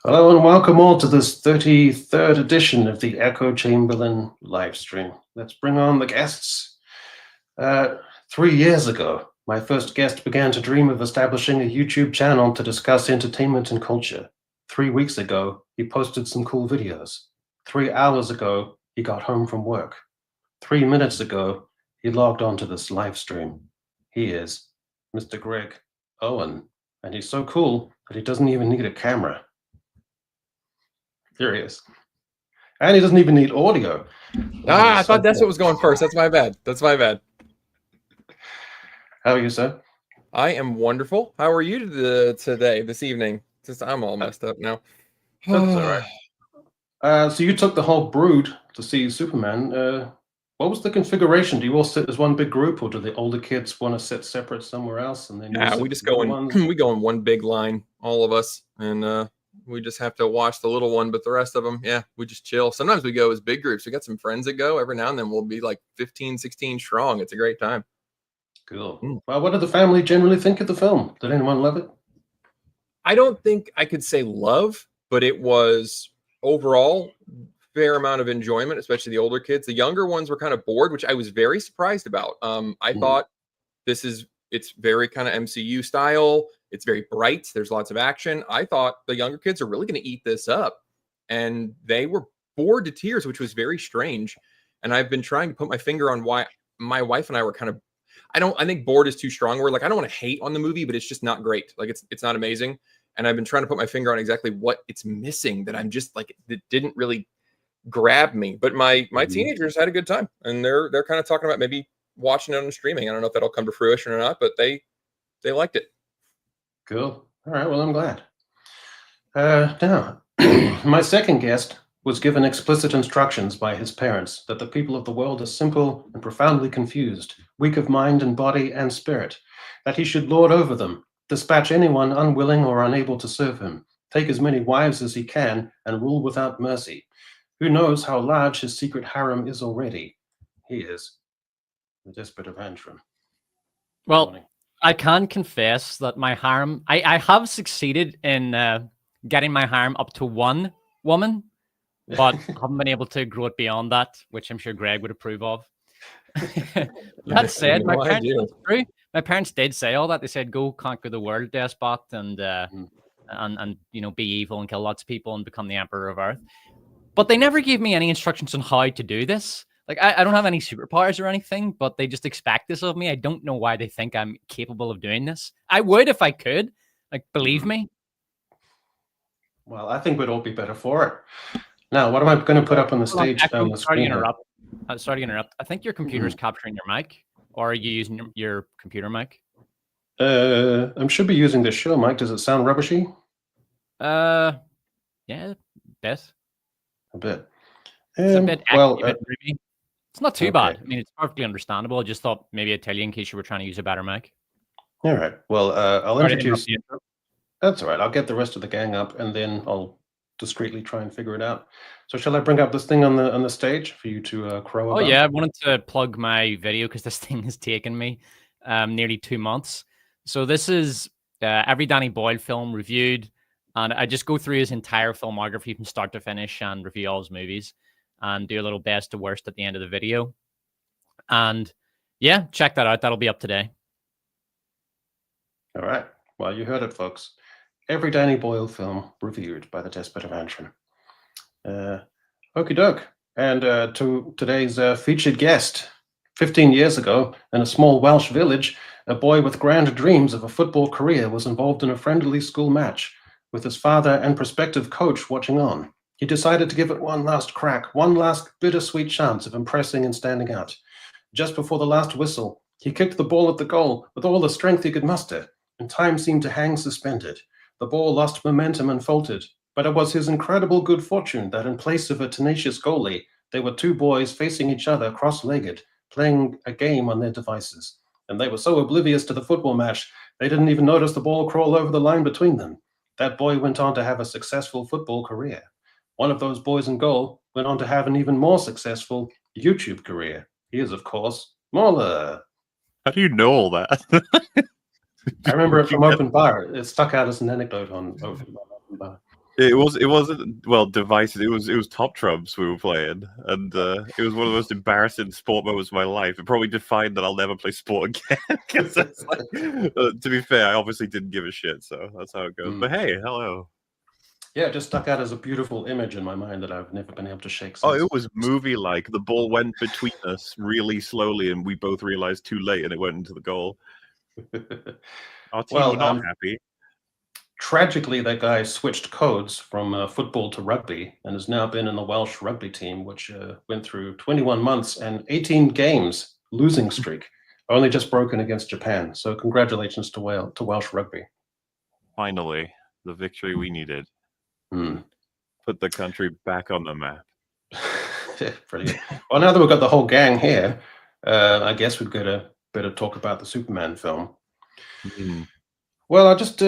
Hello and welcome all to this 33rd edition of the Echo Chamberlain live stream. Let's bring on the guests. 3 years ago, my first guest began to dream of establishing a YouTube channel to discuss entertainment and culture. 3 weeks ago, he posted some cool videos. 3 hours ago, he got home from work. 3 minutes ago, he logged onto this live stream. He is Mr. Greg Owen, and he's so cool that he doesn't even need a camera. There he is. And he doesn't even need audio. I thought that's what was going first. That's my bad. How are you, sir? I am wonderful. How are you this evening? I'm all messed up now. That's all right. So you took the whole brood to see Superman. What was the configuration? Do you all sit as one big group, or do the older kids want to sit separate somewhere else? And then we just go in. We go in one big line, all of us, and we just have to watch the little one, but the rest of them, we just chill. Sometimes we go as big groups. We got some friends that go every now and then. We'll be like 15, 16 strong. It's a great time. Cool. Well, what did the family generally think of the film? Did anyone love it? I don't think I could say love, but it was overall fair amount of enjoyment, especially the older kids. The younger ones were kind of bored, which I was very surprised about. I thought it's very kind of MCU style. It's very bright. There's lots of action. I thought the younger kids are really going to eat this up. And they were bored to tears, which was very strange. And I've been trying to put my finger on why my wife and I were kind of, I think bored is too strong a word. Like, I don't want to hate on the movie, but it's just not great. Like, it's not amazing. And I've been trying to put my finger on exactly what it's missing that I'm just like, that didn't really grab me. But my teenagers had a good time. And they're kind of talking about maybe watching it on streaming. I don't know if that'll come to fruition or not, but they liked it. Cool. All right. Well, I'm glad. Now, my second guest was given explicit instructions by his parents that the people of the world are simple and profoundly confused, weak of mind and body and spirit, that he should lord over them, dispatch anyone unwilling or unable to serve him, take as many wives as he can, and rule without mercy. Who knows how large his secret harem is already? He is the Despot of Antrim. Well, I can confess that my harem, I have succeeded in getting my harem up to one woman, but haven't been able to grow it beyond that, which I'm sure Greg would approve of. That said, my parents did say all that. They said, "Go conquer the world, Despot, and be evil and kill lots of people and become the Emperor of Earth." But they never gave me any instructions on how to do this. Like, I don't have any superpowers or anything, but they just expect this of me. I don't know why they think I'm capable of doing this. I would if I could. Like, believe me. Well, I think we'd all be better for it. Now, what am I going to put up on the stage? On the screen? Sorry to interrupt. I think your computer is capturing your mic, or are you using your computer mic? I should be using the show mic. Does it sound rubbishy? Yeah, a bit. A bit. It's a bit ruby. It's not too bad. I mean, it's perfectly understandable. I just thought maybe I'd tell you in case you were trying to use a better mic. All right. Well, I'll introduce you. That's all right. I'll get the rest of the gang up, and then I'll discreetly try and figure it out. So shall I bring up this thing on the stage for you to crow about? Oh, yeah. I wanted to plug my video because this thing has taken me nearly 2 months. So this is every Danny Boyle film reviewed, and I just go through his entire filmography from start to finish and review all his movies and do a little best to worst at the end of the video. And yeah, check that out. That'll be up today. All right. Well, you heard it, folks. Every Danny Boyle film reviewed by the Despot of Antrim. Okie doke. And to today's featured guest. 15 years ago, in a small Welsh village, a boy with grand dreams of a football career was involved in a friendly school match, with his father and prospective coach watching on. He decided to give it one last crack, one last bittersweet chance of impressing and standing out. Just before the last whistle, he kicked the ball at the goal with all the strength he could muster, and time seemed to hang suspended. The ball lost momentum and faltered, but it was his incredible good fortune that in place of a tenacious goalie, They were two boys facing each other cross-legged, playing a game on their devices. And they were so oblivious to the football match, they didn't even notice the ball crawl over the line between them. That boy went on to have a successful football career. One of those boys in goal went on to have an even more successful YouTube career. He is, of course, Muller. How do you know all that? I remember it from Open Bar. It stuck out as an anecdote on Open Bar. It wasn't well devices. It was Top Trumps we were playing, and it was one of the most embarrassing sport moments of my life. It probably defined that I'll never play sport again. Because to be fair, I obviously didn't give a shit, so that's how it goes. But hey, hello. Yeah, it just stuck out as a beautiful image in my mind that I've never been able to shake. Oh, Since. it was movie-like. The ball went between us really slowly, and we both realized too late, and it went into the goal. Our team were not happy. Tragically, that guy switched codes from football to rugby and has now been in the Welsh rugby team, which went through 21 months and 18 games losing streak, only just broken against Japan. So congratulations to Welsh rugby. Finally, the victory we needed. Put the country back on the map. Brilliant. Well, now that we've got the whole gang here, I guess we've got to better talk about the Superman film. Well, I'll just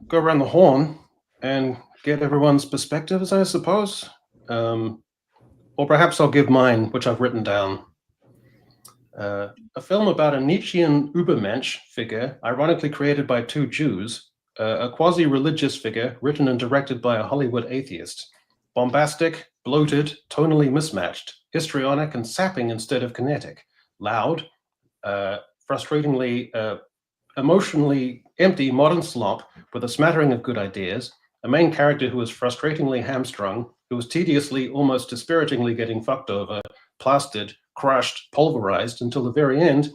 go around the horn and get everyone's perspectives, I suppose. Or perhaps I'll give mine, which I've written down. A film about a Nietzschean Übermensch figure, ironically created by two Jews, a quasi-religious figure written and directed by a Hollywood atheist. Bombastic, bloated, tonally mismatched, histrionic and sapping instead of kinetic. Loud, frustratingly emotionally empty modern slop with a smattering of good ideas, a main character who is frustratingly hamstrung, who is tediously, almost dispiritingly getting fucked over, plastered, crushed, pulverized until the very end,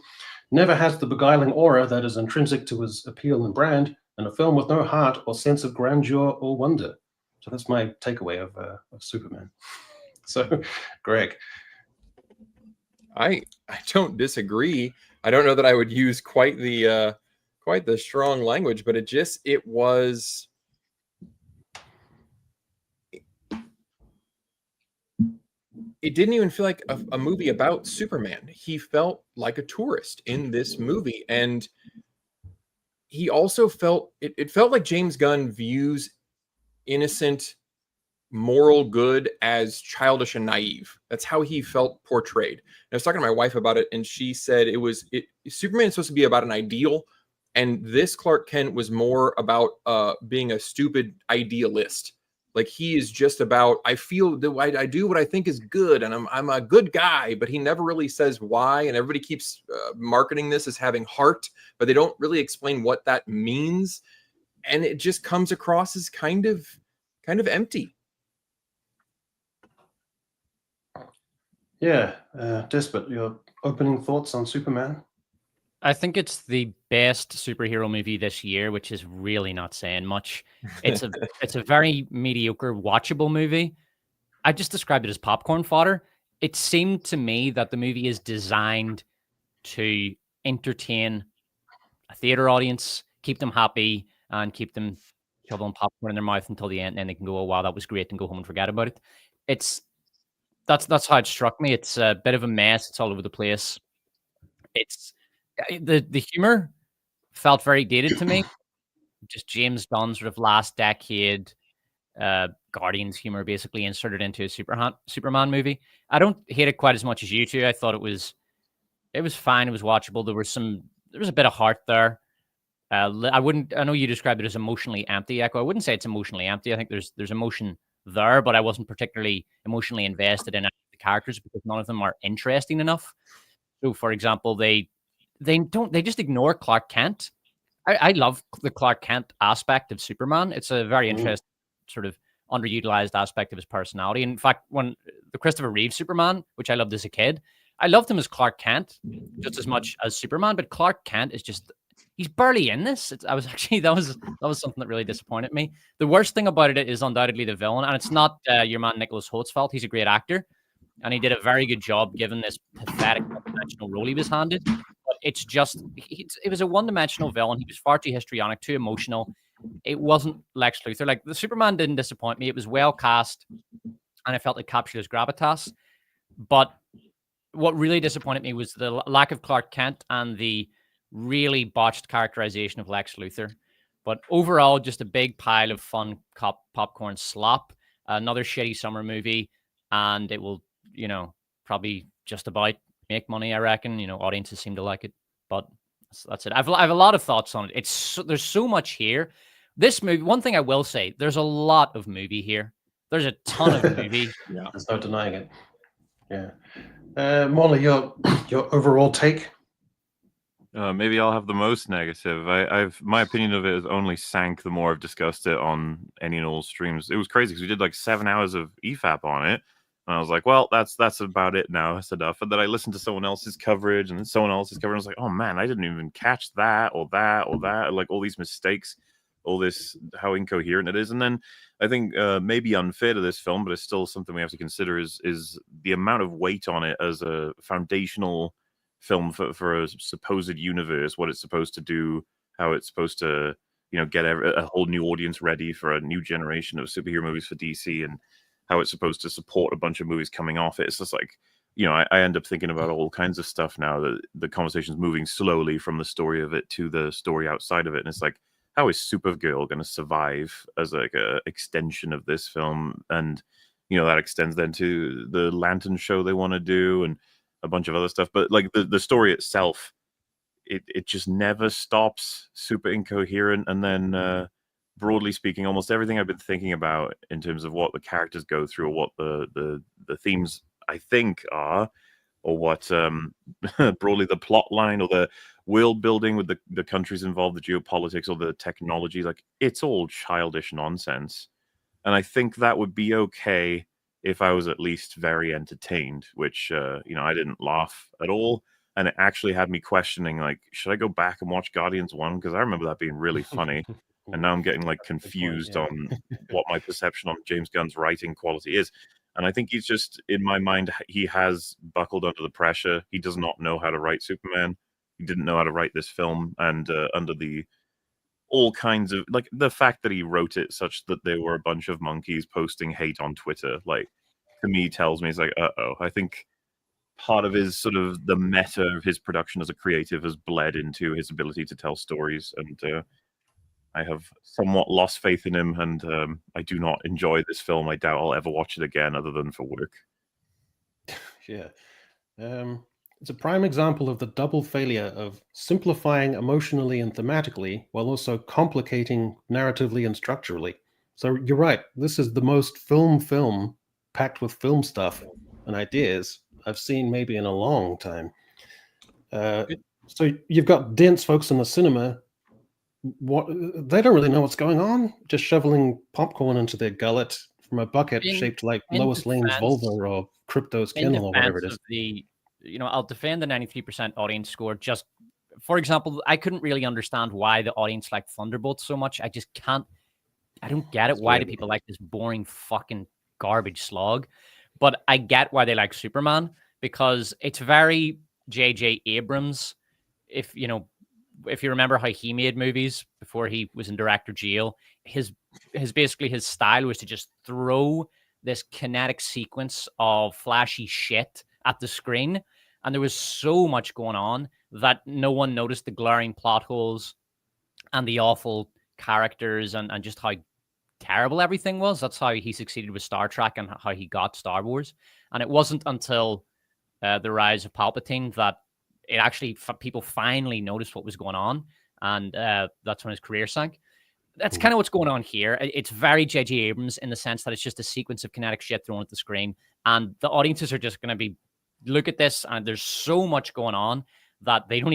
never has the beguiling aura that is intrinsic to his appeal and brand, and a film with no heart or sense of grandeur or wonder. So that's my takeaway of Superman. So, Greg. I don't disagree. I don't know that I would use quite the strong language, but it was. It didn't even feel like a movie about Superman. He felt like a tourist in this movie. And he also felt, it felt like James Gunn views innocent, moral good as childish and naive. That's how he felt portrayed. And I was talking to my wife about it, and she said Superman is supposed to be about an ideal, and this Clark Kent was more about being a stupid idealist. Like, he is just about, I feel that I do what I think is good, and I'm a good guy, but he never really says why. And everybody keeps marketing this as having heart, but they don't really explain what that means. And it just comes across as kind of empty. Yeah, Despot, your opening thoughts on Superman? I think it's the best superhero movie this year, which is really not saying much. It's a very mediocre, watchable movie. I just described it as popcorn fodder. It seemed to me that the movie is designed to entertain a theater audience, keep them happy, and keep them shoveling popcorn in their mouth until the end, and then they can go, "Oh wow, that was great," and go home and forget about it. That's how it struck me. It's a bit of a mess. It's all over the place. It's the humor felt very dated to me. Just James Gunn sort of last decade Guardians humor basically inserted into a Superman movie. I don't hate it quite as much as you two. I thought it was fine. It was watchable. There was a bit of heart there. I know you described it as emotionally empty, Echo. I wouldn't say it's emotionally empty. I think there's emotion there, but I wasn't particularly emotionally invested in any of the characters because none of them are interesting enough. So, for example, they just ignore Clark Kent. I love the Clark Kent aspect of Superman. It's a very interesting sort of underutilized aspect of his personality. In fact, when the Christopher Reeve Superman, which I loved as a kid, I loved him as Clark Kent just as much as Superman, but Clark Kent is just, he's barely in this. That was something that really disappointed me. The worst thing about it is undoubtedly the villain, and it's not your man Nicholas Holt's fault. He's a great actor, and he did a very good job given this pathetic one-dimensional role he was handed. But it's just, it was a one-dimensional villain. He was far too histrionic, too emotional. It wasn't Lex Luthor. Like, the Superman didn't disappoint me. It was well cast, and I felt it captured his gravitas. But what really disappointed me was the lack of Clark Kent and the really botched characterization of Lex Luthor. But overall, just a big pile of fun popcorn slop. Another shitty summer movie, and it will, probably just about make money. I reckon. Audiences seem to like it, but that's it. I have a lot of thoughts on it. There's so much here. This movie. One thing I will say: there's a lot of movie here. There's a ton of movie. Yeah, there's no denying it. Yeah, Molly, your overall take. Maybe I'll have the most negative. My opinion of it has only sank the more I've discussed it on any and all streams. It was crazy because we did like 7 hours of EFAP on it, and I was like, well, that's about it now. That's enough. And then I listened to someone else's coverage and then someone else's coverage. And I was like, oh man, I didn't even catch that or that or that. Like all these mistakes, all this, how incoherent it is. And then I think maybe unfair to this film, but it's still something we have to consider is the amount of weight on it as a foundational film for a supposed universe, what it's supposed to do, how it's supposed to, get a whole new audience ready for a new generation of superhero movies for DC, and how it's supposed to support a bunch of movies coming off it. It's just like, I end up thinking about all kinds of stuff now that the conversation's moving slowly from the story of it to the story outside of it. And it's like, how is Supergirl going to survive as like a extension of this film? And, that extends then to the Lantern show they want to do and a bunch of other stuff, but like the story itself, it just never stops, super incoherent. And then broadly speaking, almost everything I've been thinking about in terms of what the characters go through or what the themes I think are, or what broadly the plot line or the world building with the countries involved, the geopolitics or the technology, like it's all childish nonsense. And I think that would be okay if I was at least very entertained, which, I didn't laugh at all. And it actually had me questioning, like, should I go back and watch Guardians 1? Because I remember that being really funny. And now I'm getting, like, confused on what my perception on James Gunn's writing quality is. And I think he's just, in my mind, he has buckled under the pressure. He does not know how to write Superman. He didn't know how to write this film. And under the all kinds of, like, the fact that he wrote it such that there were a bunch of monkeys posting hate on Twitter, like, to me tells me it's like, I think part of his sort of the meta of his production as a creative has bled into his ability to tell stories. And I have somewhat lost faith in him, and I do not enjoy this film. I doubt I'll ever watch it again other than for work. Yeah. It's a prime example of the double failure of simplifying emotionally and thematically while also complicating narratively and structurally. So you're right. This is the most film packed with film stuff and ideas I've seen maybe in a long time. So you've got dense folks in the cinema. They don't really know what's going on, just shoveling popcorn into their gullet from a bucket shaped like Lois Lane's vulva or Crypto's kennel or whatever it is. I'll defend the 93% audience score. Just, for example, I couldn't really understand why the audience liked Thunderbolts so much. I just can't. I don't get it. Why do people like this boring fucking garbage slog? But I get why they like Superman, because it's very J.J. Abrams. If you remember how he made movies before he was in director jail, his style was to just throw this kinetic sequence of flashy shit at the screen, and there was so much going on that no one noticed the glaring plot holes and the awful characters and just how terrible everything was. That's how he succeeded with Star Trek and how he got Star Wars. And it wasn't until the rise of Palpatine that it actually people finally noticed what was going on, and that's when his career sank. That's kind of what's going on here. It's very J.J. Abrams in the sense that it's just a sequence of kinetic shit thrown at the screen, and the audiences are just going to be look at this, and there's so much going on that they don't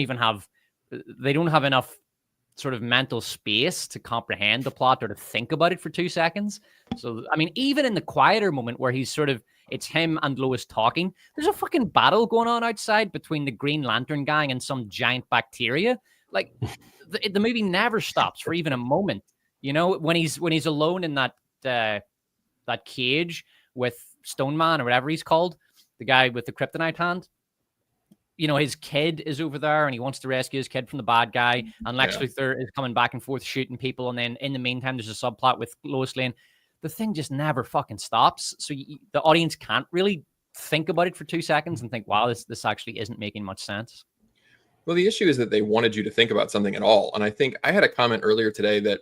have enough sort of mental space to comprehend the plot or to think about it for 2 seconds. So, I mean, even in the quieter moment where it's him and Lois talking, there's a fucking battle going on outside between the Green Lantern gang and some giant bacteria. Like, the movie never stops for even a moment. When he's alone in that cage with Stone Man or whatever he's called, the guy with the kryptonite hand, his kid is over there and he wants to rescue his kid from the bad guy. And Lex Luthor is coming back and forth shooting people. And then in the meantime, there's a subplot with Lois Lane. The thing just never fucking stops. So the audience can't really think about it for 2 seconds and think, wow, this actually isn't making much sense. Well, the issue is that they wanted you to think about something at all. And I think I had a comment earlier today that,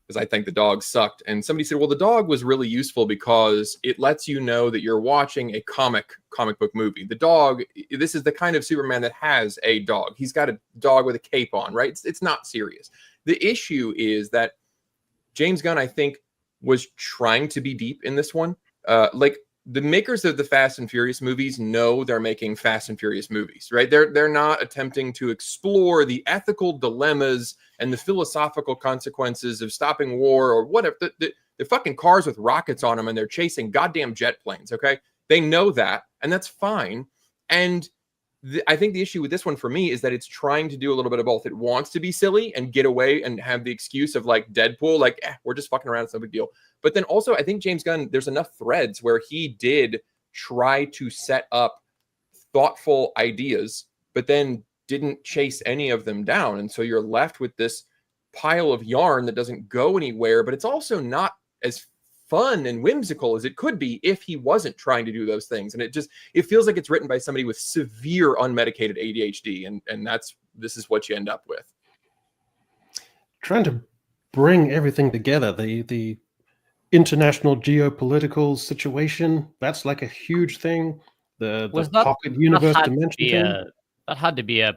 because I think the dog sucked, and somebody said, well, the dog was really useful because it lets you know that you're watching a comic book movie. The dog, this is the kind of Superman that has a dog. He's got a dog with a cape on, right? It's not serious. The issue is that James Gunn, I think, was trying to be deep in this one. Like, the makers of the Fast and Furious movies know they're making Fast and Furious movies, right? They're not attempting to explore the ethical dilemmas and the philosophical consequences of stopping war or whatever. The fucking cars with rockets on them and they're chasing goddamn jet planes, okay? They know that, and that's fine. And I think the issue with this one for me is that it's trying to do a little bit of both. It wants to be silly and get away and have the excuse of like Deadpool, like, we're just fucking around, it's no big deal. But then also, I think James Gunn, there's enough threads where he did try to set up thoughtful ideas, but then didn't chase any of them down. And so you're left with this pile of yarn that doesn't go anywhere, but it's also not as fun and whimsical as it could be if he wasn't trying to do those things. And it feels like it's written by somebody with severe unmedicated ADHD. And this is what you end up with. Trying to bring everything together, the international geopolitical situation, that's like a huge thing. The pocket universe dimension thing. That had to be an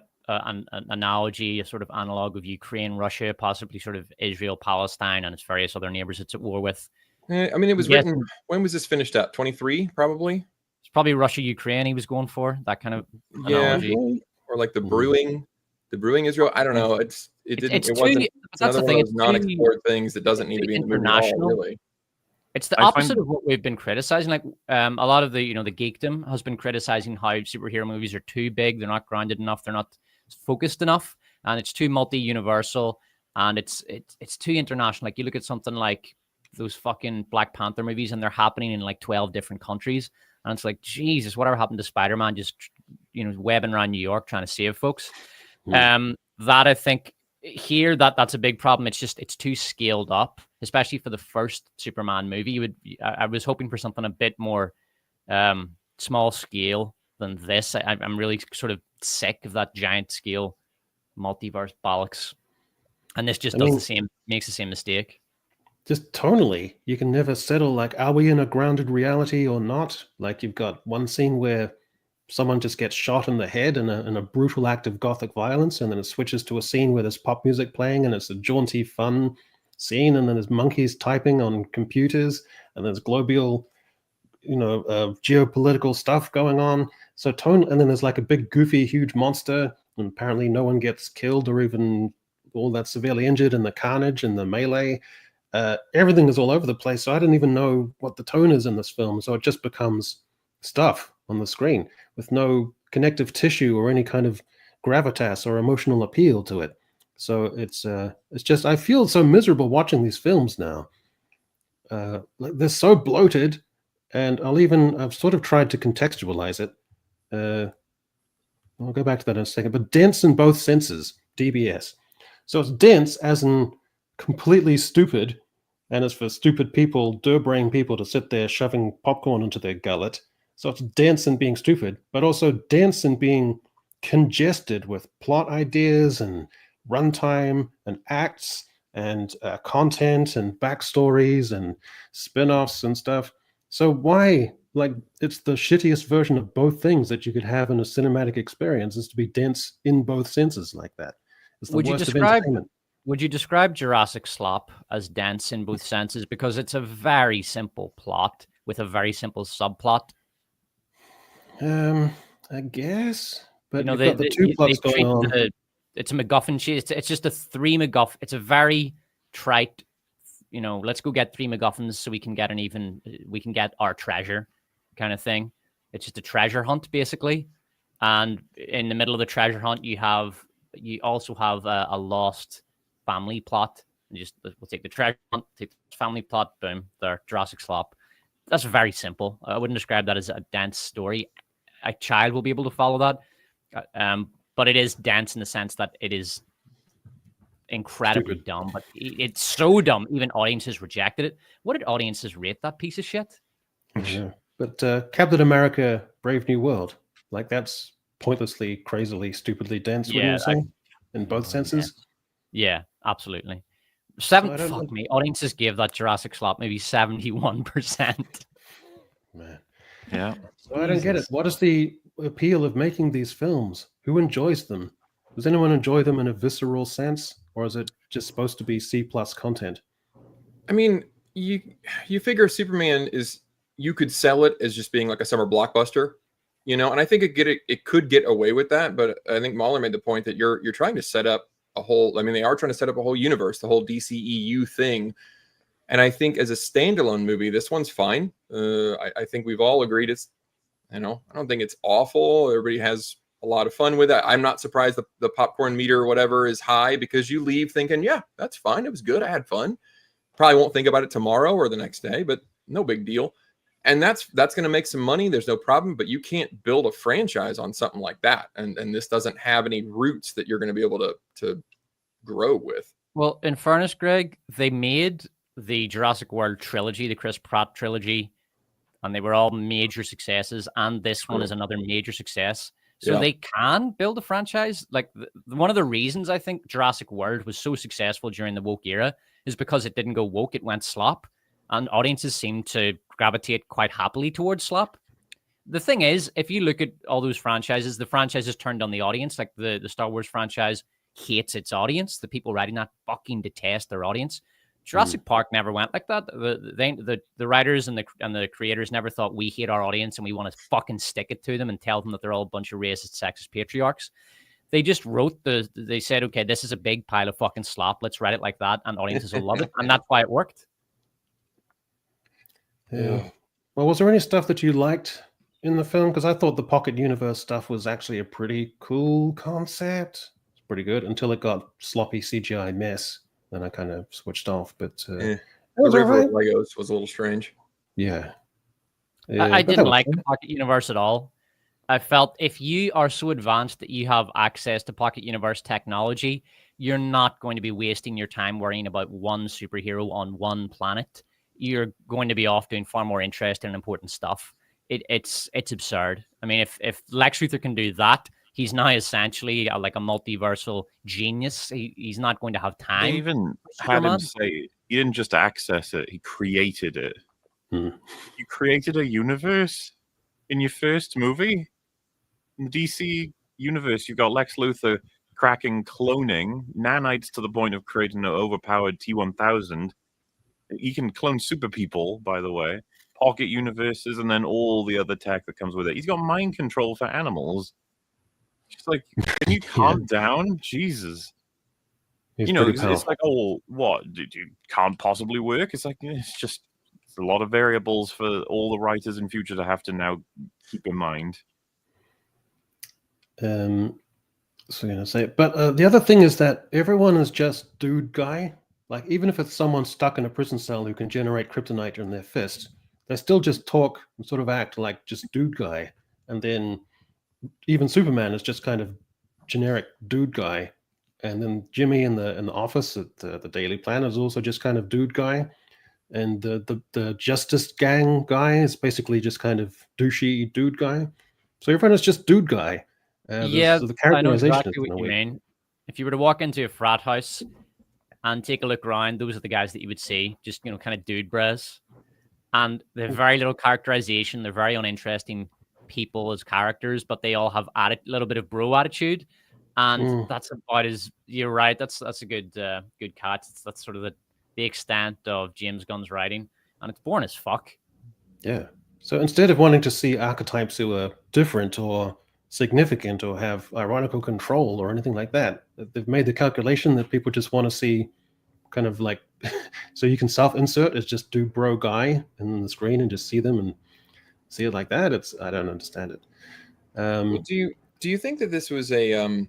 analogy, a sort of analog of Ukraine, Russia, possibly sort of Israel, Palestine, and its various other neighbors it's at war with. I mean, it was written, when was this finished up? 23, probably? It's probably Russia, Ukraine he was going for, that kind of analogy. Or like the brewing Israel. I don't know. It wasn't another one of those non-explored things that doesn't need to be in the movie at all, really. It's the opposite of what we've been criticizing. Like a lot of the geekdom has been criticizing how superhero movies are too big. They're not grounded enough. They're not focused enough, and it's too multi-universal, and it's too international. Like you look at something like those fucking Black Panther movies, and they're happening in like 12 different countries, and it's like, Jesus, whatever happened to Spider-Man just webbing around New York trying to save folks? That I think here that's a big problem. It's too scaled up, especially for the first Superman movie. I was hoping for something a bit more small scale than this. I'm really sort of sick of that giant scale multiverse bollocks, and this just makes the same mistake. Just tonally, you can never settle, like, are we in a grounded reality or not? Like, you've got one scene where someone just gets shot in the head in a brutal act of gothic violence, and then it switches to a scene where there's pop music playing, and it's a jaunty, fun scene, and then there's monkeys typing on computers, and there's global, geopolitical stuff going on. So and then there's like a big, goofy, huge monster, and apparently no one gets killed or even all that severely injured in the carnage and the melee. Everything is all over the place, so I didn't even know what the tone is in this film. So it just becomes stuff on the screen with no connective tissue or any kind of gravitas or emotional appeal to it. So it's just, I feel so miserable watching these films now. They're so bloated, and I've sort of tried to contextualize it. I'll go back to that in a second, but dense in both senses, DBS. So it's dense as in completely stupid, and it's for stupid people, brain people, to sit there shoving popcorn into their gullet. So it's dense in being stupid, but also dense in being congested with plot ideas and runtime and acts and content and backstories and spin-offs and stuff. So why, like, it's the shittiest version of both things that you could have in a cinematic experience, is to be dense in both senses like that. It's the worst of entertainment. Would you describe Jurassic Slop as dense in both senses? Because it's a very simple plot with a very simple subplot. I guess, but you've got the two plots going on. It's a MacGuffin. It's just a three MacGuffin. It's a very trite, let's go get three MacGuffins so we can get our treasure kind of thing. It's just a treasure hunt, basically. And in the middle of the treasure hunt, you also have a lost family plot. We'll take the treasure hunt, take the family plot, boom, there, Jurassic Slop. That's very simple. I wouldn't describe that as a dense story. A child will be able to follow that. But it is dense in the sense that it is incredibly dumb. But it's so dumb, even audiences rejected it. What did audiences rate that piece of shit? Yeah. But Captain America: Brave New World, like that's pointlessly, crazily, stupidly dense. Wouldn't Yeah, you say? In both senses. Yeah, absolutely. So I don't Fuck know. me. Audiences gave that Jurassic slot maybe 71%. Man. Yeah. So I don't get it. Jesus. What is the appeal of making these films? Who enjoys them? Does anyone enjoy them in a visceral sense, or is it just supposed to be C plus content? I mean, you figure Superman is you could sell it as just being like a summer blockbuster, and I think it could get away with that, but I think Mahler made the point that you're trying to set up a whole. I mean, they are trying to set up a whole universe, the whole DCEU thing, and I think as a standalone movie, this one's fine. I think we've all agreed it's, I don't think it's awful. Everybody has a lot of fun with it. I'm not surprised the popcorn meter or whatever is high because you leave thinking, yeah, that's fine. It was good. I had fun. Probably won't think about it tomorrow or the next day, but no big deal. And that's going to make some money. There's no problem, but you can't build a franchise on something like that. And this doesn't have any roots that you're going to be able to grow with. Well, in fairness, Greg, they made the Jurassic World trilogy, the Chris Pratt trilogy, and they were all major successes. And this one is another major success. So they can build a franchise. Like one of the reasons I think Jurassic World was so successful during the woke era is because it didn't go woke, it went slop. And audiences seem to gravitate quite happily towards slop. The thing is, if you look at all those franchises, the franchises turned on the audience. Like the Star Wars franchise hates its audience. The people writing that fucking detest their audience. Jurassic Park never went like that. The writers and the creators never thought we hate our audience and we want to fucking stick it to them and tell them that they're all a bunch of racist, sexist patriarchs. They just wrote they said, okay, this is a big pile of fucking slop. Let's write it like that, and audiences will love it. And that's why it worked. Yeah. Well, was there any stuff that you liked in the film? Because I thought the Pocket Universe stuff was actually a pretty cool concept. It's pretty good until it got sloppy CGI mess. Then I kind of switched off. But The was river alright. of Legos was a little strange. Yeah. I but that didn't was like fun. the Pocket Universe at all. I felt if you are so advanced that you have access to Pocket Universe technology, you're not going to be wasting your time worrying about one superhero on one planet. You're going to be off doing far more interesting and important stuff. It's absurd. I mean, if Lex Luthor can do that, he's now essentially like a multiversal genius. He's not going to have time. They even for had him Superman. say he didn't just access it; he created it. Hmm. You created a universe in your first movie. In the DC universe, you've got Lex Luthor cracking cloning nanites to the point of creating an overpowered T-1000. He can clone super people, by the way, pocket universes, and then all the other tech that comes with it. He's got mind control for animals. Just like, can you calm down? Jesus. He's You know, pretty it's powerful. like, oh, what? Did you can't possibly work? It's like, it's a lot of variables for all the writers in future to have to now keep in mind. So I'm gonna say, but the other thing is that everyone is just dude guy. Like even if it's someone stuck in a prison cell who can generate kryptonite in their fist, they still just talk and sort of act like just dude guy. And then even Superman is just kind of generic dude guy. And then Jimmy in the office at the Daily Planet is also just kind of dude guy. And the Justice Gang guy is basically just kind of douchey dude guy. So everyone is just dude guy. Yeah, so the I know characterization exactly is what kinda you weird. mean. If you were to walk into a frat house and take a look around, those are the guys that you would see, just kind of dude bres. And they're very little characterization. They're very uninteresting people as characters, but they all have a little bit of bro attitude. And that's about as you're right. That's a good catch. That's sort of the extent of James Gunn's writing, and it's boring as fuck. Yeah. So instead of wanting to see archetypes who are different or significant or have ironical control or anything like that, they've made the calculation that people just want to see kind of like, so you can self-insert as just do bro guy in the screen and just see them and see it like that. I don't understand it. Well, do you think that this was a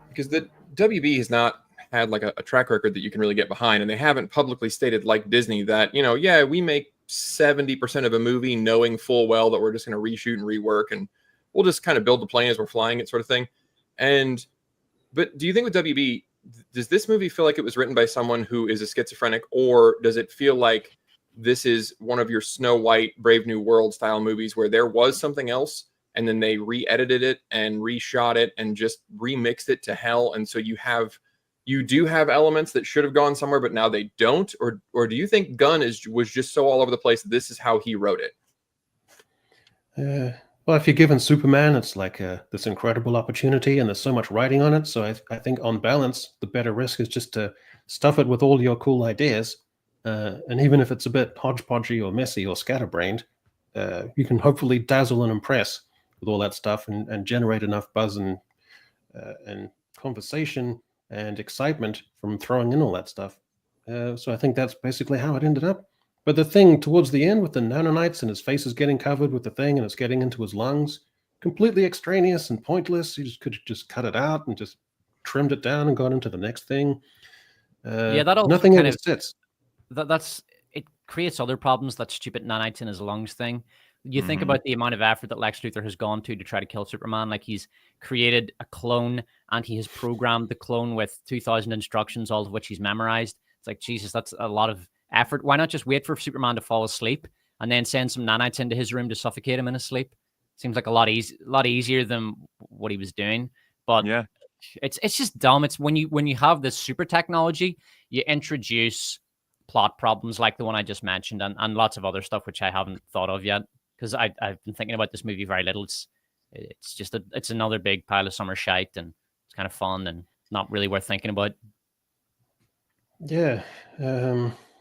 because the WB has not had like a track record that you can really get behind, and they haven't publicly stated like Disney that yeah, we make 70% of a movie knowing full well that we're just going to reshoot and rework and we'll just kind of build the plane as we're flying it, sort of thing. But do you think with WB, does this movie feel like it was written by someone who is a schizophrenic, or does it feel like this is one of your Snow White, Brave New World style movies where there was something else and then they re-edited it and reshot it and just remixed it to hell. And so you do have elements that should have gone somewhere, but now they don't? Or do you think Gunn was just so all over the place that this is how he wrote it? Well, if you're given Superman, it's like this incredible opportunity, and there's so much writing on it. So I think on balance, the better risk is just to stuff it with all your cool ideas. And even if it's a bit hodgepodgey or messy or scatterbrained, you can hopefully dazzle and impress with all that stuff and generate enough buzz and conversation and excitement from throwing in all that stuff. So I think that's basically how it ended up. But the thing towards the end with the nanonites and his face is getting covered with the thing and it's getting into his lungs, completely extraneous and pointless. You could just cut it out and just trimmed it down and gone into the next thing. That also nothing kind ever of sits. it creates other problems. That stupid nanites in his lungs thing. You think about the amount of effort that Lex Luthor has gone to try to kill Superman. Like, he's created a clone and he has programmed the clone with 2,000 instructions, all of which he's memorized. It's like, Jesus, that's a lot of effort. Why not just wait for Superman to fall asleep and then send some nanites into his room to suffocate him in his sleep? Seems like a lot easier than what he was doing. But Yeah. it's just dumb. It's when you have this super technology, you introduce plot problems like the one I just mentioned and lots of other stuff which I haven't thought of yet, because I've been thinking about this movie very little. It's just it's another big pile of summer shite, and it's kind of fun and not really worth thinking about. Yeah,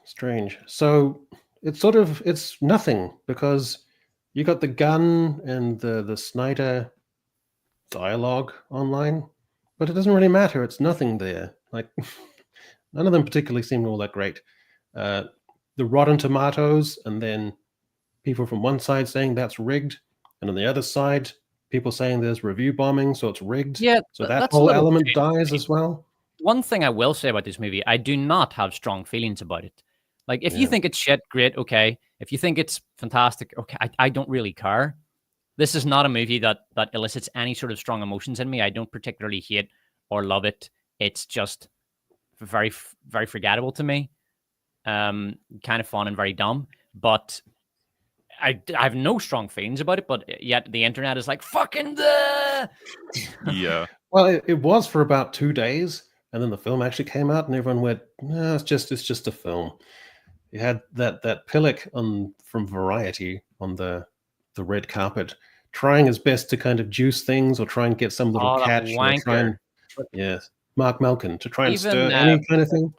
strange. So it's nothing, because you got the Gunn and the Snyder dialogue online, but it doesn't really matter. It's nothing there. Like, none of them particularly seem all that great. The Rotten Tomatoes, and then people from one side saying that's rigged, and on the other side, people saying there's review bombing, so it's rigged. Yeah, So that that's a whole little element strange. dies as well. One thing I will say about this movie, I do not have strong feelings about it. Like, if you Yeah. think it's shit, great, okay. If you think it's fantastic, okay, I don't really care. This is not a movie that elicits any sort of strong emotions in me. I don't particularly hate or love it. It's just very, very forgettable to me. Kind of fun and very dumb. But I have no strong feelings about it. But yet the internet is like, fucking the. Yeah. Well, it was for about 2 days, and then the film actually came out, and everyone went, "No, it's just a film." You had that Pillock from Variety on the red carpet, trying his best to kind of juice things or try and get some little Oh, that catch, or try and Mark Malkin to try and Even, stir any kind of thing.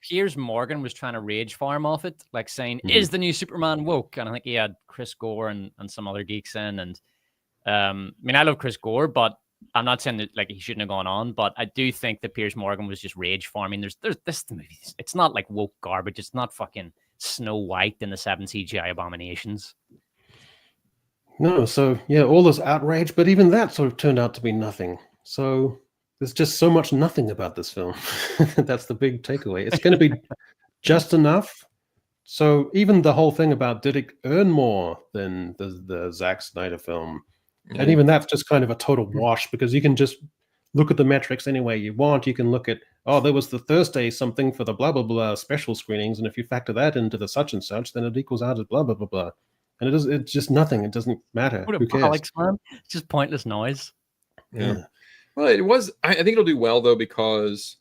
Piers Morgan was trying to rage farm off it, like saying, Mhm. "Is the new Superman woke?" And I think he had Chris Gore and some other geeks in. And I mean, I love Chris Gore, but I'm not saying that like he shouldn't have gone on. But I do think that Piers Morgan was just rage farming. There's this movie. It's not like woke garbage. It's not fucking Snow White and the 7 CGI abominations. No, so yeah, all this outrage, but even that sort of turned out to be nothing. So there's just so much nothing about this film. That's the big takeaway. It's going to be just enough. So even the whole thing about did it earn more than the Zack Snyder film, and even that's just kind of a total wash, because you can just look at the metrics any way you want. You can look at, oh, there was the Thursday something for the blah blah blah special screenings, and if you factor that into the such and such, then it equals out as blah blah blah blah. And it's just nothing. It doesn't matter. What a Who cares? bollocks, man! It's just pointless noise. Yeah. Well, it was. I think it'll do well though, because,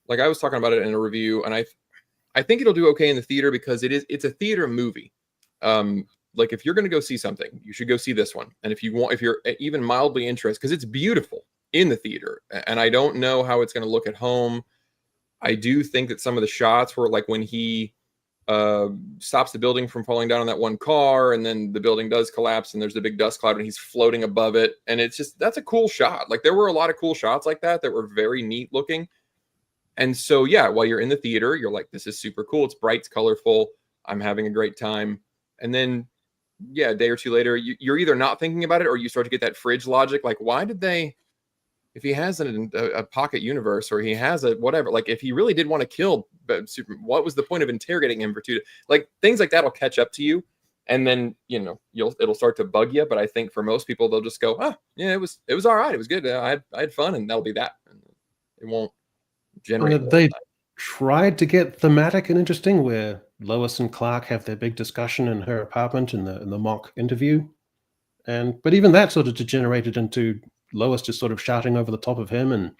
like, I was talking about it in a review, and I think it'll do okay in the theater because it's a theater movie. Like, if you're going to go see something, you should go see this one. And if you're even mildly interested, because it's beautiful in the theater, and I don't know how it's going to look at home. I do think that some of the shots were like when he stops the building from falling down on that one car, and then the building does collapse and there's a big dust cloud and he's floating above it, and it's just, that's a cool shot. Like, there were a lot of cool shots like that were very neat looking. And so yeah, while you're in the theater, you're like, this is super cool, it's bright, it's colorful, I'm having a great time. And then yeah, a day or two later, you're either not thinking about it, or you start to get that fridge logic, like, why did they, if he has a pocket universe, or he has a whatever, like, if he really did want to kill Superman, what was the point of interrogating him for 2 days? Like, things like that will catch up to you, and then it'll start to bug you. But I think for most people, they'll just go, oh yeah, it was all right, it was good, I had fun, and that'll be that. And it won't generate. They tried to get thematic and interesting, where Lois and Clark have their big discussion in her apartment in the mock interview, but even that sort of degenerated into Lois just sort of shouting over the top of him, and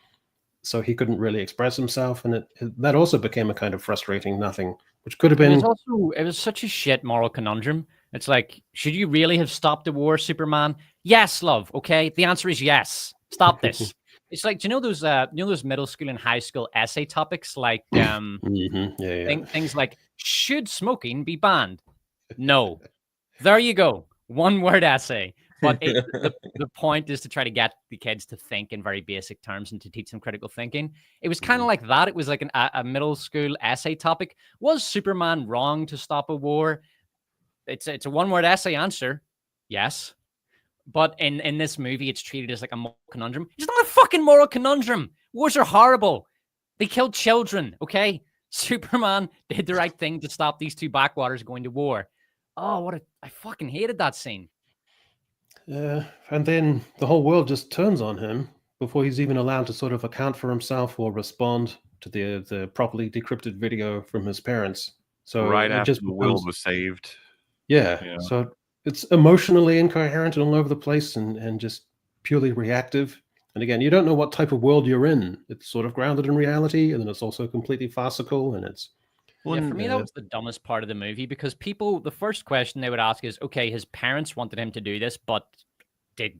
so he couldn't really express himself, and that also became a kind of frustrating nothing, which could have been. It was such a shit moral conundrum. It's like, should you really have stopped the war, Superman? Yes, love. Okay, the answer is yes. Stop this. It's like, do you know those middle school and high school essay topics, like things like, should smoking be banned? No. There you go. One word essay. But the point is to try to get the kids to think in very basic terms and to teach them critical thinking. It was kind of like that. It was like a middle school essay topic. Was Superman wrong to stop a war? It's a one-word essay answer. Yes. But in this movie, it's treated as like a moral conundrum. It's not a fucking moral conundrum. Wars are horrible. They killed children, okay? Superman did the right thing to stop these two backwaters going to war. Oh, I fucking hated that scene. And then the whole world just turns on him before he's even allowed to sort of account for himself or respond to the properly decrypted video from his parents. So right it after just the world was saved. Yeah. So it's emotionally incoherent and all over the place and just purely reactive. And again, you don't know what type of world you're in. It's sort of grounded in reality, and then it's also completely farcical, and it's. Yeah, for me, that was the dumbest part of the movie, because the first question they would ask is, okay, his parents wanted him to do this, but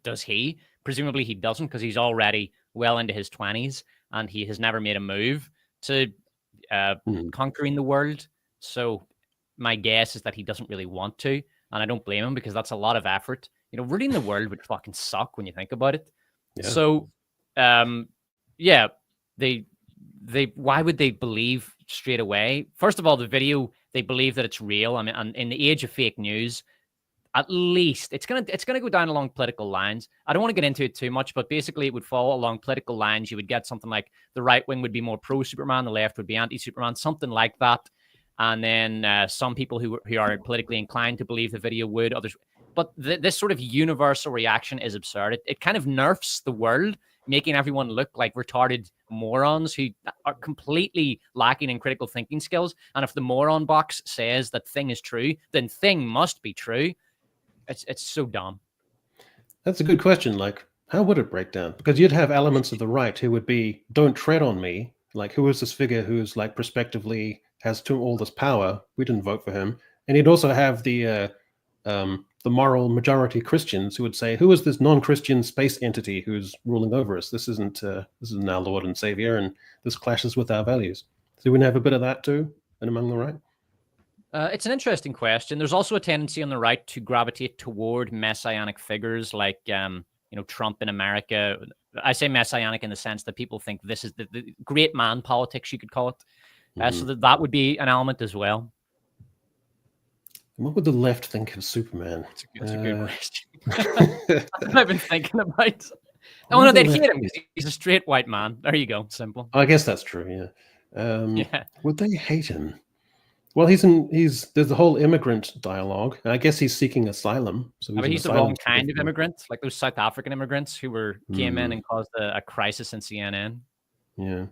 does he? Presumably he doesn't, because he's already well into his 20s and he has never made a move to conquering the world. So my guess is that he doesn't really want to, and I don't blame him, because that's a lot of effort. You know, ruling the world would fucking suck when you think about it. Yeah. So, why would they believe straight away? First of all, the video, they believe that it's real. I mean, and in the age of fake news, at least it's gonna go down along political lines. I don't want to get into it too much, but basically it would fall along political lines. You would get something like the right wing would be more pro Superman, the left would be anti Superman, something like that. And then some people who are politically inclined to believe the video would, others. But this sort of universal reaction is absurd. It kind of nerfs the world, making everyone look like retarded morons who are completely lacking in critical thinking skills. And if the moron box says that thing is true, then thing must be true. It's so dumb. That's a good question. Like, how would it break down? Because you'd have elements of the right who would be, don't tread on me. Like, who is this figure who's like prospectively has all this power? We didn't vote for him. And you'd also have the moral majority Christians who would say, who is this non-Christian space entity who's ruling over us? This isn't our Lord and Savior, and this clashes with our values. So we have a bit of that too, and among the right. It's an interesting question. There's also a tendency on the right to gravitate toward messianic figures like, Trump in America. I say messianic in the sense that people think this is the great man politics, you could call it. So that would be an element as well. What would the left think of Superman? That's a good question. I've been thinking about. Oh no, they'd hate him. He's a straight white man. There you go. Simple. I guess that's true. Yeah. Would they hate him? Well, there's the whole immigrant dialogue. I guess he's seeking asylum. So he's the wrong kind of immigrant, like those South African immigrants who came in and caused a crisis in CNN. Yeah,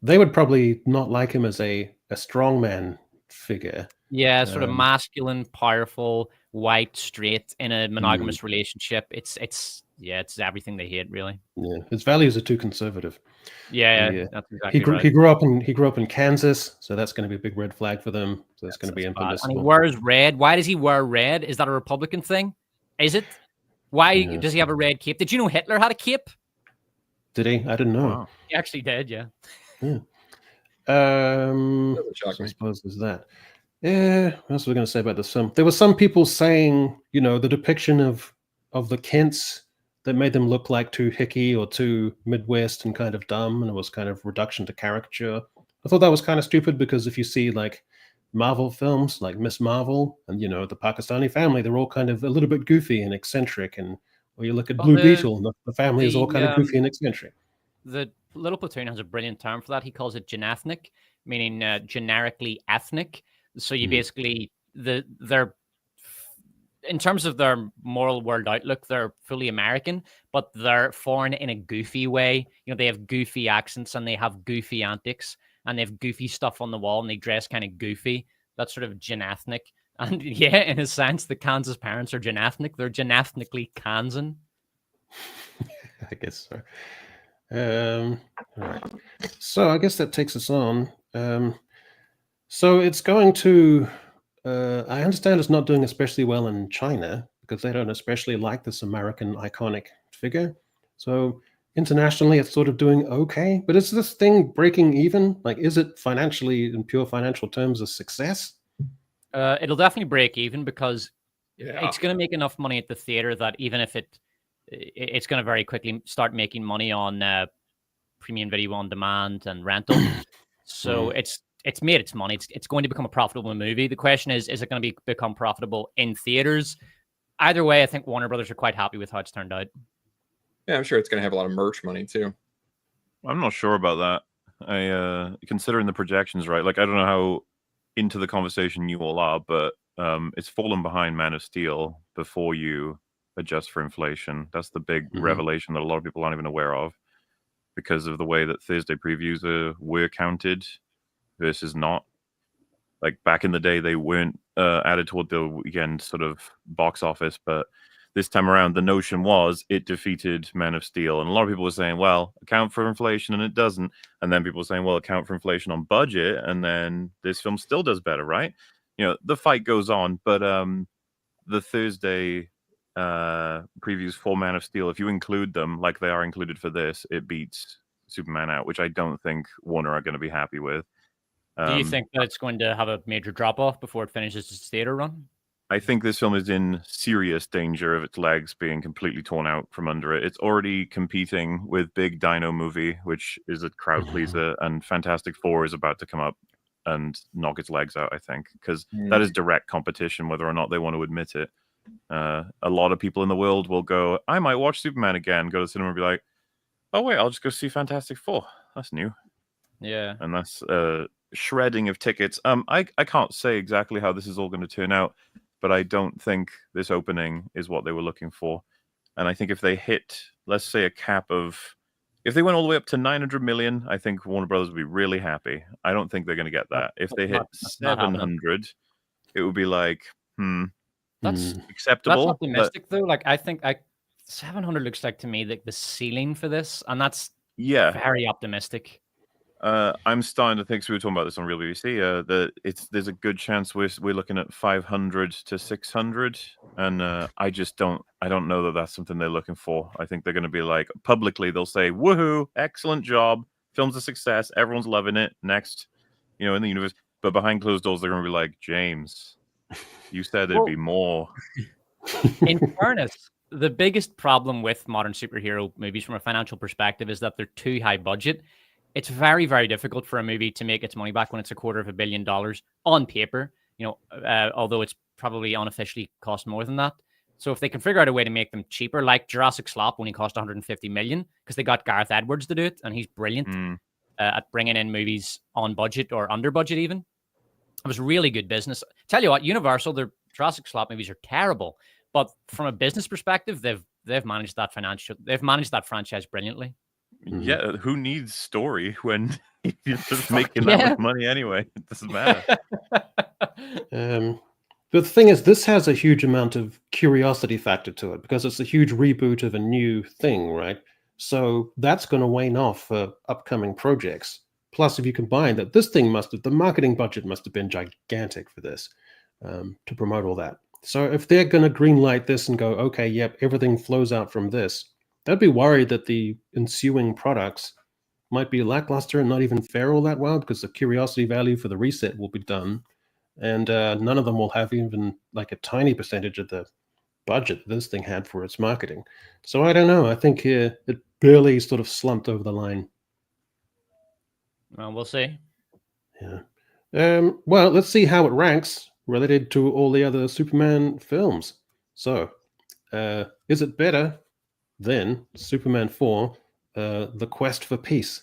they would probably not like him as a strongman figure. Yeah, sort of masculine, powerful, white, straight in a monogamous relationship. It's everything they hate, really. Yeah, his values are too conservative. Yeah, that's exactly right. He grew up in Kansas, so that's going to be a big red flag for them. So that's going to be impermissible. And he wears red. Why does he wear red? Is that a Republican thing? Is it? Why does he have a red cape? Did you know Hitler had a cape? Did he? I didn't know. Wow. He actually did. Yeah. I suppose there's that. Yeah, what else was I going to say about this film? There were some people saying, the depiction of the Kents that made them look like too hicky or too Midwest and kind of dumb, and it was kind of reduction to caricature. I thought that was kind of stupid, because if you see like Marvel films like Miss Marvel and the Pakistani family, they're all kind of a little bit goofy and eccentric, or you look at Blue Beetle and the family is all kind of goofy and eccentric. The Little Platoon has a brilliant term for that. He calls it genethnic, meaning generically ethnic. So you basically they're in terms of their moral world outlook, they're fully American, but they're foreign in a goofy way. They have goofy accents and they have goofy antics and they have goofy stuff on the wall and they dress kind of goofy. That's sort of gen ethnic. And yeah, in a sense, the Kansas parents are gen ethnic. They're gen ethnically Kansan. I guess so. All right. So I guess that takes us on. So it's going to. I understand it's not doing especially well in China because they don't especially like this American iconic figure. So internationally, it's sort of doing okay. But is this thing breaking even? Like, is it financially, in pure financial terms, a success? It'll definitely break even because Yeah. it's going to make enough money at the theater that even if it's going to very quickly start making money on premium video on demand and rental. So it's made its money. It's going to become a profitable movie. The question is it going to become profitable in theaters? Either way, I think Warner Brothers are quite happy with how it's turned out. Yeah, I'm sure it's going to have a lot of merch money too. I'm not sure about that. I considering the projections, right? Like, I don't know how into the conversation you all are, but it's fallen behind Man of Steel before you adjust for inflation. That's the big revelation that a lot of people aren't even aware of because of the way that Thursday previews were counted versus not. Like back in the day, they weren't added toward the weekend sort of box office, but this time around, the notion was it defeated Man of Steel. And a lot of people were saying, well, account for inflation, and it doesn't. And then people were saying, well, account for inflation on budget, and then this film still does better, right? You know, the fight goes on, but the Thursday previews for Man of Steel, if you include them like they are included for this, it beats Superman out, which I don't think Warner are going to be happy with. Do you think that it's going to have a major drop-off before it finishes its theater run? I think this film is in serious danger of its legs being completely torn out from under it. It's already competing with Big Dino Movie, which is a crowd pleaser, and Fantastic Four is about to come up and knock its legs out, I think, because that is direct competition, whether or not they want to admit it. A lot of people in the world will go, I might watch Superman again, go to the cinema and be like, oh, wait, I'll just go see Fantastic Four. That's new. Yeah. And that's shredding of tickets. I can't say exactly how this is all going to turn out, but I don't think this opening is what they were looking for. And I think if they hit, let's say, a cap of, if they went all the way up to 900 million, I think Warner Brothers would be really happy. I don't think they're going to get that. If they hit 700, it would be like, that's acceptable. That's optimistic, though. Like, I think 700 looks like to me like the ceiling for this, and that's very optimistic. I'm starting to think, so we were talking about this on Real BBC, that there's a good chance we're looking at 500 to 600, and I don't know that that's something they're looking for. I think they're going to be like, publicly they'll say, woohoo, excellent job, film's a success, everyone's loving it, next, in the universe. But behind closed doors, they're going to be like, James, you said there'd be more. In fairness, the biggest problem with modern superhero movies from a financial perspective is that they're too high budget. It's very, very difficult for a movie to make its money back when it's $250 million on paper, although it's probably unofficially cost more than that. So if they can figure out a way to make them cheaper, like Jurassic Slop only cost $150 million because they got Gareth Edwards to do it, and he's brilliant at bringing in movies on budget or under budget even. It was really good business. Tell you what, Universal, their Jurassic Slop movies are terrible, but from a business perspective, they've managed that franchise brilliantly. Yeah, who needs story when you're just making that much money anyway? It doesn't matter. But the thing is, this has a huge amount of curiosity factor to it because it's a huge reboot of a new thing, right? So that's going to wane off for upcoming projects. Plus, if you combine that, this thing the marketing budget must have been gigantic for this to promote all that. So if they're going to greenlight this and go, okay, yep, everything flows out from this, I'd be worried that the ensuing products might be lackluster and not even fare all that well because the curiosity value for the reset will be done. And none of them will have even like a tiny percentage of the budget this thing had for its marketing. So I don't know. I think it barely sort of slumped over the line. Well, we'll see. Yeah. Well, let's see how it ranks related to all the other Superman films. So, is it better than Superman 4, The Quest for Peace?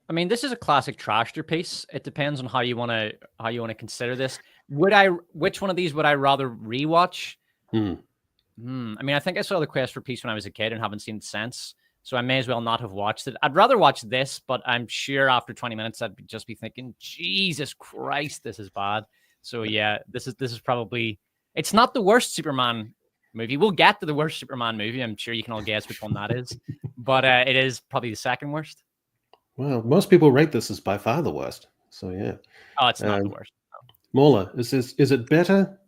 I mean, this is a classic trashster piece. It depends on how you want to consider this. Which one of these would I rather rewatch? I mean, I think I saw The Quest for Peace when I was a kid and haven't seen it since. So I may as well not have watched it. I'd rather watch this, but I'm sure after 20 minutes I'd just be thinking, Jesus Christ, this is bad. So yeah, this is probably, it's not the worst Superman movie. We'll get to the worst Superman movie. I'm sure you can all guess which one that is. But it is probably the second worst. Well, most people rate this as by far the worst. So yeah. Oh, it's not the worst. Mauler, is it better?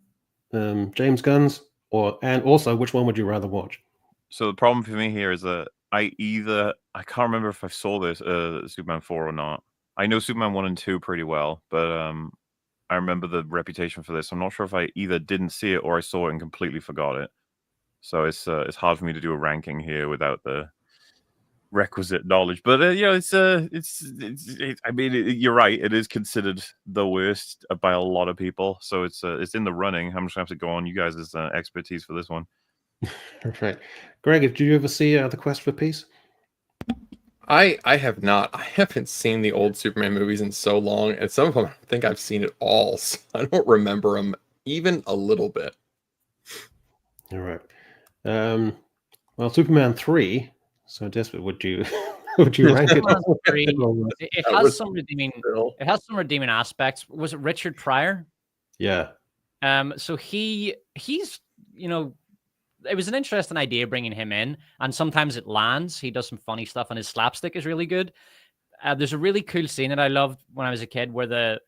James Gunn's and also which one would you rather watch? So the problem for me here is that I can't remember if I saw this Superman 4 or not. I know Superman 1 and 2 pretty well, but I remember the reputation for this. I'm not sure if I either didn't see it or I saw it and completely forgot it. So it's hard for me to do a ranking here without the requisite knowledge. But it's I mean, you're right. It is considered the worst by a lot of people. So it's in the running. I'm just gonna have to go on you guys' expertise for this one. Right, Greg, did you ever see The Quest for Peace? I have not. I haven't seen the old Superman movies in so long, and some of them I think I've seen it all. So I don't remember them even a little bit. All right. Well, Superman 3. So, Desperate, would you rank it? Superman 3, it has some redeeming. It has some redeeming aspects. Was it Richard Pryor? Yeah. So he's it was an interesting idea bringing him in, and sometimes it lands. He does some funny stuff, and his slapstick is really good. There's a really cool scene that I loved when I was a kid where the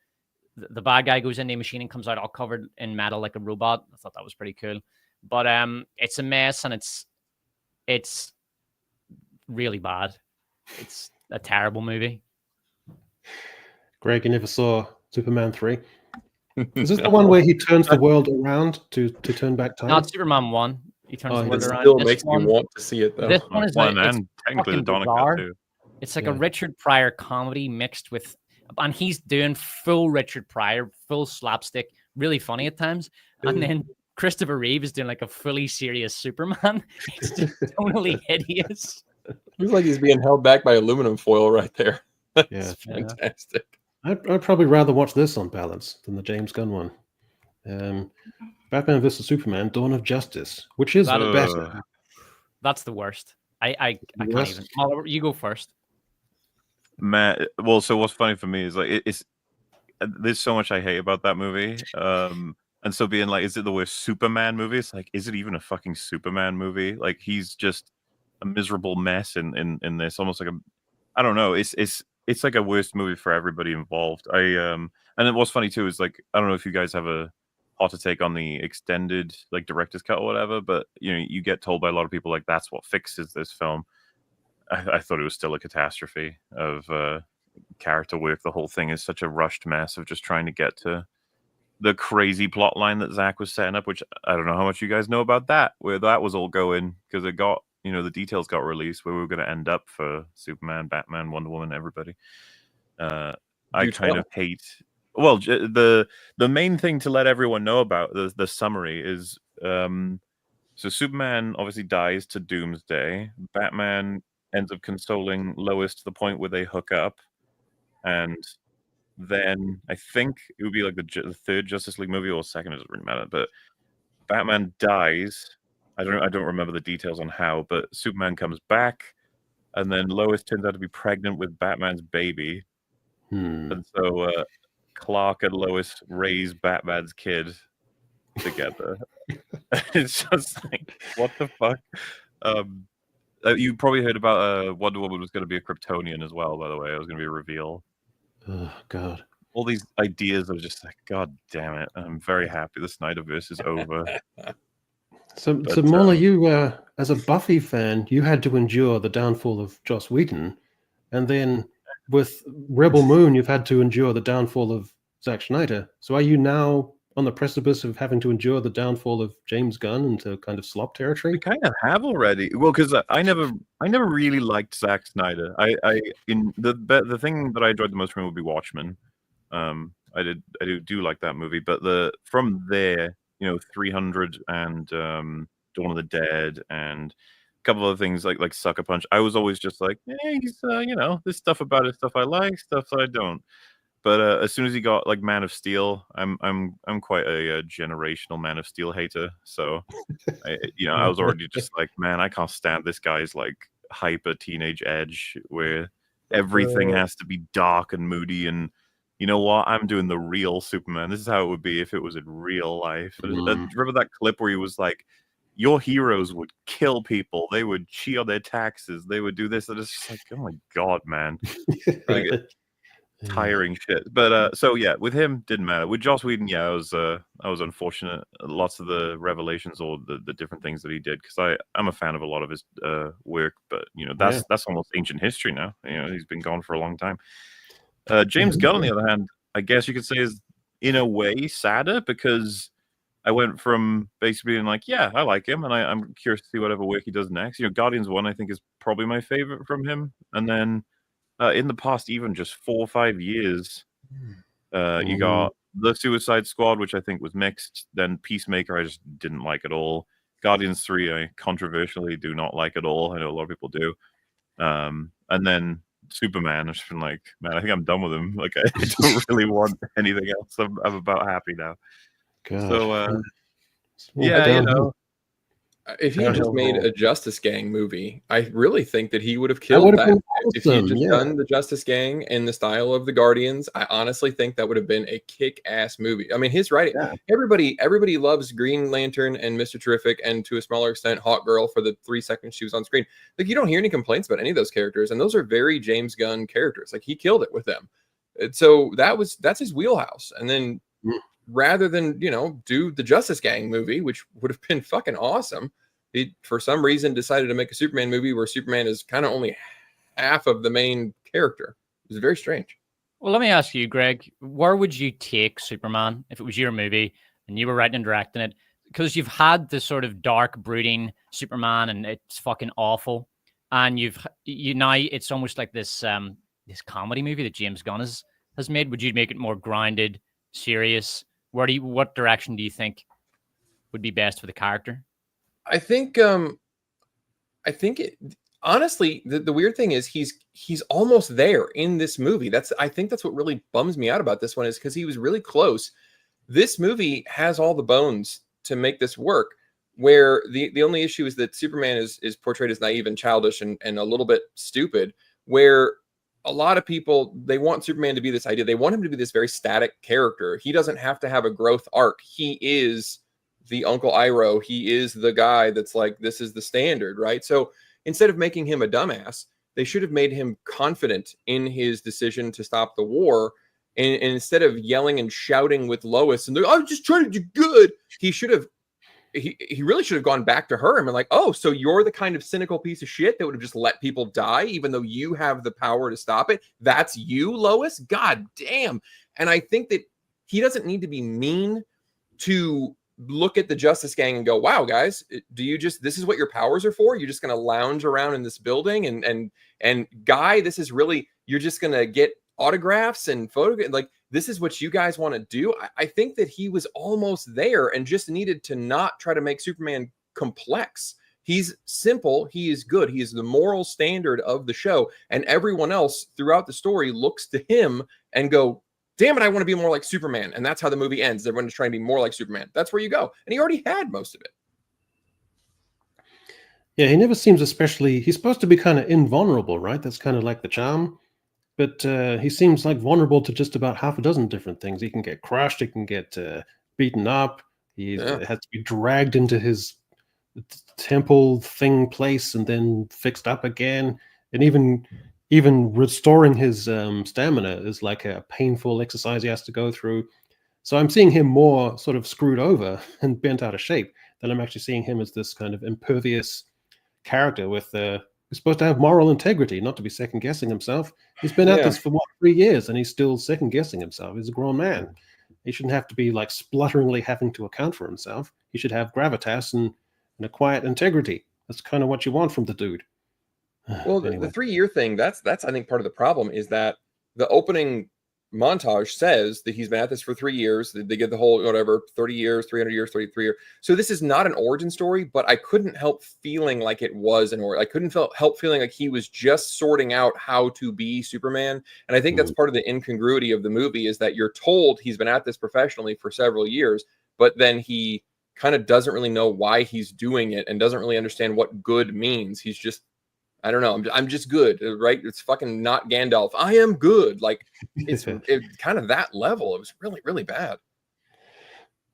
bad guy goes into a machine and comes out all covered in metal like a robot. I thought that was pretty cool. But it's a mess, and it's really bad. It's a terrible movie. Greg, you never saw Superman 3? Is this the one where he turns the world around to turn back time? Not Superman 1. He turns the world It around. still This makes me one- want to see it though. This one is One like, and technically the fucking Dawn of bizarre. Cut too. It's like Yeah. a Richard Pryor comedy mixed with, and he's doing full Richard Pryor, full slapstick, really funny at times. And then Christopher Reeve is doing like a fully serious Superman. It's just totally hideous. Looks like he's being held back by aluminum foil right there. Yeah. That's fantastic. I'd probably rather watch this on balance than the James Gunn one. Batman vs Superman: Dawn of Justice, which is That is- better. That's the worst. I can't Worst? even. Oliver, you go first. Man, well, so what's funny for me is like it's there's so much I hate about that movie. And so being like, is it the worst Superman movie? It's like, is it even a fucking Superman movie? Like he's just a miserable mess in this, almost like I don't know. It's like a worst movie for everybody involved. And then what's funny too is like, I don't know if you guys have a hot take on the extended like director's cut or whatever, but you get told by a lot of people like that's what fixes this film. I thought it was still a catastrophe of character work. The whole thing is such a rushed mess of just trying to get to the crazy plot line that Zach was setting up, which I don't know how much you guys know about that, where that was all going, because it got, the details got released where we were going to end up for Superman, Batman, Wonder Woman, everybody. I kind of hate. Well, the main thing to let everyone know about the summary is so Superman obviously dies to Doomsday. Batman ends up consoling Lois to the point where they hook up, and then I think it would be like the third Justice League movie or second, it doesn't really matter. But Batman dies. I don't remember the details on how, but Superman comes back, and then Lois turns out to be pregnant with Batman's baby, and so Clark and Lois raise Batman's kid together. It's just like, what the fuck? You probably heard about Wonder Woman was going to be a Kryptonian as well, by the way. It was going to be a reveal. Oh God! All these ideas are just like, God damn it! I'm very happy the Snyderverse is over. So Mauler, you as a Buffy fan, you had to endure the downfall of Joss Whedon, and then with Rebel Moon, you've had to endure the downfall of Zack Snyder. So are you now on the precipice of having to endure the downfall of James Gunn into kind of slop territory? We kind of have already. Well, because I never really liked Zack Snyder. The thing that I enjoyed the most from him would be Watchmen. I do like that movie, but from there, 300 and Dawn of the Dead and a couple of things like Sucker Punch. I was always just like, he's there's stuff about it, stuff I like, stuff that I don't. But as soon as he got like Man of Steel, I'm quite a generational Man of Steel hater. So I was already just like, man, I can't stand this guy's like hyper teenage edge where everything has to be dark and moody. And you know what? I'm doing the real Superman. This is how it would be if it was in real life. Remember that clip where he was like, your heroes would kill people. They would cheat on their taxes. They would do this. And it's just like, oh my God, man. Like, tiring shit. But so yeah, with him didn't matter. With Joss Whedon, yeah, I was unfortunate. Lots of the revelations or the different things that he did, because I'm a fan of a lot of his work, but you know, that's almost ancient history now. You know, he's been gone for a long time. James Gunn, on the other hand, I guess you could say is in a way sadder, because I went from basically being like, yeah, I like him, and I'm curious to see whatever work he does next. You know, Guardians 1, I think, is probably my favorite from him. And then in the past, even just 4 or 5 years, you got The Suicide Squad, which I think was mixed. Then Peacemaker, I just didn't like at all. Guardians 3, I controversially do not like at all. I know a lot of people do. And then Superman, I've just been like, man, I think I'm done with him. Like, I don't really want anything else. I'm about happy now. God. So, yeah, you know. If he had just made a Justice Gang movie, I really think that he would have killed that. Awesome. If he had just done the Justice Gang in the style of the Guardians, I honestly think that would have been a kick-ass movie. I mean, his writing, everybody loves Green Lantern and Mr. Terrific, and to a smaller extent, Hawkgirl for the 3 seconds she was on screen. Like, you don't hear any complaints about any of those characters, and those are very James Gunn characters. Like, he killed it with them. And so that's his wheelhouse. And then rather than, you know, do the Justice Gang movie, which would have been fucking awesome, he, for some reason, decided to make a Superman movie where Superman is kind of only half of the main character. It was very strange. Well, let me ask you, Greg, where would you take Superman if it was your movie and you were writing and directing it? Because you've had this sort of dark, brooding Superman, and it's fucking awful. And now it's almost like this this comedy movie that James Gunn has made. Would you make it more grounded, serious? What direction do you think would be best for the character? I think honestly, the weird thing is he's almost there in this movie. I think that's what really bums me out about this one, is because he was really close. This movie has all the bones to make this work, where the only issue is that Superman is portrayed as naive and childish and a little bit stupid, where a lot of people, they want Superman to be this idea. They want him to be this very static character. He doesn't have to have a growth arc. He is the Uncle Iroh. He is the guy that's like, this is the standard, right? So instead of making him a dumbass, they should have made him confident in his decision to stop the war. And instead of yelling and shouting with Lois and I'm just trying to do good, he really should have gone back to her and been like, oh, so you're the kind of cynical piece of shit that would have just let people die, even though you have the power to stop it. That's you, Lois? God damn. And I think that he doesn't need to be mean to look at the Justice Gang and go, wow, guys, this is what your powers are for? You're just going to lounge around in this building and Guy, this is really, you're just going to get autographs and photographs. Like, this is what you guys want to do. I think that he was almost there and just needed to not try to make Superman complex. He's simple. He is good. He is the moral standard of the show. And everyone else throughout the story looks to him and go, damn it, I want to be more like Superman. And that's how the movie ends. Everyone's trying to be more like Superman. That's where you go. And he already had most of it. Yeah, he never seems especially... He's supposed to be kind of invulnerable, right? That's kind of like the charm. But he seems like vulnerable to just about half a dozen different things. He can get crushed. He can get beaten up. He has to be dragged into his temple thing place and then fixed up again. And even restoring his stamina is like a painful exercise he has to go through. So I'm seeing him more sort of screwed over and bent out of shape than I'm actually seeing him as this kind of impervious character with who's supposed to have moral integrity, not to be second guessing himself. He's been at this for 3 years and he's still second guessing himself. He's a grown man. He shouldn't have to be like splutteringly having to account for himself. He should have gravitas and a quiet integrity. That's kind of what you want from the dude. Well, anyway. The 3-year thing, that's I think part of the problem is that the opening montage says that he's been at this for 3 years. They get the whole 30 years, 300 years, 33 years. So this is not an origin story, but I couldn't help feeling like it was an origin. I couldn't help feeling like he was just sorting out how to be Superman. And I think that's part of the incongruity of the movie, is that you're told he's been at this professionally for several years, but then he kind of doesn't really know why he's doing it and doesn't really understand what good means. He's just I don't know. I'm just good, right? It's fucking not Gandalf. I am good. Like it's kind of that level. It was really, really bad.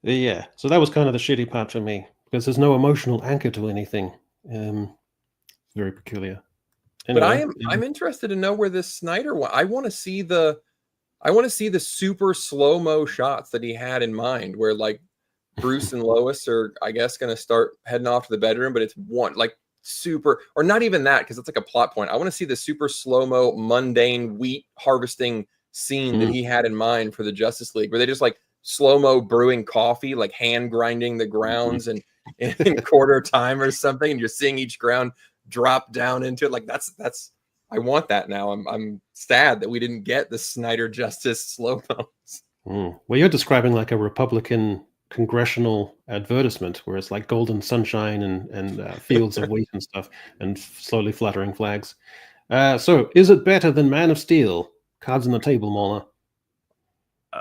Yeah, so that was kind of the shitty part for me because there's no emotional anchor to anything. Very peculiar. But Anyway, I'm interested to know where this Snyder one. I want to see the super slow-mo shots that he had in mind, where like Bruce and Lois are, I guess, going to start heading off to the bedroom, but it's one like super, or not even that, because it's like a plot point. I want to see the super slow-mo, mundane wheat harvesting scene that he had in mind for the Justice League, where they just like slow-mo brewing coffee, like hand grinding the grounds and in quarter time or something, and you're seeing each ground drop down into it. Like that's I want that now. I'm sad that we didn't get the Snyder Justice slow-mos. Well, you're describing like a Republican congressional advertisement where it's like golden sunshine and fields of wheat and stuff and slowly fluttering flags. So is it better than Man of Steel? Cards on the table, Mauler. I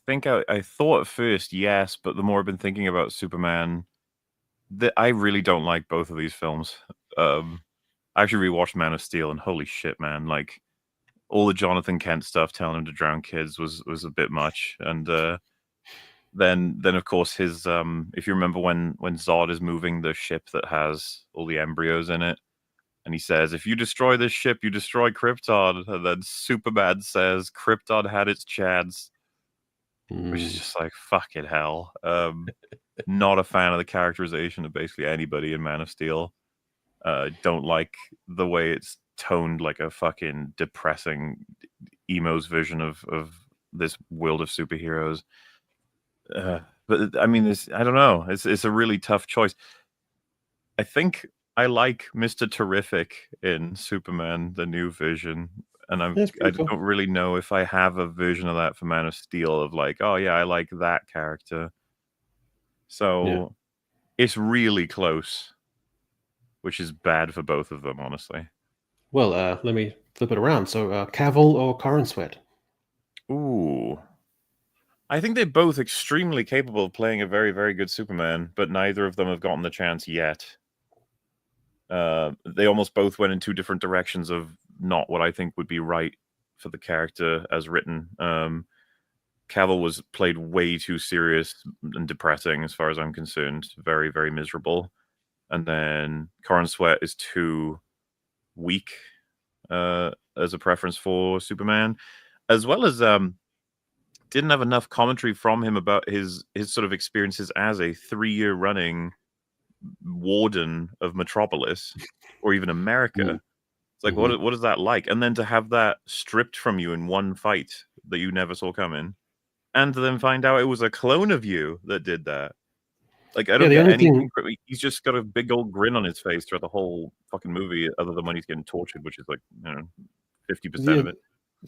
think I thought at first yes, but the more I've been thinking about Superman, I really don't like both of these films. I actually rewatched Man of Steel, and holy shit, man! Like all the Jonathan Kent stuff, telling him to drown kids, was a bit much. And then of course his if you remember when Zod is moving the ship that has all the embryos in it, and he says, "If you destroy this ship, you destroy Krypton." And then Superman says, "Krypton had its chance," which is just like fucking hell. Not a fan of the characterization of basically anybody in Man of Steel. Don't like the way it's toned like a fucking depressing emo's vision of this world of superheroes. But I mean, I don't know. It's a really tough choice. I think I like Mr. Terrific in Superman, the new vision. And I cool. don't really know if I have a version of that for Man of Steel of like, oh yeah, I like that character. So it's really close, which is bad for both of them, honestly. Well, let me flip it around. So Cavill or Corin Sweat? Ooh. I think they're both extremely capable of playing a very, very good Superman, but neither of them have gotten the chance yet. They almost both went in two different directions of not what I think would be right for the character as written. Cavill was played way too serious and depressing as far as I'm concerned. Very, very miserable. And then Corin Sweat is too weak as a preference for Superman, as well as didn't have enough commentary from him about his sort of experiences as a 3-year running warden of Metropolis or even America. It's like, what is that like? And then to have that stripped from you in one fight that you never saw coming, and to then find out it was a clone of you that did that. Like, I don't get anything. He's just got a big old grin on his face throughout the whole fucking movie, other than when he's getting tortured, which is like, 50% of it.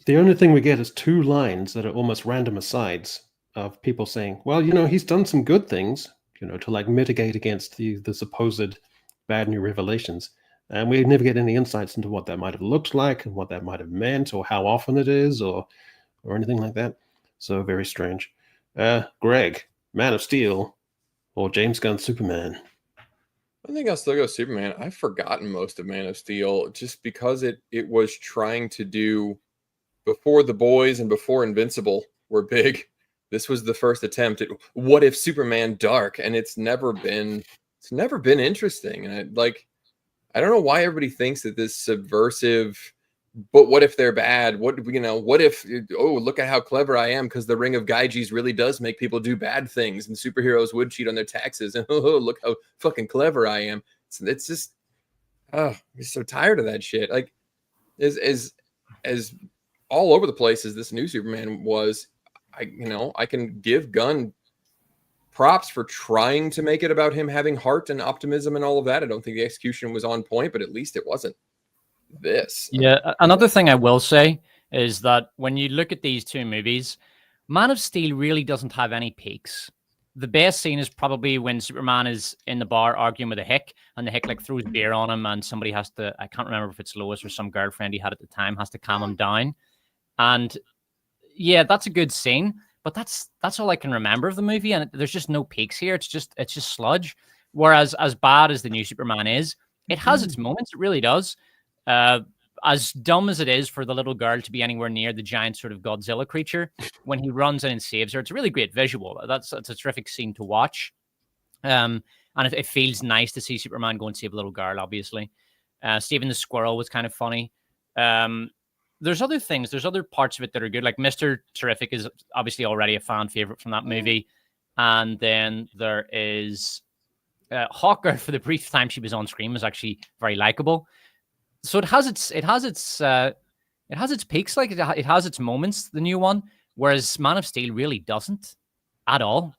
The only thing we get is 2 lines that are almost random asides of people saying, well, he's done some good things, to like mitigate against the supposed bad new revelations. And we never get any insights into what that might have looked like and what that might have meant or how often it is or anything like that. So very strange. Greg, Man of Steel or James Gunn's Superman? I think I'll still go Superman. I've forgotten most of Man of Steel just because it was trying to do, before The Boys and before Invincible were big, this was the first attempt at what if Superman dark, and it's never been interesting. And I don't know why everybody thinks that this subversive, but what if they're bad? What if, oh, look at how clever I am because the Ring of Gyges really does make people do bad things and superheroes would cheat on their taxes. And oh, look how fucking clever I am. It's just, I'm so tired of that shit. Like, as all over the place as this new Superman was, I can give Gunn props for trying to make it about him having heart and optimism and all of that. I don't think the execution was on point, but at least it wasn't this. Yeah, another thing I will say is that when you look at these two movies, Man of Steel really doesn't have any peaks. The best scene is probably when Superman is in the bar arguing with a hick, and the hick like throws beer on him, and somebody has to, I can't remember if it's Lois or some girlfriend he had at the time, has to calm him down. And yeah, that's a good scene, but that's all I can remember of the movie, and there's just no peaks here. It's just sludge. Whereas as bad as the new Superman is, it has its moments. It really does. As dumb as it is for the little girl to be anywhere near the giant sort of Godzilla creature, when he runs in and saves her, it's a really great visual. That's a terrific scene to watch. And it feels nice to see Superman go and save a little girl, obviously. Saving the squirrel was kind of funny. There's other things. There's other parts of it that are good. Like Mr. Terrific is obviously already a fan favorite from that movie. And then there is Hawker, for the brief time she was on screen, was actually very likable. So it has its peaks, like it has its moments, the new one, whereas Man of Steel really doesn't at all.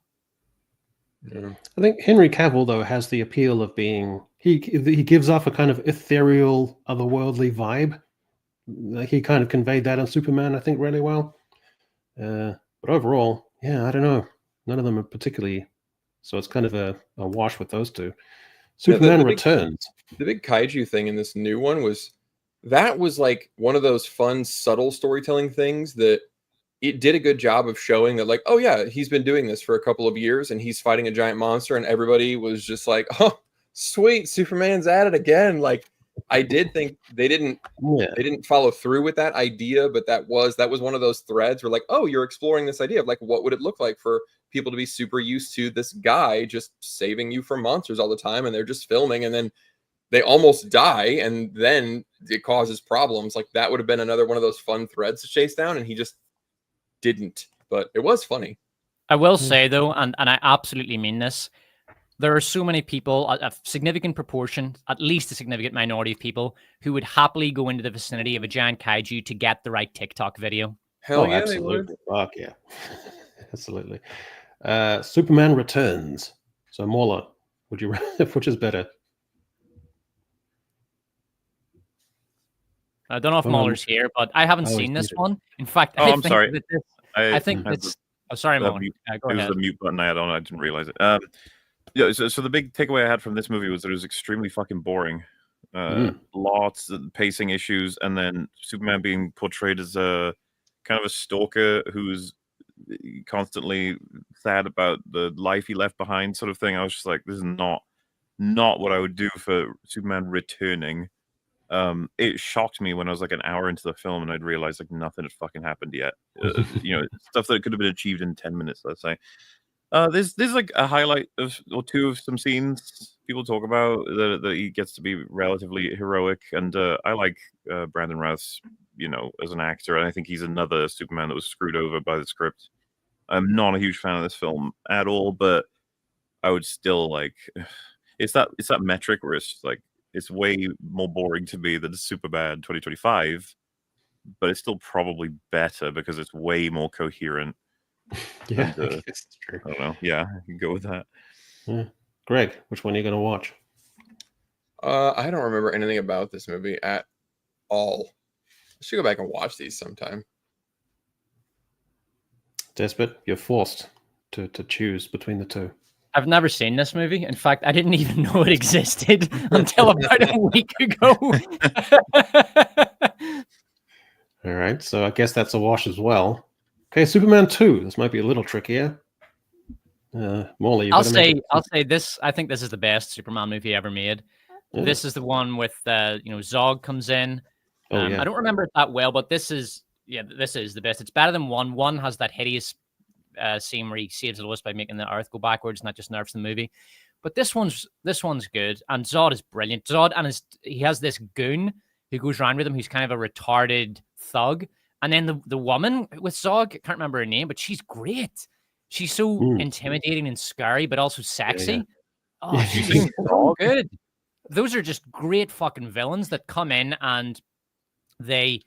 Yeah. I think Henry Cavill, though, has the appeal of being he gives off a kind of ethereal, otherworldly vibe. Like he kind of conveyed that on Superman, I think, really well. But overall, yeah, I don't know. None of them are particularly. So it's kind of a wash with those two. Superman Returns. The big kaiju thing in this new one was like one of those fun, subtle storytelling things that it did a good job of showing that, like, oh yeah, he's been doing this for a couple of years and he's fighting a giant monster, and everybody was just like, oh, sweet, Superman's at it again. Like, I did think they didn't follow through with that idea, but that was one of those threads where, like, oh, you're exploring this idea of like, what would it look like for people to be super used to this guy just saving you from monsters all the time, and they're just filming, and then they almost die, and then it causes problems. Like, that would have been another one of those fun threads to chase down, and he just didn't. But it was funny. I will say, though, and I absolutely mean this, there are so many people, a significant proportion, at least a significant minority of people, who would happily go into the vicinity of a giant kaiju to get the right TikTok video. Hell yeah, absolutely. they would. Fuck yeah. Absolutely. Superman Returns. So, Mauler, which is better? I don't know if Mauler's here, but I haven't seen this one. In fact, I'm sorry. I think it's. Oh, sorry, Mauler. Go it ahead. was the mute button I had on. I didn't realize it. Yeah, so the big takeaway I had from this movie was that it was extremely fucking boring. Lots of pacing issues, and then Superman being portrayed as a kind of a stalker who's constantly sad about the life he left behind, sort of thing. I was just like, this is not what I would do for Superman returning. It shocked me when I was like an hour into the film and I'd realized like nothing had fucking happened yet. Stuff that could have been achieved in 10 minutes, let's say. There's like a highlight or two of some scenes people talk about that he gets to be relatively heroic, and I like Brandon Routh, as an actor, and I think he's another Superman that was screwed over by the script. I'm not a huge fan of this film at all, but I would still like it's that metric where it's like it's way more boring to me than Superbad 2025, but it's still probably better because it's way more coherent. Yeah, And, I guess it's true. I don't know. Yeah, I can go with that. Yeah. Greg, which one are you going to watch? I don't remember anything about this movie at all. I should go back and watch these sometime. Despot, you're forced to choose between the two. I've never seen this movie. In fact, I didn't even know it existed until about a week ago. All right, so I guess that's a wash as well. Okay, Superman 2. This might be a little trickier. Molly, I'll say this. I think this is the best Superman movie ever made. Yeah. This is the one with Zog comes in. Yeah. I don't remember it that well, but this is the best. It's better than one. One has that hideous scene where he saves Lois by making the Earth go backwards, and that just nerfs the movie. But this one's good, and Zod is brilliant. Zod he has this goon who goes around with him, who's kind of a retarded thug. And then the woman with Zog, I can't remember her name, but she's great. She's so intimidating and scary, but also sexy. Yeah. Oh, she's so good. Those are just great fucking villains that come in and they're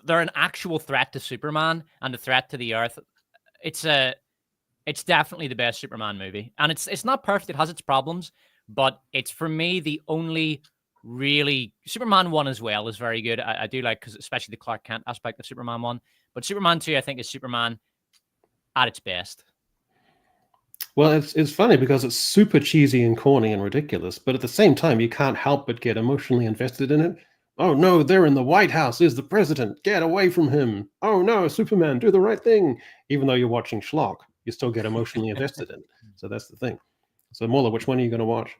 an actual threat to Superman and a threat to the Earth. It's definitely the best Superman movie, and it's not perfect. It has its problems, but it's for me the only really Superman 1 as well is very good. I do like, because especially the Clark Kent aspect of Superman 1, but Superman 2 I think is Superman at its best. Well, it's funny because it's super cheesy and corny and ridiculous, but at the same time you can't help but get emotionally invested in it. Oh no, they're in the White House. Is the president? Get away from him. Oh no, Superman, do the right thing. Even though you're watching schlock, you still get emotionally invested in it. So that's the thing. So, Mola, which one are you going to watch?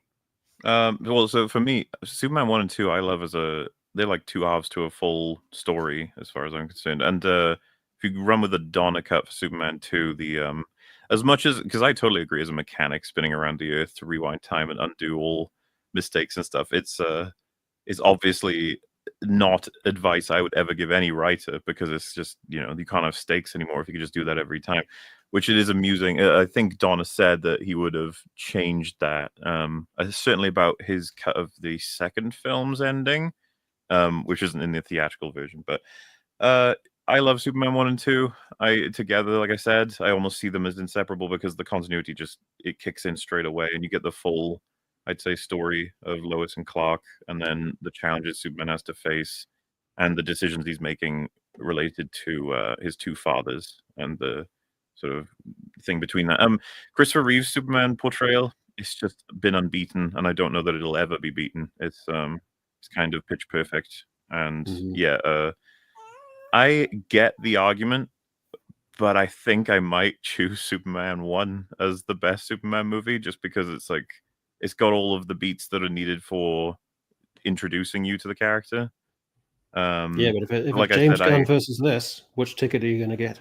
Well, so for me, Superman 1 and 2, I love they're like two halves to a full story, as far as I'm concerned. And if you run with a Donna cut for Superman 2, as much as, because I totally agree, as a mechanic spinning around the Earth to rewind time and undo all mistakes and stuff, it's obviously not advice I would ever give any writer, because it's just, you can't have stakes anymore if you could just do that every time. Which it is amusing. I think Donna said that he would have changed that. Certainly about his cut of the second film's ending, which isn't in the theatrical version. But I love Superman 1 and 2. Together, like I said, I almost see them as inseparable, because the continuity it kicks in straight away, and you get the full, I'd say, story of Lois and Clark, and then the challenges Superman has to face, and the decisions he's making related to his two fathers, and the sort of thing between that. Christopher Reeve's Superman portrayal, it's just been unbeaten, and I don't know that it'll ever be beaten. It's kind of pitch perfect, and I get the argument, but I think I might choose Superman 1 as the best Superman movie, just because it's got all of the beats that are needed for introducing you to the character. Yeah, but if like it's I James said, Gunn versus this, which ticket are you going to get?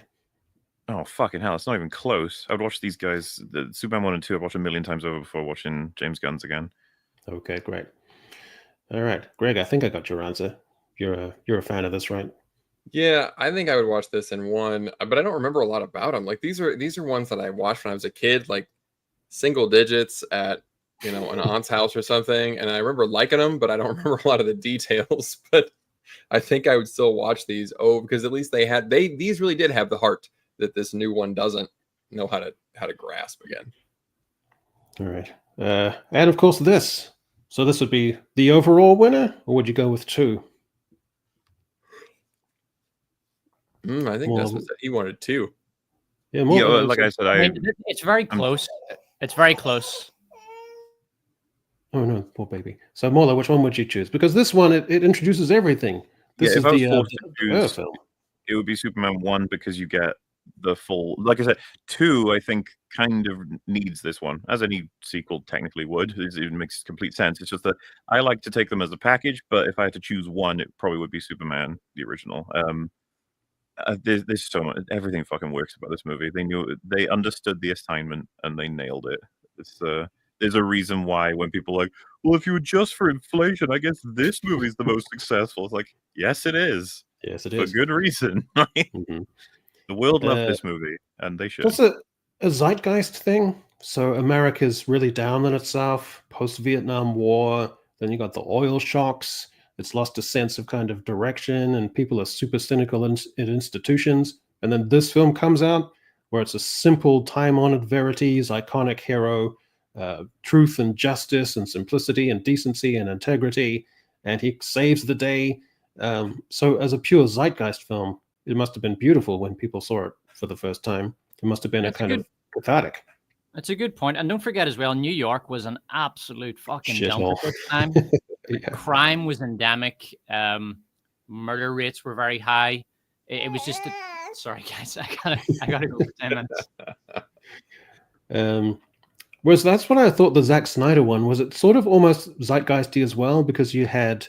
Oh, fucking hell, it's not even close. I'd watch these guys, the Superman 1 and 2, I've watched a million times over before watching James Gunn's again. Okay, great. All right, Greg, I think I got your answer. You're a fan of this, right? Yeah, I think I would watch this in one, but I don't remember a lot about them. Like these are ones that I watched when I was a kid, like single digits at an aunt's house or something, and I remember liking them, but I don't remember a lot of the details. But I think I would still watch these. Because at least these really did have the heart that this new one doesn't know how to grasp again. All right, and of course this. So this would be the overall winner, or would you go with 2? I think that's what he wanted 2. Yeah, like I said, it's very close. It's very close. Oh no, poor baby. So Mola, which one would you choose? Because this one it introduces everything. This is if I was forced to choose, film. It would be Superman 1, because you get the full, like I said. 2, I think, kind of needs this one, as any sequel technically would. It makes complete sense. It's just that I like to take them as a package, but if I had to choose one, it probably would be Superman, the original. There's so much, everything fucking works about this movie. They understood the assignment and they nailed it. There's a reason why when people are like, well, if you adjust for inflation, I guess this movie's the most successful. It's like, yes, it is. Yes, it for is. good reason. Mm-hmm. The world loved this movie, and they should. That's a zeitgeist thing. So America's really down on itself post-Vietnam War. Then you got the oil shocks. It's lost a sense of kind of direction, and people are super cynical in institutions. And then this film comes out where it's a simple, time-honored verities, iconic hero, truth and justice and simplicity and decency and integrity, and he saves the day. So as a pure zeitgeist film, it must have been beautiful when people saw it for the first time. It must have been of cathartic. That's a good point. And don't forget as well, New York was an absolute fucking dump at this time. Yeah. Crime was endemic. Murder rates were very high. It was just sorry guys, I gotta go for 10 minutes. Whereas that's what I thought the Zack Snyder one was. It sort of almost zeitgeisty as well, because you had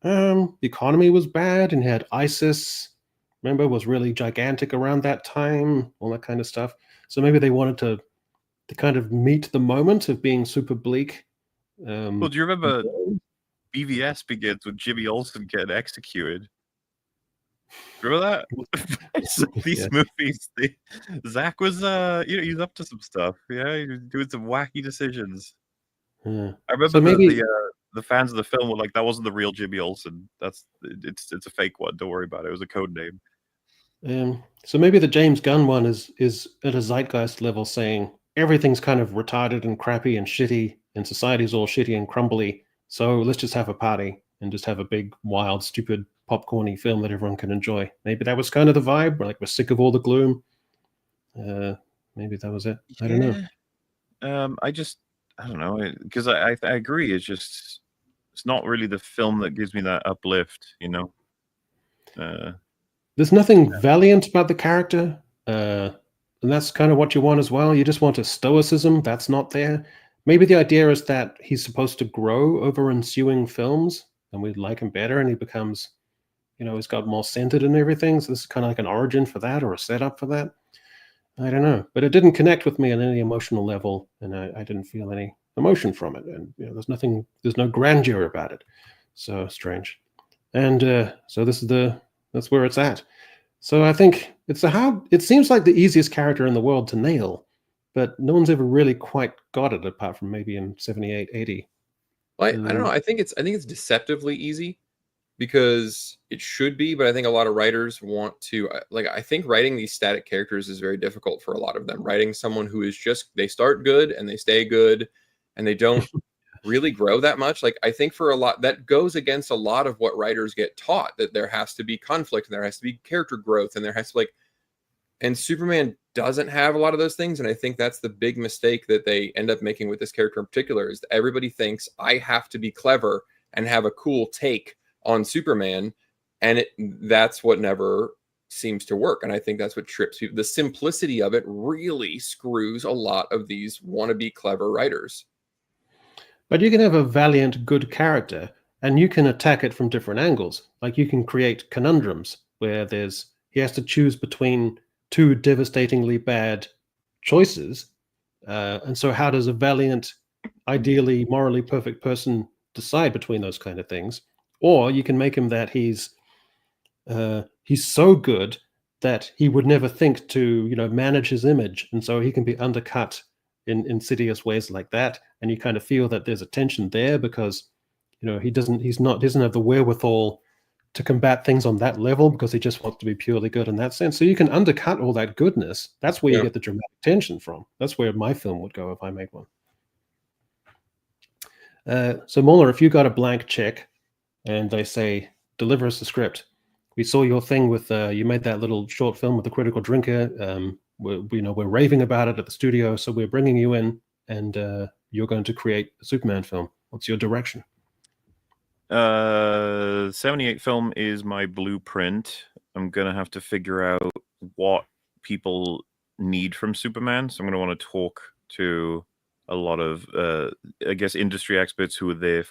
the economy was bad, and you had ISIS, remember, was really gigantic around that time, all that kind of stuff. So maybe they wanted to kind of meet the moment of being super bleak. Well, do you remember BVS begins with Jimmy Olsen getting executed? Remember that? These movies, Zach was, he's up to some stuff. Yeah, he was doing some wacky decisions. Yeah. I remember the fans of the film were like, "That wasn't the real Jimmy Olsen. It's a fake one. Don't worry about it. It was a code name." So maybe the James Gunn one is at a zeitgeist level, saying everything's kind of retarded and crappy and shitty, and society's all shitty and crumbly. So let's just have a party and just have a big, wild, stupid, popcorny film that everyone can enjoy. Maybe that was kind of the vibe. We're sick of all the gloom. Maybe that was it. I don't know. I don't know, because I agree. It's not really the film that gives me that uplift, There's nothing valiant about the character, and that's kind of what you want as well. You just want a stoicism that's not there. maybe the idea is that he's supposed to grow over ensuing films, and we like him better, and he becomes, he's got more centered and everything. So this is kind of like an origin for that, or a setup for that. I don't know, but it didn't connect with me on any emotional level, and I didn't feel any emotion from it. And there's no grandeur about it. So strange. And so that's where it's at. So I think it seems like the easiest character in the world to nail, but no one's ever really quite got it, apart from maybe in 78, 80. Well, I don't know. I think it's deceptively easy, because it should be, but I think a lot of writers want to, like, I think writing these static characters is very difficult for a lot of them. Writing someone who is just, they start good and they stay good and they don't really grow that much. Like, I think for a lot, that goes against a lot of what writers get taught, that there has to be conflict and there has to be character growth and there has to, and Superman doesn't have a lot of those things. And I think that's the big mistake that they end up making with this character in particular, is that everybody thinks I have to be clever and have a cool take on Superman, and that's what never seems to work. And I think that's what trips people. The simplicity of it really screws a lot of these wannabe clever writers. But you can have a valiant, good character, and you can attack it from different angles. Like, you can create conundrums where he has to choose between two devastatingly bad choices. And so how does a valiant, ideally morally perfect person decide between those kind of things? Or you can make him that he's so good that he would never think to manage his image, and so he can be undercut in insidious ways like that. And you kind of feel that there's a tension there, because he doesn't have the wherewithal to combat things on that level, because he just wants to be purely good in that sense. So you can undercut all that goodness. That's where you get the dramatic tension from. That's where my film would go if I made one. So Muller, if you got a blank check and they say, deliver us the script. We saw your thing with, you made that little short film with the critical drinker. We're raving about it at the studio, so we're bringing you in, and you're going to create a Superman film. What's your direction? 78 film is my blueprint. I'm going to have to figure out what people need from Superman. So I'm going to want to talk to a lot of, I guess, industry experts who were there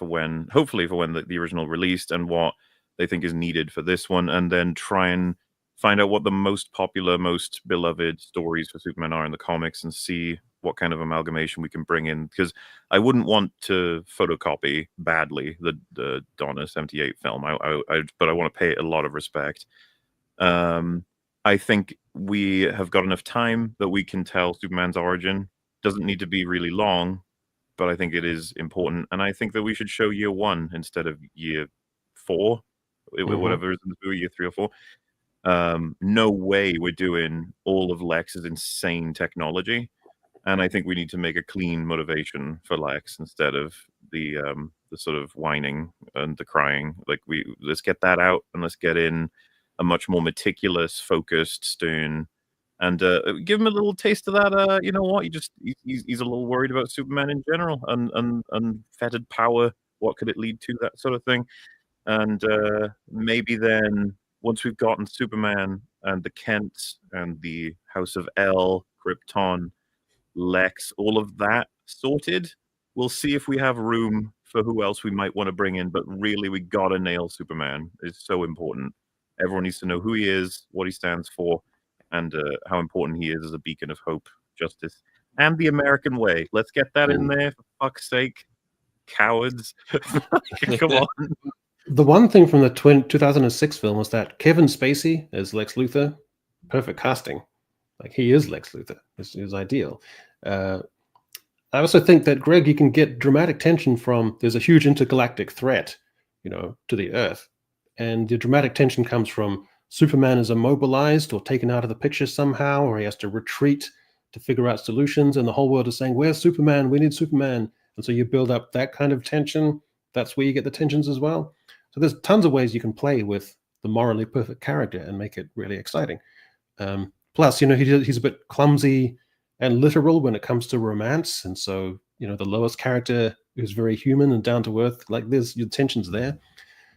hopefully for when the original released, and what they think is needed for this one, and then try and find out what the most popular, most beloved stories for Superman are in the comics, and see what kind of amalgamation we can bring in. Because I wouldn't want to photocopy badly the Donner 78 film, but I want to pay it a lot of respect. I think we have got enough time that we can tell Superman's origin. Doesn't need to be really long, but I think it is important. And I think that we should show year 1 instead of year 4, whatever is in the movie, year 3 or 4. No way we're doing all of Lex's insane technology. And I think we need to make a clean motivation for Lex instead of the sort of whining and the crying. Like, let's get that out, and let's get in a much more meticulous, focused Stern, and give him a little taste of that. You know what? He's a little worried about Superman in general, and unfettered power. What could it lead to? That sort of thing. And maybe then, once we've gotten Superman and the Kents and the House of El, Krypton, Lex, all of that sorted, we'll see if we have room for who else we might want to bring in. But really, we gotta nail Superman. It's so important. Everyone needs to know who he is, what he stands for, and how important he is as a beacon of hope, justice, and the American way. Let's get that in there, for fuck's sake. Cowards. Come on. The one thing from the 2006 film was that Kevin Spacey as Lex Luthor, perfect casting. Like, he is Lex Luthor. Is ideal. I also think that, Greg, you can get dramatic tension from, there's a huge intergalactic threat, to the Earth. And the dramatic tension comes from Superman is immobilized or taken out of the picture somehow, or he has to retreat to figure out solutions, and the whole world is saying, where's Superman? We need Superman. And so you build up that kind of tension. That's where you get the tensions as well. So there's tons of ways you can play with the morally perfect character and make it really exciting. Plus, he's a bit clumsy and literal when it comes to romance. And so, the Lois character is very human and down to earth. Like, there's your tensions there.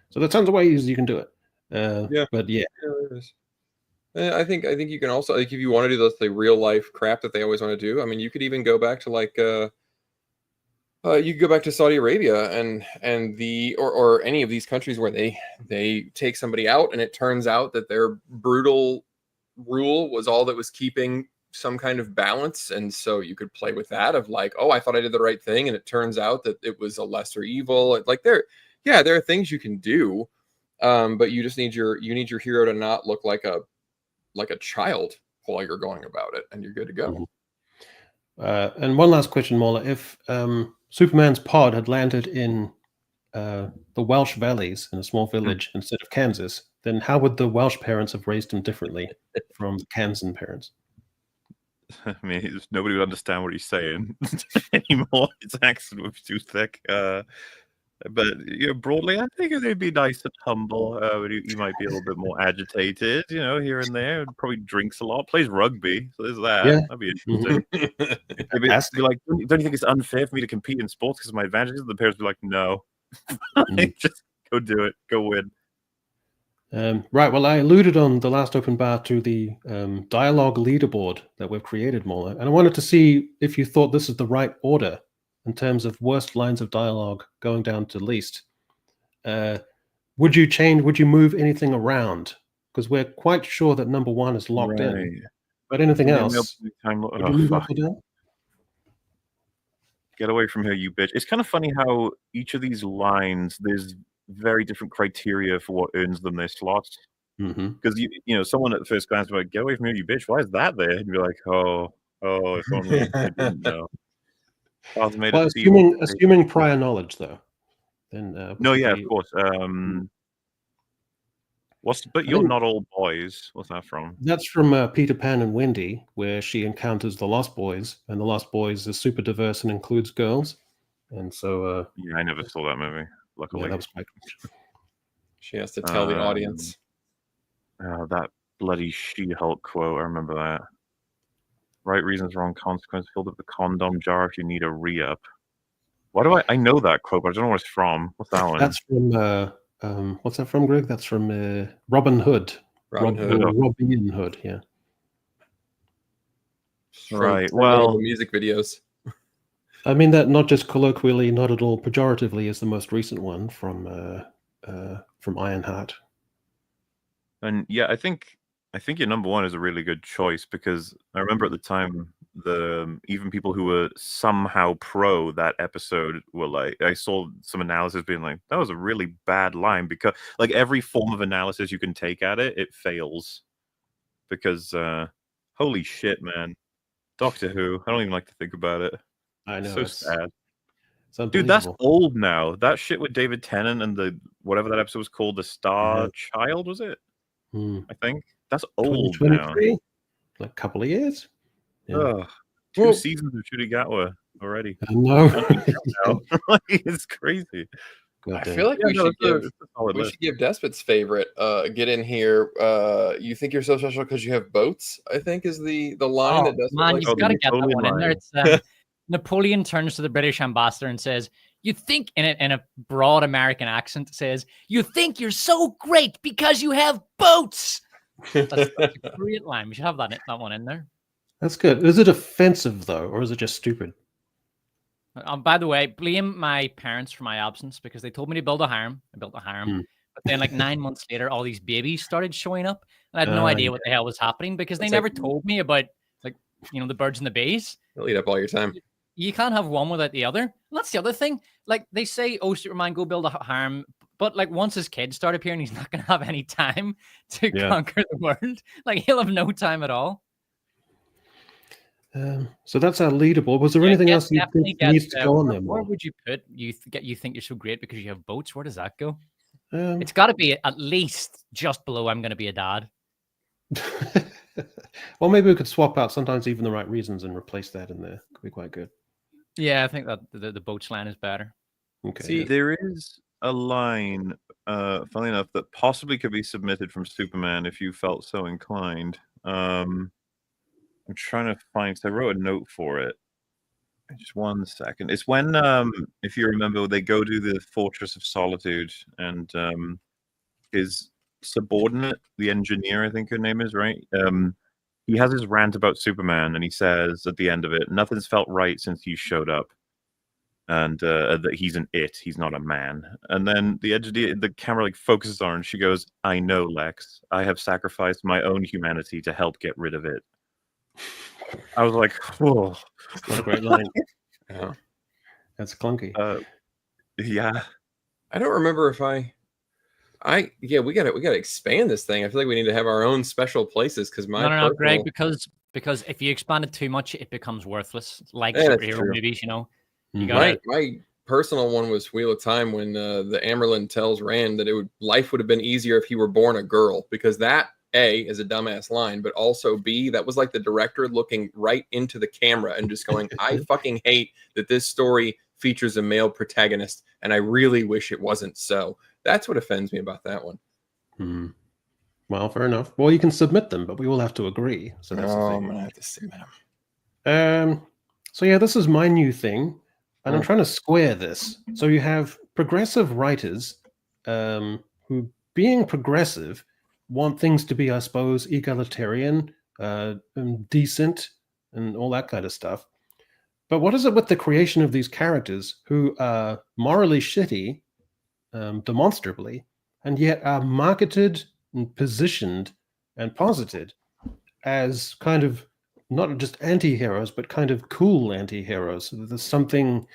So there's tons of ways you can do it. But yeah. There is. I think you can also, like, if you want to do the real life crap that they always want to do. I mean, you could even go back to You could go back to Saudi Arabia and the or any of these countries where they take somebody out and it turns out that their brutal rule was all that was keeping some kind of balance, and so you could play with that of like, oh, I thought I did the right thing, and it turns out that it was a lesser evil. Like there are things you can do, but you just need your hero to not look like a child while you're going about it, and you're good to go. And one last question, Mola. If Superman's pod had landed in the Welsh Valleys in a small village instead of Kansas, then how would the Welsh parents have raised him differently from the Kansan parents? I mean, nobody would understand what he's saying anymore. His accent would be too thick. But broadly, I think they'd be nice and humble. He might be a little bit more agitated, here and there. Probably drinks a lot, plays rugby. So there's that. Yeah. That'd be interesting. Maybe be like, don't you think it's unfair for me to compete in sports because of my advantages? The parents would be like, no, just go do it, go win. Right. Well, I alluded on the last open bar to the dialogue leaderboard that we've created, Mola, and I wanted to see if you thought this is the right order in terms of worst lines of dialogue going down to least. Would you move anything around? Because we're quite sure that number one is locked in. But anything else? Would you move up or down? Get away from here, you bitch. It's kind of funny how each of these lines, there's very different criteria for what earns them their slots. Because someone at first glance would be like, "Get away from here, you bitch." Why is that there? And you're like, "Oh, if only I didn't know." Well, assuming prior knowledge, though. Then no, yeah, of course. But you're not all boys. What's that from? That's from Peter Pan and Wendy, where she encounters the Lost Boys, and the Lost Boys is super diverse and includes girls. And so, I never saw that movie. Luckily, yeah, that was quite. She has to tell the audience. That bloody She-Hulk quote. I remember that. Right reasons, wrong consequence. Filled up the condom jar if you need a re-up. Why do I know that quote? But I don't know where it's from. What's that one? That's from what's that from, Greg? That's from Robin Hood. Robin Hood. Yeah. Right. From Well, the music videos. I mean that not just colloquially, not at all pejoratively, is the most recent one from Ironheart. And yeah, I think your number one is a really good choice because I remember at the time even people who were somehow pro that episode were like, I saw some analysis being like, that was a really bad line because like every form of analysis you can take at it fails because holy shit, man, Doctor Who, I don't even like to think about it. I know, so sad. Dude, that's old now. That shit with David Tennant and the whatever that episode was called, the Star Child, was it? I think that's old now. Like a couple of years. Yeah. Two seasons of Ncuti Gatwa already. I know. It's crazy. I feel like we should give Despot's favorite get in here. You think you're so special because you have boats, I think is the line that Despot man, likes. you've got to get that one in there. It's Napoleon turns to the British ambassador and says, "You think," in a broad American accent, says, "You think you're so great because you have boats." That's a great line. We should have that one in there. That's good. Is it offensive though, or is it just stupid? By the way, blame my parents for my absence because they told me to build a harem. I built a harem. But then like 9 months later, all these babies started showing up. And I had no idea what the hell was happening because they never told me about the birds and the bees. They'll eat up all your time. You can't have one without the other. And that's the other thing. Like they say, oh, Superman, go build a harem. But like once his kids start appearing, he's not going to have any time to conquer the world. Like he'll have no time at all. So that's our leaderboard. Was there anything else you think needs to go on there? Where would you put you think you're so great because you have boats? Where does that go? It's got to be at least just below I'm going to be a dad. Well, maybe we could swap out sometimes even the right reasons and replace that in there. Could be quite good. Yeah, I think that the boats line is better. Okay. See, there is a line, funnily enough, that possibly could be submitted from Superman if you felt so inclined. I'm trying to find. So I wrote a note for it. Just 1 second. It's when, if you remember, they go to the Fortress of Solitude, and his subordinate, the engineer, I think her name is, right? He has his rant about Superman, and he says at the end of it, "Nothing's felt right since you showed up." and that he's an it, he's not a man. And then the camera like focuses on her, and she goes, "I know, Lex. I have sacrificed my own humanity to help get rid of it." I was like, "Whoa, What a great line. Yeah. That's clunky. yeah." I don't remember if yeah, we gotta expand this thing. I feel like we need to have our own special places because my No, Greg, personal- because if you expand it too much, it becomes worthless. Like Yeah, that's superhero true. movies, you know. You Mhm. gotta my personal one was Wheel of Time when the Amerlin tells Rand that life would have been easier if he were born a girl, because that A is a dumbass line, but also B, that was like the director looking right into the camera and just going, I fucking hate that this story features a male protagonist, and I really wish it wasn't so. That's what offends me about that one. Hmm. Well, fair enough. Well, you can submit them, but we will have to agree. So that's the I'm thing. gonna have to submit them. So yeah, this is my new thing, and I'm Hmm. trying to square this. So you have progressive writers who, being progressive, want things to be, I suppose, egalitarian, and decent, and all that kind of stuff. But what is it with the creation of these characters who are morally shitty, demonstrably, and yet are marketed and positioned and posited as kind of not just anti-heroes, but kind of cool anti-heroes? There's something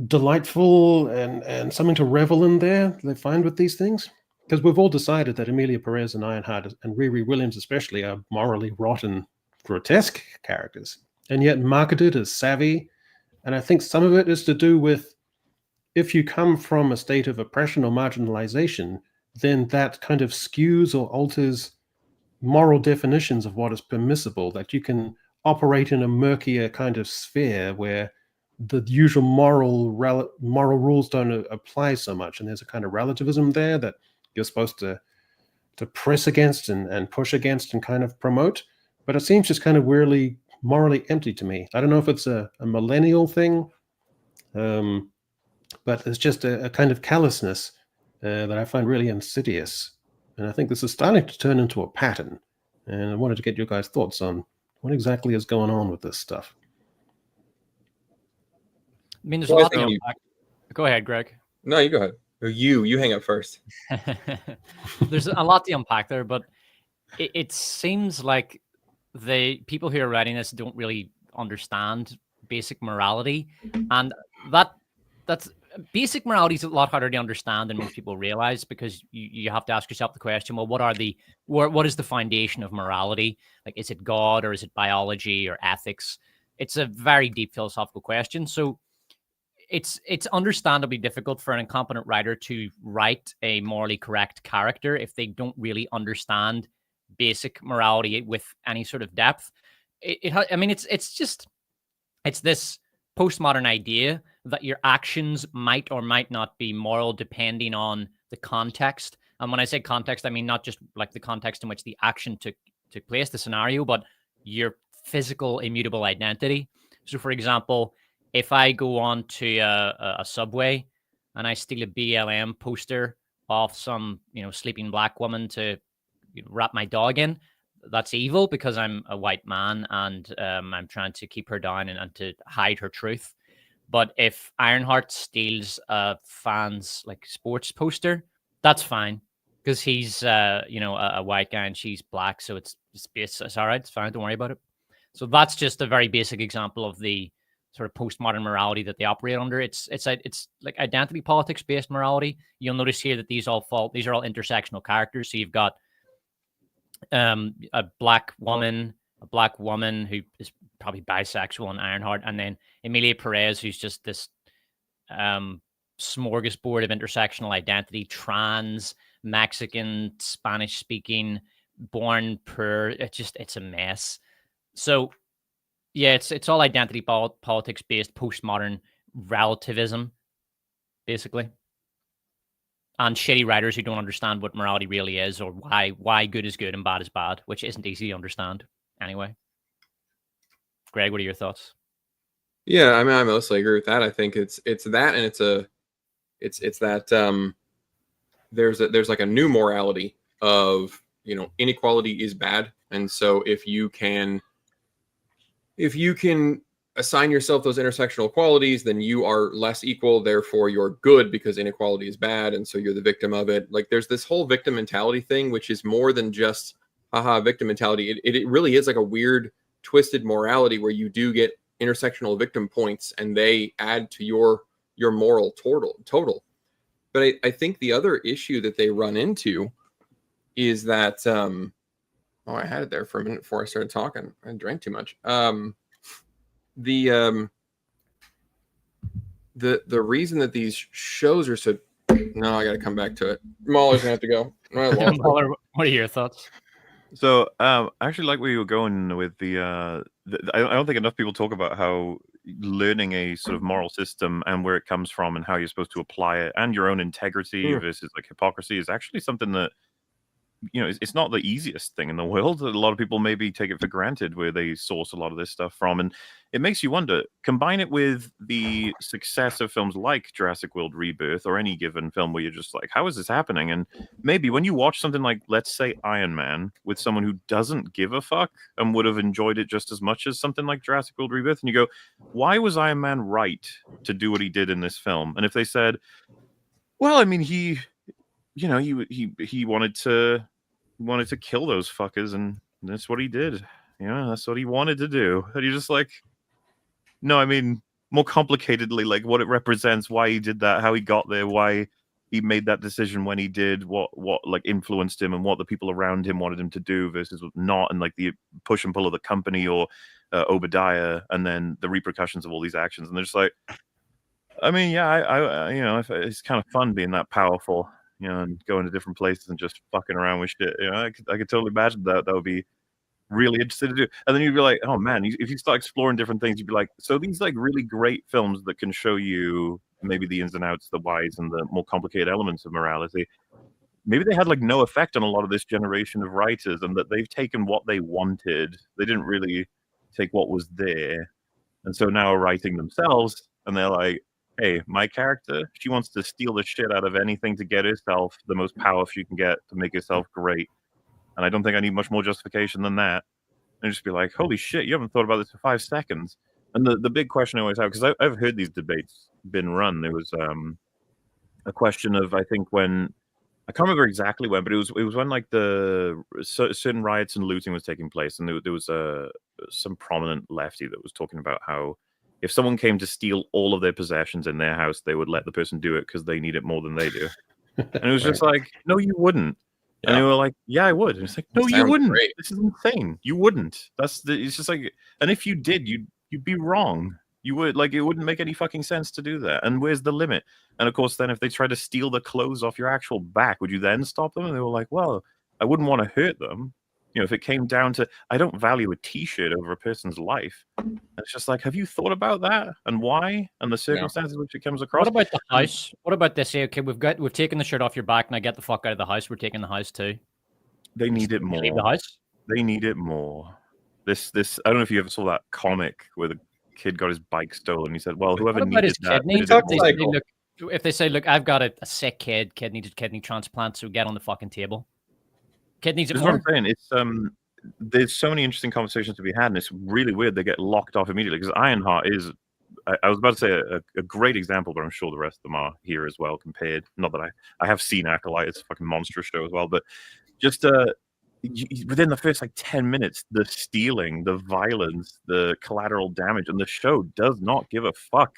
delightful and something to revel in there they find with these things. Because we've all decided that Amelia Perez and Ironheart and Riri Williams especially are morally rotten, grotesque characters, and yet marketed as savvy. And I think some of it is to do with, if you come from a state of oppression or marginalization, then that kind of skews or alters moral definitions of what is permissible, that you can operate in a murkier kind of sphere where the usual moral rules don't apply so much, and there's a kind of relativism there that you're supposed to press against and push against and kind of promote. But it seems just kind of weirdly morally empty to me. I don't know if it's a millennial thing, but it's just a kind of callousness that I find really insidious. And I think this is starting to turn into a pattern. And I wanted to get your guys' thoughts on what exactly is going on with this stuff. I mean, there's Well, a I lot to think you- unpack. Go ahead, Greg. No, you go ahead. Or you hang up first. There's a lot to unpack there, but it seems like the people who are writing this don't really understand basic morality, and that's basic morality is a lot harder to understand than most people realize, because you have to ask yourself the question, well, what is the foundation of morality? Like, is it God, or is it biology or ethics? It's a very deep philosophical question. So it's understandably difficult for an incompetent writer to write a morally correct character if they don't really understand basic morality with any sort of depth. I mean, it's this postmodern idea that your actions might or might not be moral depending on the context. And when I say context, I mean not just like the context in which the action took place, the scenario, but your physical immutable identity. So, for example, if I go on to a subway and I steal a BLM poster off some sleeping black woman to wrap my dog in, that's evil because I'm a white man and I'm trying to keep her down and to hide her truth. But if Ironheart steals a fan's like sports poster, that's fine because he's a white guy and she's black, so it's all right, it's fine, don't worry about it. So that's just a very basic example of the sort of postmodern morality that they operate under. It's like identity politics based morality. You'll notice here that these are all intersectional characters. So you've got a black woman who is probably bisexual in Ironheart, and then Emilia Perez, who's just this smorgasbord of intersectional identity, trans, Mexican, Spanish speaking, born poor. It's a mess. So yeah, it's all identity politics based postmodern relativism, basically. And shitty writers who don't understand what morality really is, or why good is good and bad is bad, which isn't easy to understand anyway. Greg, what are your thoughts? Yeah, I mean, I mostly agree with that. I think it's that, and it's that there's like a new morality of inequality is bad, and so if you can assign yourself those intersectional qualities, then you are less equal, therefore you're good because inequality is bad, and so you're the victim of it. Like there's this whole victim mentality thing, which is more than just haha victim mentality. It really is like a weird twisted morality where you do get intersectional victim points and they add to your moral total. But I think the other issue that they run into is that I had it there for a minute before I started talking. I drank too much. The reason that these shows are so no, I got to come back to it. Mahler's gonna have to go. Mahler, what are your thoughts? So I actually like where you were going with I don't think enough people talk about how learning a sort of moral system and where it comes from and how you're supposed to apply it and your own integrity versus like hypocrisy is actually something that, you know, it's not the easiest thing in the world. A lot of people maybe take it for granted where they source a lot of this stuff from. And it makes you wonder, combine it with the success of films like Jurassic World Rebirth or any given film where you're just like, how is this happening? And maybe when you watch something like, let's say, Iron Man with someone who doesn't give a fuck and would have enjoyed it just as much as something like Jurassic World Rebirth, and you go, why was Iron Man right to do what he did in this film? And if they said, well, I mean, he wanted to kill those fuckers, and that's what he did. You know, that's what he wanted to do. And you're just like, no, I mean, more complicatedly, like what it represents, why he did that, how he got there, why he made that decision when he did, what like influenced him, and what the people around him wanted him to do versus not, and like the push and pull of the company or Obadiah, and then the repercussions of all these actions. And they're just like, I mean, yeah, I you know, it's kind of fun being that powerful, you know, and going to different places and just fucking around with shit. You know, I could totally imagine that would be really interesting to do. And then you'd be like, oh man, if you start exploring different things, you'd be like, so these like really great films that can show you maybe the ins and outs, the whys, and the more complicated elements of morality, maybe they had like no effect on a lot of this generation of writers, and that they've taken what they wanted. They didn't really take what was there. And so now are writing themselves, and they're like, hey, my character, she wants to steal the shit out of anything to get herself the most power she can get to make herself great. And I don't think I need much more justification than that. And just be like, holy shit, you haven't thought about this for 5 seconds. And the big question I always have, because I've heard these debates been run. There was a question of, I think when, I can't remember exactly when, but it was when like the certain riots and looting was taking place, and there was some prominent lefty that was talking about how if someone came to steal all of their possessions in their house, they would let the person do it because they need it more than they do. And it was just like, no, you wouldn't. Yeah. And they were like, yeah, I would. And it's like, no, you wouldn't. Great. This is insane. You wouldn't. It's just like, and if you did, you'd be wrong. You would, like, it wouldn't make any fucking sense to do that. And where's the limit? And of course, then if they try to steal the clothes off your actual back, would you then stop them? And they were like, well, I wouldn't want to hurt them. You know, if it came down to, I don't value a t-shirt over a person's life. And it's just like, have you thought about that and why and the circumstances which it comes across? What about the house? What about this? Okay, we've taken the shirt off your back, now get the fuck out of the house. We're taking the house too. They need it more. Leave the house. They need it more. This. I don't know if you ever saw that comic where the kid got his bike stolen. He said, "Well, whoever needed that." If they say, "Look, I've got a sick kid. Kid needs a kidney transplant, so get on the fucking table." Kid needs it more. That's what I'm saying. It's there's so many interesting conversations to be had, and it's really weird they get locked off immediately, because Ironheart is, I was about to say a great example, but I'm sure the rest of them are here as well compared. Not that I have seen Acolyte, it's a fucking monstrous show as well, but just within the first like 10 minutes, the stealing, the violence, the collateral damage, and the show does not give a fuck.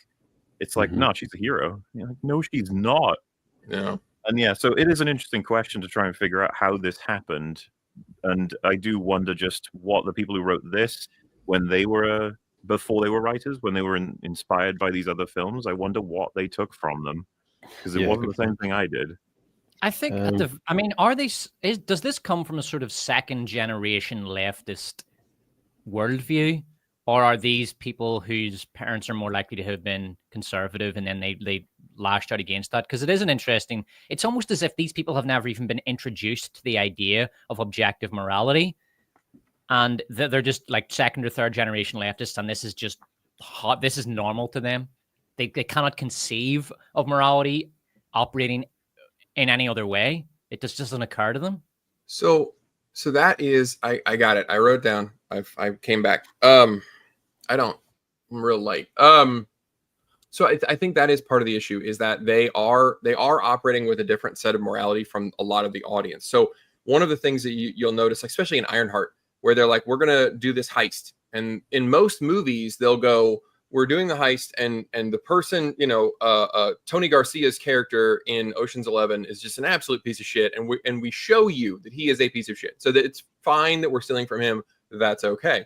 It's like, no, she's a hero. You know, like, no, she's not. Yeah. And yeah, so it is an interesting question to try and figure out how this happened. And I do wonder just what the people who wrote this, when they were, before they were writers, when they were inspired by these other films, I wonder what they took from them. Because it wasn't the same thing I did. I think, does this come from a sort of second generation leftist worldview? Or are these people whose parents are more likely to have been conservative and then they lashed out against that? Because it is an interesting, it's almost as if these people have never even been introduced to the idea of objective morality. And they're just like second or third generation leftists, and this is just hot. This is normal to them. They cannot conceive of morality operating in any other way. It just doesn't occur to them. So that is, I got it. I wrote down. I came back. I don't real light. So I think that is part of the issue, is that they are operating with a different set of morality from a lot of the audience. So one of the things that you'll notice, especially in Ironheart, where they're like, we're gonna do this heist, and in most movies they'll go, we're doing the heist, and the person, Tony Garcia's character in Ocean's 11 is just an absolute piece of shit, and we show you that he is a piece of shit, so that it's fine that we're stealing from him. That's okay.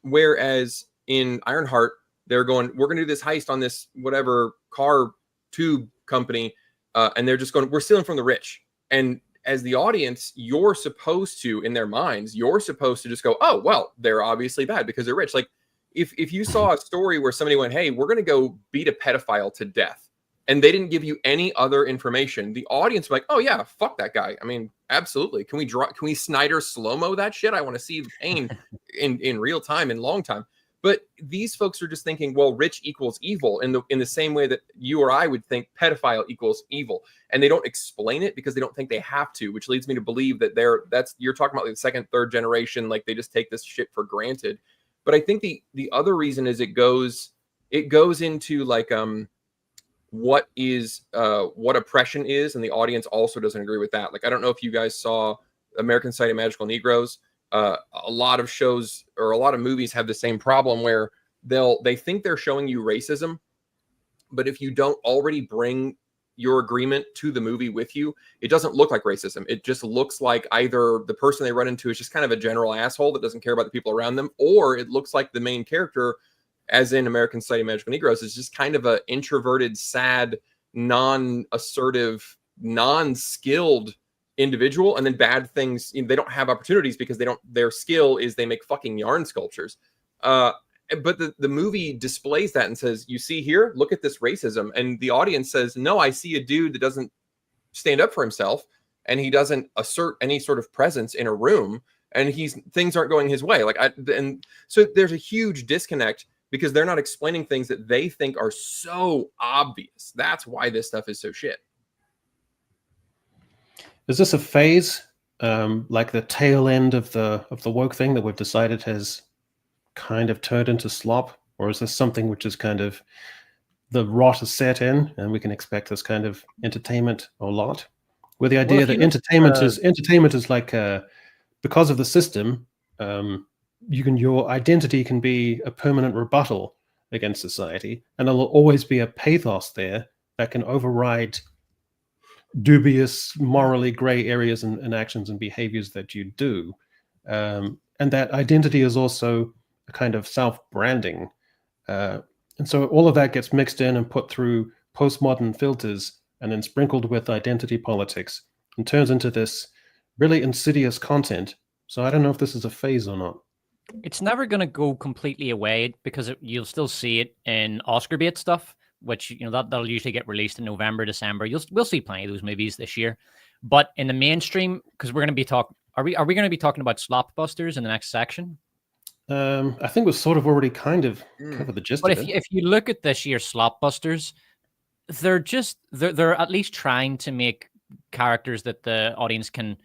Whereas in Ironheart, they're going, we're going to do this heist on this whatever car tube company, and they're just going, we're stealing from the rich. And as the audience, you're supposed to, in their minds, you're supposed to just go, oh, well, they're obviously bad because they're rich. Like, if you saw a story where somebody went, hey, we're going to go beat a pedophile to death, and they didn't give you any other information, the audience would be like, oh yeah, fuck that guy. I mean, absolutely. Can we Snyder slow-mo that shit? I want to see the pain in real time, in long time. But these folks are just thinking, well, rich equals evil, in the same way that you or I would think pedophile equals evil. And they don't explain it because they don't think they have to, which leads me to believe that you're talking about like the second, third generation, like they just take this shit for granted. But I think the other reason is it goes into like what oppression is, and the audience also doesn't agree with that. Like, I don't know if you guys saw American Society of Magical Negroes. A lot of shows or a lot of movies have the same problem where they think they're showing you racism, but if you don't already bring your agreement to the movie with you, it doesn't look like racism. It just looks like either the person they run into is just kind of a general asshole that doesn't care about the people around them, or it looks like the main character, as in American Society of Magical Negroes, is just kind of a introverted, sad, non-assertive, non-skilled individual, and then bad things, they don't have opportunities because their skill is they make fucking yarn sculptures. But the movie displays that and says, you see here, look at this racism. And the audience says, no, I see a dude that doesn't stand up for himself, and he doesn't assert any sort of presence in a room, and things aren't going his way. And so there's a huge disconnect because they're not explaining things that they think are so obvious. That's why this stuff is so shit. Is this a phase, like the tail end of the woke thing that we've decided has kind of turned into slop, or is this something which is kind of the rot is set in, and we can expect this kind of entertainment a lot? With the idea that entertainment is like because of the system, your identity can be a permanent rebuttal against society, and there will always be a pathos there that can override dubious, morally gray areas and actions and behaviors that you do. And that identity is also a kind of self-branding. And so all of that gets mixed in and put through postmodern filters and then sprinkled with identity politics and turns into this really insidious content. So I don't know if this is a phase or not. It's never going to go completely away because you'll still see it in Oscar bait stuff, which that'll usually get released in November, December. We'll see plenty of those movies this year. But in the mainstream, because we're going to be talking, are we going to be talking about Slopbusters in the next section? I think we've sort of already kind of covered the gist of it. But if you look at this year's Slopbusters, they're at least trying to make characters that the audience can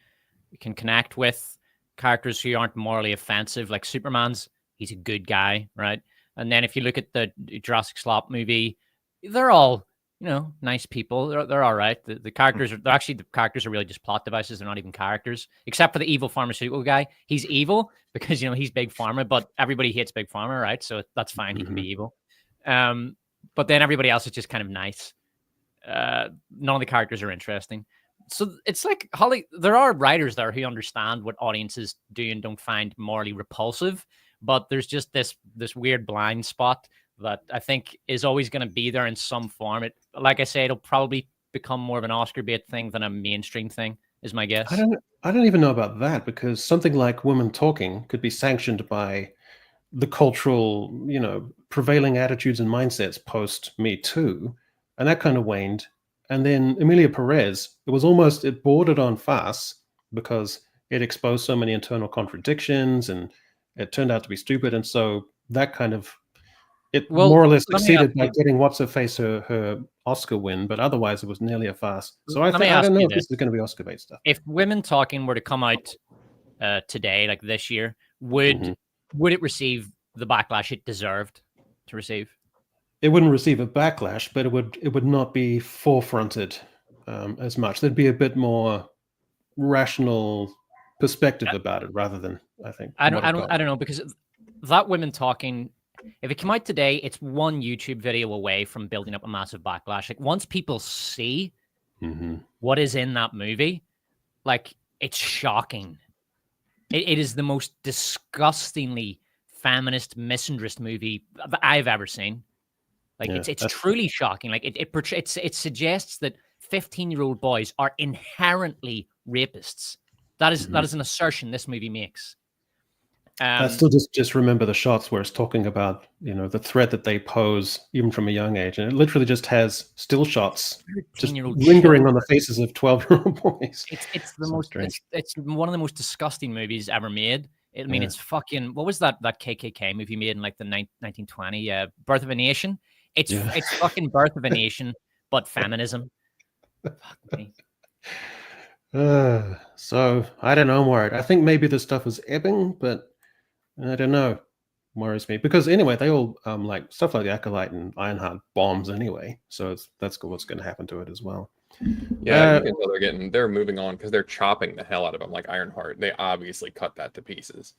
connect with, characters who aren't morally offensive. Like Superman's, he's a good guy, right? And then if you look at the Jurassic Slop movie, they're all nice people. They're all right. The characters are really just plot devices. They're not even characters, except for the evil pharmaceutical guy. He's evil because he's Big Pharma, but everybody hates Big Pharma, right? So that's fine. He can be evil. But then everybody else is just kind of nice. None of the characters are interesting. So it's like, Holly, there are writers there who understand what audiences do and don't find morally repulsive, but there's just this weird blind spot that I think is always going to be there in some form. Like I say, it'll probably become more of an Oscar bait thing than a mainstream thing, is my guess. I don't even know about that, because something like Women Talking could be sanctioned by the cultural, prevailing attitudes and mindsets post Me Too, and that kind of waned. And then Emilia Perez, it bordered on farce because it exposed so many internal contradictions and it turned out to be stupid. And so that kind of, more or less succeeded by getting What's-Her-Face her Oscar win, but otherwise it was nearly a farce. So I don't know if this is going to be Oscar bait stuff. If Women Talking were to come out today, like this year, would it receive the backlash it deserved? to receive. It wouldn't receive a backlash, but it would not be forefronted as much. There'd be a bit more rational perspective about it rather than, I think. I don't know, because that women talking, if it came out today, it's one YouTube video away from building up a massive backlash. Like, once people see what is in that movie, like, it's shocking. It is the most disgustingly feminist, misandrist movie that I've ever seen. Like, Yeah, it's truly shocking. Like, it suggests that 15-year-old boys are inherently rapists. That is an assertion this movie makes. I still just remember the shots where it's talking about, you know, the threat that they pose even from a young age, and it literally just has still shots just lingering on the faces of 12-year-old boys. It's the most it's one of the most disgusting movies ever made. I mean, it's fucking, what was that KKK movie made in like the 1920? Birth of a Nation. It's fucking Birth of a Nation, but feminism. Fuck me. So I don't know, I'm worried. I think maybe this stuff is ebbing, but I don't know. Worries me because anyway, they all like stuff like the Acolyte and Ironheart bombs anyway. So that's what's going to happen to it as well. Yeah, you can tell they're moving on because they're chopping the hell out of them, like Ironheart. They obviously cut that to pieces.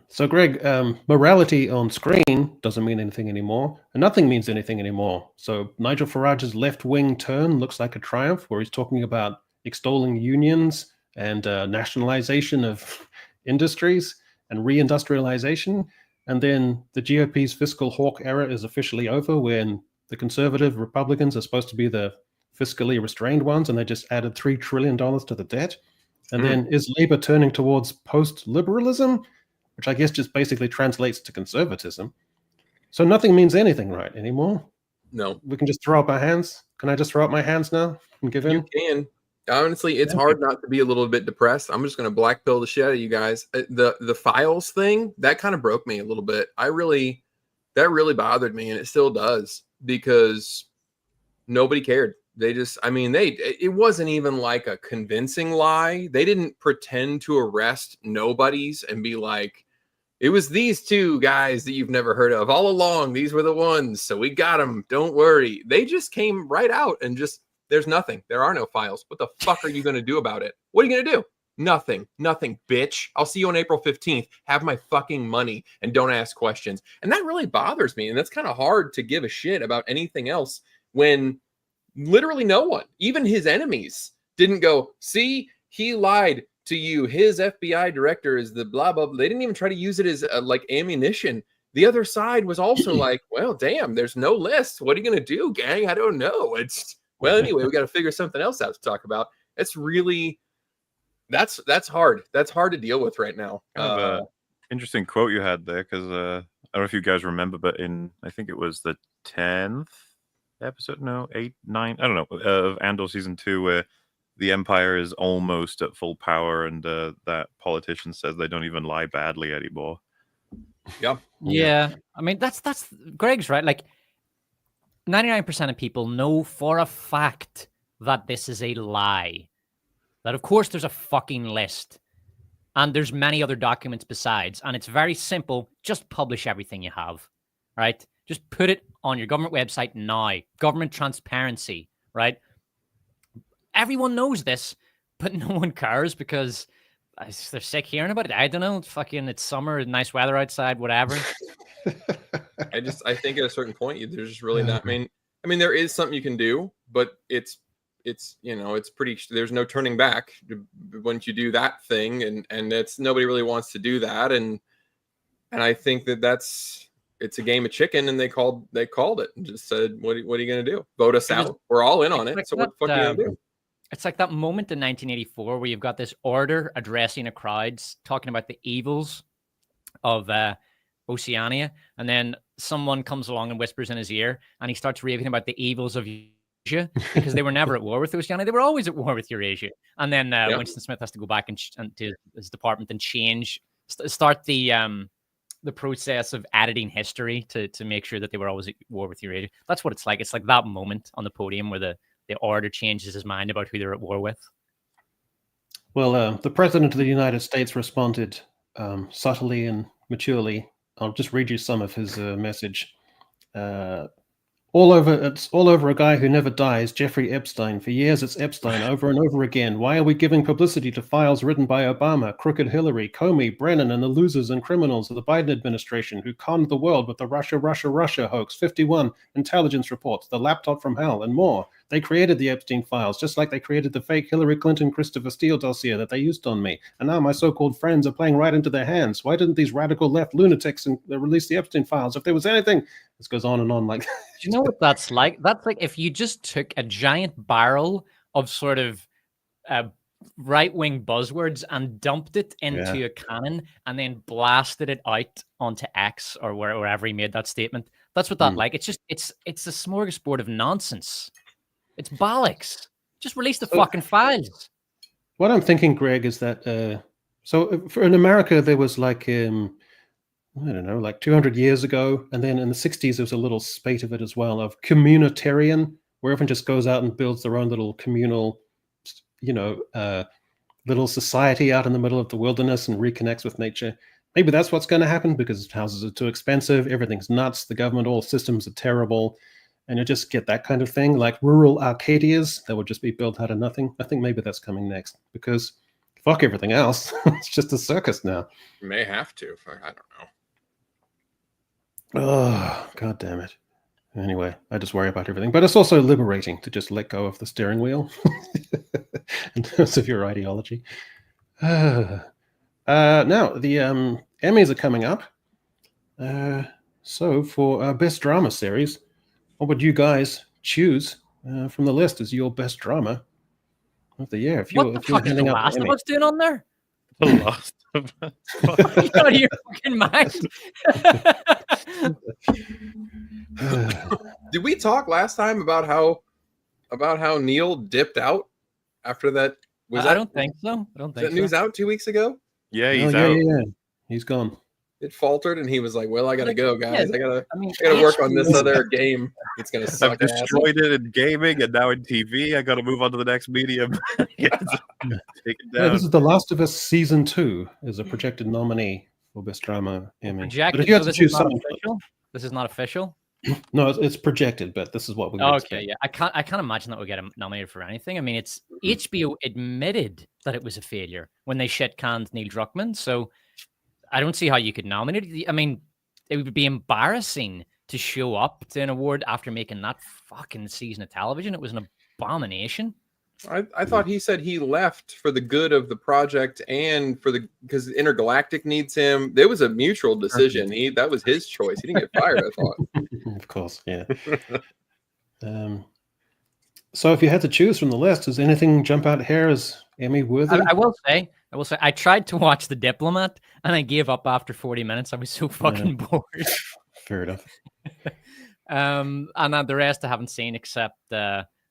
So, Greg, morality on screen doesn't mean anything anymore, and nothing means anything anymore. So, Nigel Farage's left-wing turn looks like a triumph, where he's talking about extolling unions and nationalization of industries and reindustrialization. And then the GOP's fiscal hawk era is officially over, when the conservative Republicans are supposed to be the fiscally restrained ones, and they just added $3 trillion to the debt. And then is Labour turning towards post-liberalism, which I guess just basically translates to conservatism. So nothing means anything right anymore. No. We can just throw up our hands. Can I just throw up my hands now and give in? You can. Honestly, it's hard not to be a little bit depressed. I'm just going to black pill the shit out of you guys. The files thing, that kind of broke me a little bit. That really bothered me, and it still does, because nobody cared. They just, I mean, it wasn't even like a convincing lie. They didn't pretend to arrest nobodies and be like, it was these two guys that you've never heard of all along. These were the ones. So we got them. Don't worry. They just came right out and just, there's nothing. There are no files. What the fuck are you going to do about it? What are you going to do? Nothing, bitch. I'll see you on April 15th. Have my fucking money and don't ask questions. And that really bothers me. And that's kind of hard to give a shit about anything else when literally no one, even his enemies, didn't go, see, he lied to you. His FBI director is the blah, blah, blah. They didn't even try to use it as like ammunition. The other side was also like, well, damn, there's no list. What are you going to do, gang? I don't know. Well, anyway, we got to figure something else out to talk about. It's really, that's hard. That's hard to deal with right now. Kind of a interesting quote you had there, because I don't know if you guys remember, but I think it was the 10th episode, no, 8, 9, I don't know, of Andor season 2, where the Empire is almost at full power, and that politician says they don't even lie badly anymore. Yeah. I mean, that's Greg's right. Like, 99% of people know for a fact that this is a lie. That of course there's a fucking list, and there's many other documents besides, and it's very simple. Just publish everything you have, right? Just put it on your government website now. Government transparency, right? Everyone knows this, but no one cares because they're sick hearing about it. I don't know. It's summer, nice weather outside, whatever. I think at a certain point, there's just really not. I mean, there is something you can do, but it's pretty. There's no turning back once you do that thing, and it's nobody really wants to do that, and I think it's a game of chicken, and they called it and just said, what are you going to do? Vote us out? We're all in on it. So what the fuck are you going to do? It's like that moment in 1984 where you've got this order addressing a crowd, talking about the evils of Oceania, and then someone comes along and whispers in his ear, and he starts raving about the evils of Eurasia, because they were never at war with Oceania. They were always at war with Eurasia. And then Winston Smith has to go back and to his department and start the process of editing history to make sure that they were always at war with Eurasia. That's what it's like. It's like that moment on the podium where the order changes his mind about who they're at war with. Well, the President of the United States responded subtly and maturely. I'll just read you some of his message. It's all over a guy who never dies, Jeffrey Epstein. For years, it's Epstein over and over again. Why are we giving publicity to files written by Obama, crooked Hillary, Comey, Brennan, and the losers and criminals of the Biden administration who conned the world with the Russia hoax, 51 intelligence reports, the laptop from hell, and more? They created the Epstein files, just like they created the fake Hillary Clinton, Christopher Steele dossier that they used on me. And now my so-called friends are playing right into their hands. Why didn't these radical left lunatics release the Epstein files? If there was anything, this goes on and on like that. Do you know what that's like? That's like if you just took a giant barrel of sort of right-wing buzzwords and dumped it into a cannon and then blasted it out onto X or wherever he made that statement. That's what that like. It's just it's a smorgasbord of nonsense. It's bollocks. Just release the fucking files. What I'm thinking, Greg, is that in America there was like I don't know, like 200 years ago, and then in the 60s there was a little spate of it as well, of communitarian, where everyone just goes out and builds their own little communal, little society out in the middle of the wilderness and reconnects with nature. Maybe that's what's going to happen because houses are too expensive, everything's nuts, the government, all systems are terrible. And you just get that kind of thing, like rural Arcadias that would just be built out of nothing. I think maybe that's coming next because fuck everything else. It's just a circus now. May have to. I don't know. Oh, God damn it. Anyway, I just worry about everything. But it's also liberating to just let go of the steering wheel in terms of your ideology. Now, the Emmys are coming up. So for our Best Drama Series, what would you guys choose from the list as your best drama of the year? What the fuck is The Last of Us doing on there? The Last of Us. Are you out of your fucking mind? Did we talk last time about how Neil dipped out after that? I don't think so. Was that news out 2 weeks ago? Yeah, he's out. Yeah. He's gone. It faltered, and he was like, "Well, I gotta go, guys. I gotta work on this other game. It's gonna suck." I've destroyed it in gaming, and now in TV. I gotta move on to the next medium. Take it down. Yeah, this is The Last of Us season 2 is a projected nominee for Best Drama Emmy. Projected, but if you had to choose something, this is not official. No, it's projected, but this is what we. Okay, yeah, I can't imagine that we get nominated for anything. I mean, it's HBO admitted that it was a failure when they shit canned Neil Druckmann, so I don't see how you could nominate it. I mean, it would be embarrassing to show up to an award after making that fucking season of television. It was an abomination. I thought he said he left for the good of the project and because Intergalactic needs him. There was a mutual decision. That was his choice. He didn't get fired, I thought. Of course, yeah. So if you had to choose from the list, does anything jump out here as Emmy worthy? I will say, I tried to watch The Diplomat and I gave up after 40 minutes. I was so fucking bored. Fair enough. And the rest I haven't seen except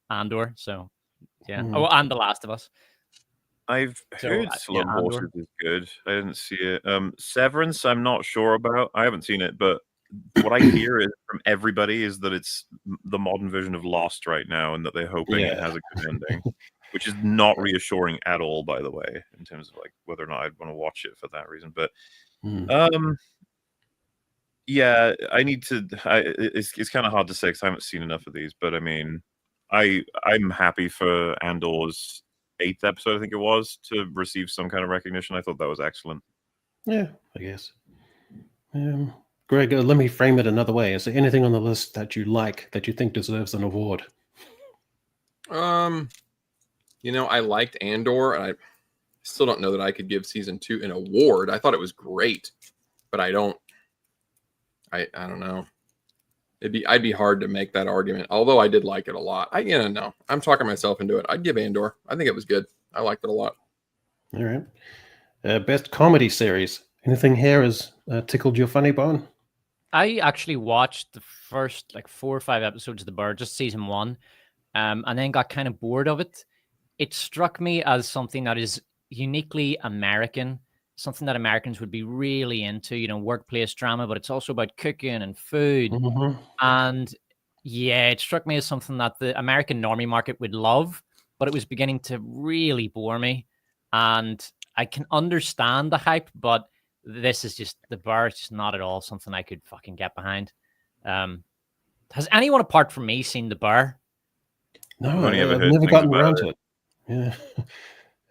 Andor. So yeah. Mm. Oh, and The Last of Us. I've heard Slum Horses is good. I didn't see it. Severance, I'm not sure about. I haven't seen it, but what I hear from everybody is that it's the modern version of Lost right now, and that they're hoping it has a good ending, which is not reassuring at all, by the way, in terms of like whether or not I'd want to watch it for that reason. But yeah, I need to. It's kind of hard to say because I haven't seen enough of these. But I mean, I'm happy for Andor's 8th episode, I think it was, to receive some kind of recognition. I thought that was excellent. Yeah, I guess. Greg, let me frame it another way. Is there anything on the list that you like that you think deserves an award? I liked Andor, and I still don't know that I could give season 2 an award. I thought it was great, but I don't know. I'd be hard to make that argument. Although I did like it a lot. No, I'm talking myself into it. I'd give Andor. I think it was good. I liked it a lot. All right. Best comedy series. Anything here has tickled your funny bone? I actually watched the first 4 or 5 episodes of The Bird, just season 1, and then got kind of bored of it. It struck me as something that is uniquely American, something that Americans would be really into, workplace drama, but it's also about cooking and food. Mm-hmm. And yeah, it struck me as something that the American normie market would love, but it was beginning to really bore me. And I can understand the hype, but this is just The Bird, just not at all something I could fucking get behind. Has anyone apart from me seen The Bear? No, I've only ever I've heard never things gotten about around to it. Yeah.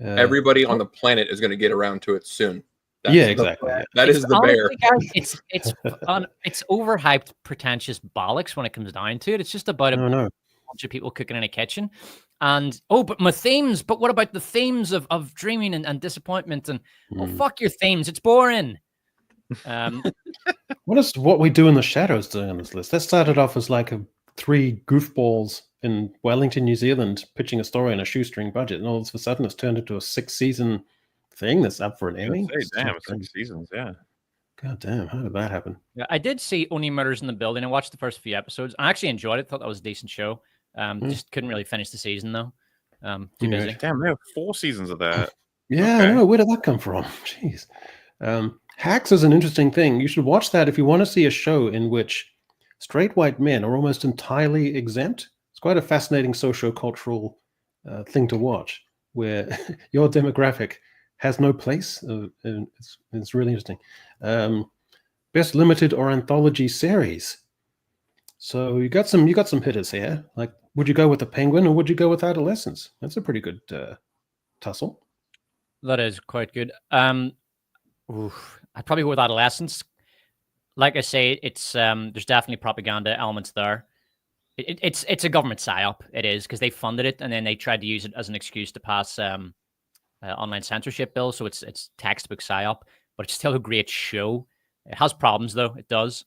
Everybody on the planet is going to get around to it soon. Yeah, the- exactly. Yeah. That is the bear. honestly, guys, it's overhyped, pretentious bollocks when it comes down to it. It's just about a No, no. bunch of people cooking in a kitchen, and but my themes. But what about the themes of dreaming and disappointment? And fuck your themes. It's boring. What is What We Do in the Shadows doing on this list? That started off as like 3 goofballs in Wellington, New Zealand, pitching a story on a shoestring budget, and all of a sudden it's turned into a 6-season thing that's up for an Emmy. Damn, 6 seasons, yeah. God damn, how did that happen? Yeah, I did see Only Murders in the Building. I watched the first few episodes. I actually enjoyed it. Thought that was a decent show. Just couldn't really finish the season though. Too busy. Damn, there are 4 seasons of that. Yeah, Okay. I know. Where did that come from? Jeez. Hacks is an interesting thing. You should watch that if you want to see a show in which straight white men are almost entirely exempt. It's quite a fascinating socio-cultural thing to watch, where your demographic has no place. And it's really interesting. Best limited or anthology series. So you got some hitters here. Like, would you go with The Penguin or would you go with Adolescence? That's a pretty good tussle. That is quite good. I'd probably go with Adolescence. Like I say, it's there's definitely propaganda elements there. It's a government psyop. It is, because they funded it and then they tried to use it as an excuse to pass online censorship bill. So it's textbook psyop, but it's still a great show. It has problems though. It does.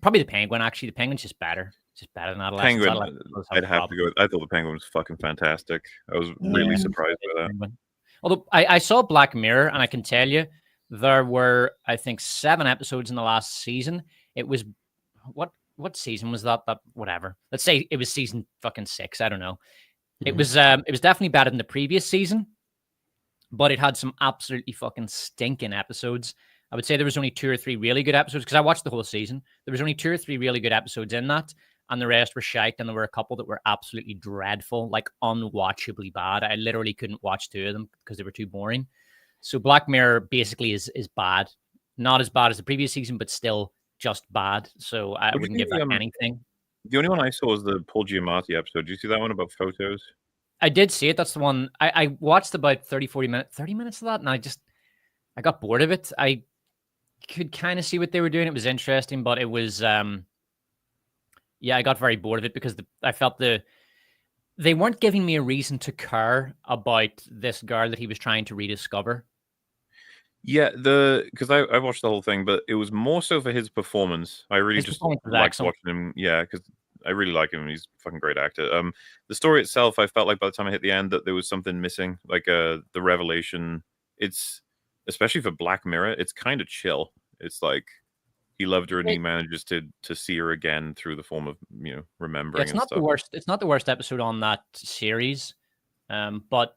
Probably The Penguin. Actually, The Penguin's just better. It's just better than Adolescence. Penguin, I'd have to go. I thought The Penguin was fucking fantastic. I was really surprised by that. Penguin. Although I saw Black Mirror, and I can tell you there were, I think, 7 episodes in the last season. It was what season was that? That whatever. Let's say it was season fucking 6. I don't know. It was definitely better than the previous season, but it had some absolutely fucking stinking episodes. I would say there was only 2 or 3 really good episodes, because I watched the whole season. There was only 2 or 3 really good episodes in that, and the rest were shite, and there were a couple that were absolutely dreadful, like unwatchably bad. I literally couldn't watch 2 of them because they were too boring. So Black Mirror basically is bad. Not as bad as the previous season, but still just bad. So I wouldn't give that anything. The only one I saw was the Paul Giamatti episode. Did you see that one about photos? I did see it. That's the one. I watched about 30 minutes of that, and I got bored of it. I could kind of see what they were doing. It was interesting, but it was I got very bored of it because I felt they weren't giving me a reason to care about this girl that he was trying to rediscover. Yeah, because I watched the whole thing, but it was more so for his performance. I really just liked watching him. Yeah, because I really like him. He's a fucking great actor. The story itself, I felt like by the time I hit the end that there was something missing, like the revelation. It's especially for Black Mirror, it's kind of chill. It's like he loved her and he manages to see her again through the form of remembering. It's not the worst. It's not the worst episode on that series, but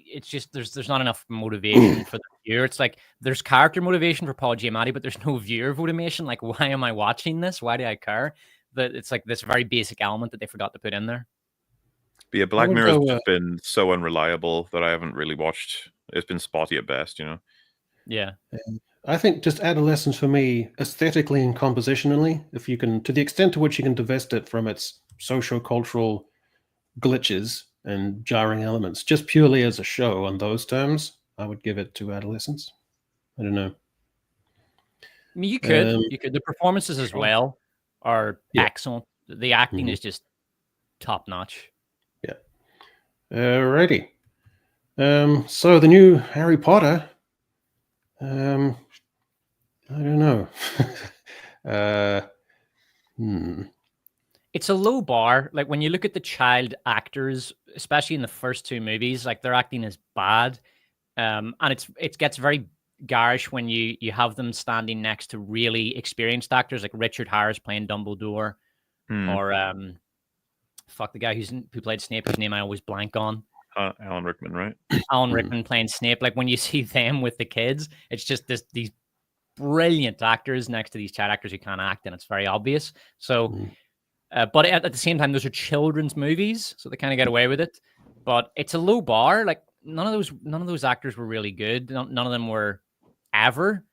it's just there's not enough motivation for the viewer. It's like there's character motivation for Paul Giamatti, but there's no viewer motivation. Like, why am I watching this? Why do I care? That it's like this very basic element that they forgot to put in there. But yeah, Black Mirror has just been so unreliable that I haven't really watched. It's been spotty at best, Yeah. I think just Adolescence for me, aesthetically and compositionally, if you can, to the extent to which you can divest it from its socio-cultural glitches and jarring elements, just purely as a show on those terms, I would give it to Adolescence. I don't know. I mean, you could. The performances as well are excellent. The acting is just top notch. Yeah. Alrighty. So the new Harry Potter. I don't know. It's a low bar. Like when you look at the child actors, especially in the first 2 movies, like their acting is bad. And it gets very garish when you have them standing next to really experienced actors like Richard Harris playing Dumbledore, or the guy who played Snape, whose name I always blank on. Alan Rickman, right? Alan Rickman playing Snape. Like when you see them with the kids, it's just these brilliant actors next to these child actors who can't act, and it's very obvious. So, but at the same time, those are children's movies, so they kind of get away with it. But it's a low bar. Like none of those actors were really good. None of them were ever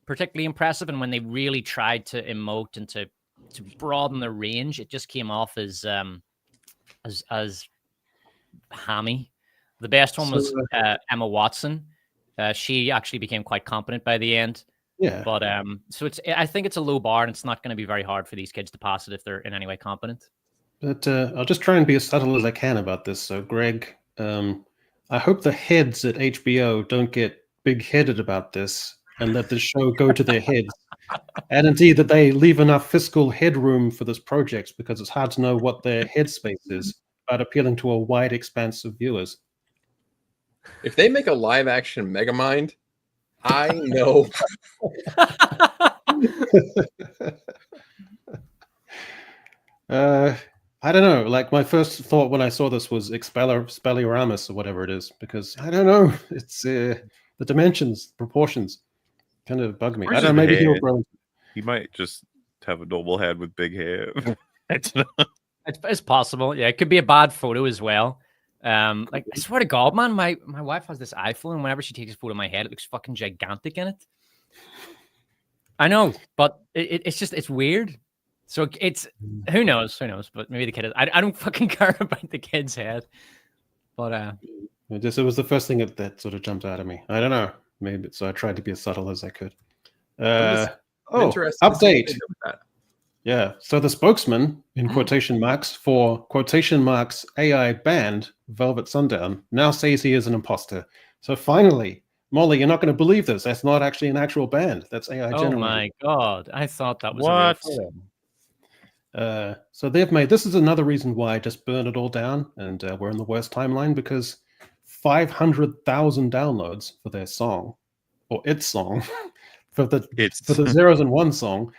particularly impressive. And when they really tried to emote and to to broaden the range, it just came off as hammy. The best one was Emma Watson. She actually became quite competent by the end. Yeah. But so I think it's a low bar, and it's not going to be very hard for these kids to pass it if they're in any way competent. But I'll just try and be as subtle as I can about this. So, Greg, I hope the heads at HBO don't get big-headed about this and let the show go to their heads. And indeed, that they leave enough fiscal headroom for this project, because it's hard to know what their headspace is about appealing to a wide expanse of viewers. If they make a live-action Megamind, I know. I don't know. Like, my first thought when I saw this was Expelliarmus or whatever it is, because I don't know. It's the dimensions, proportions, kind of bug me. Where's I don't know. his Maybe he'll head? grow. He might just have a normal head with big hair. I don't know. It's possible. Yeah, it could be a bad photo as well. Like, I swear to God, man, my wife has this iPhone, and whenever she takes a photo of my head, it looks fucking gigantic in it. I know, but it's weird. So it's who knows, but maybe the kid is. I don't fucking care about the kid's head. But it was the first thing that sort of jumped out at me. I don't know. Maybe so. I tried to be as subtle as I could. Interested to see what they Update. do with that. Yeah. So the spokesman, in quotation marks, for quotation marks AI band Velvet Sundown now says he is an imposter. So finally, Molly, you're not going to believe this. That's not actually an actual band. That's AI generated. oh my God, I thought that was What? a real photo. So they've made, this is another reason why I just burned it all down, and we're in the worst timeline, because 500,000 downloads for their song, or its song, for the Zeros and One song.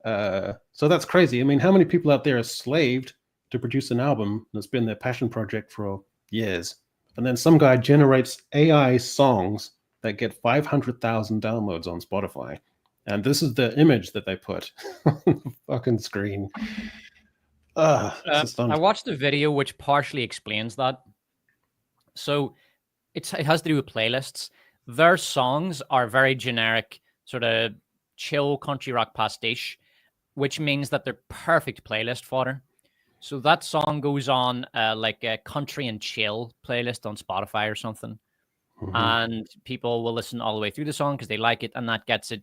So that's crazy. I mean, how many people out there are slaved to produce an album that's been their passion project for years, and then some guy generates AI songs that get 500,000 downloads on Spotify? And this is the image that they put on the fucking screen. I watched the video which partially explains that. So it has to do with playlists. Their songs are very generic, sort of chill country rock pastiche, which means that they're perfect playlist fodder. So that song goes on like a country and chill playlist on Spotify or something. Mhm. And people will listen all the way through the song because they like it, and that gets it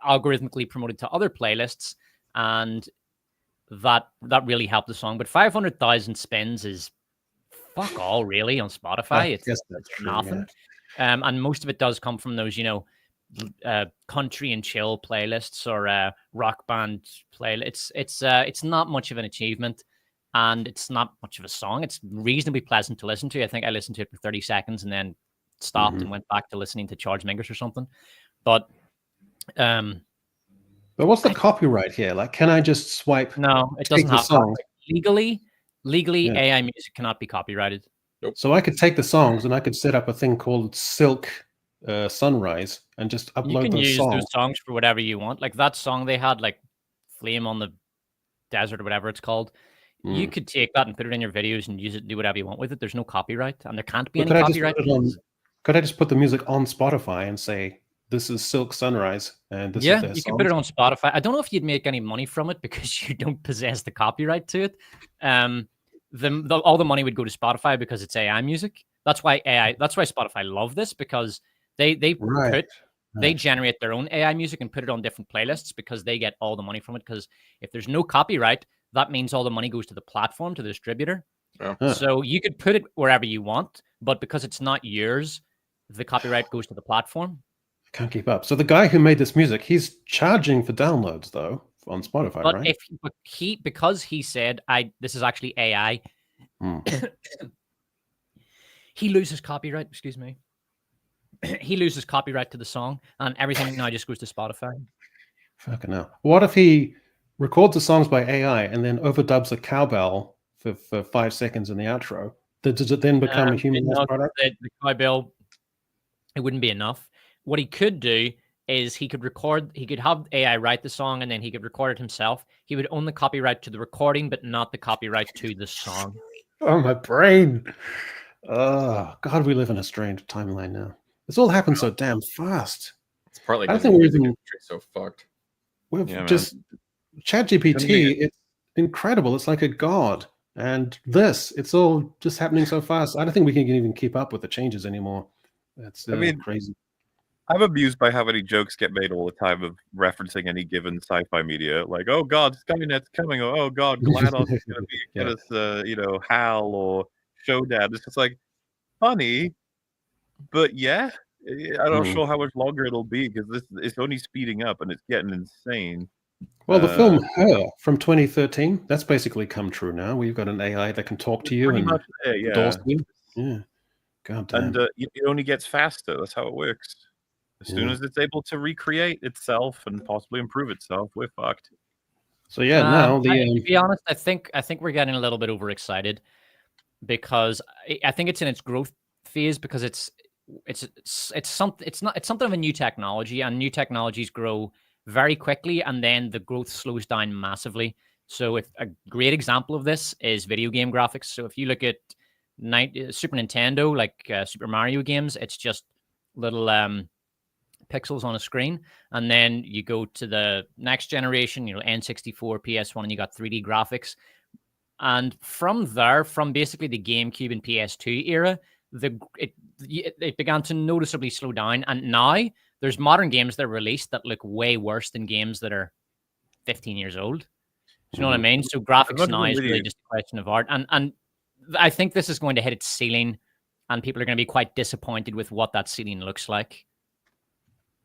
algorithmically promoted to other playlists, and that really helped the song. But 500,000 spins is fuck all, really, on Spotify. It's that's true, nothing. yeah. And most of it does come from those, country and chill playlists or rock band playlists. It's not much of an achievement, and it's not much of a song. It's reasonably pleasant to listen to. I think I listened to it for 30 seconds and then stopped and went back to listening to Charles Mingus or something. But what's the copyright here? Like, can I just swipe? no, it take doesn't the have songs? legally. Yeah. AI music cannot be copyrighted. So I could take the songs and I could set up a thing called Silk Sunrise and just You upload can those use songs. those songs for whatever you want. Like that song they had, like Flame on the Desert or whatever it's called. You could take that and put it in your videos and use it, do whatever you want with it. There's no copyright, and there can't be But any copyright. could I just put the music on Spotify and say, this is Silk Sunrise, and this is Yeah, their you songs? can put it on Spotify. I don't know if you'd make any money from it because you don't possess the copyright to it. All the money would go to Spotify because it's AI music. That's why Spotify love this, because they generate their own AI music and put it on different playlists because they get all the money from it. Because if there's no copyright, that means all the money goes to the platform, to the distributor. So you could put it wherever you want, but because it's not yours, the copyright goes to the platform. Can't keep up. So the guy who made this music, he's charging for downloads though on Spotify, But right? because he said this is actually AI, he loses copyright. Excuse me. He loses copyright to the song, and everything now just goes to Spotify. Fucking hell. What if he records the songs by AI and then overdubs a cowbell for 5 seconds in the outro? Does it then become a human product? The cowbell, it wouldn't be enough. What he could do is he could have AI write the song, and then he could record it himself. He would own the copyright to the recording, but not the copyright to the song. Oh, my brain. Oh, God, we live in a strange timeline now. This all happened so damn fast. It's partly I because think the we're music even- industry's so fucked. We're Yeah, man. just ChatGPT, it's incredible. It's like a god. And it's all just happening so fast. I don't think we can even keep up with the changes anymore. That's I mean, crazy. I'm amused by how many jokes get made all the time of referencing any given sci-fi media, like, "Oh God, Skynet's coming," or "Oh God, GLaDOS is going to get us, HAL or Shodan." It's just like funny, but yeah, I'm not sure how much longer it'll be because this it's only speeding up and it's getting insane. Well, the film Her from 2013, that's basically come true now. We've got an AI that can talk to you pretty and much there, yeah. endorse you. Yeah. God damn. And it only gets faster. That's how it works. As soon as it's able to recreate itself and possibly improve itself, we're fucked. So yeah, now to be honest, I think we're getting a little bit overexcited because I think it's in its growth phase because it's something of a new technology, and new technologies grow very quickly and then the growth slows down massively. So if a great example of this is video game graphics. So if you look at Super Nintendo, like Super Mario games, it's just little pixels on a screen. And then you go to the next generation, N64, PS1, and you got 3D graphics. And from there, from basically the GameCube and PS2 era, it began to noticeably slow down. And now there's modern games that are released that look way worse than games that are 15 years old. Do you know what I mean? So graphics now is really just a question of art. And I think this is going to hit its ceiling, and people are going to be quite disappointed with what that ceiling looks like.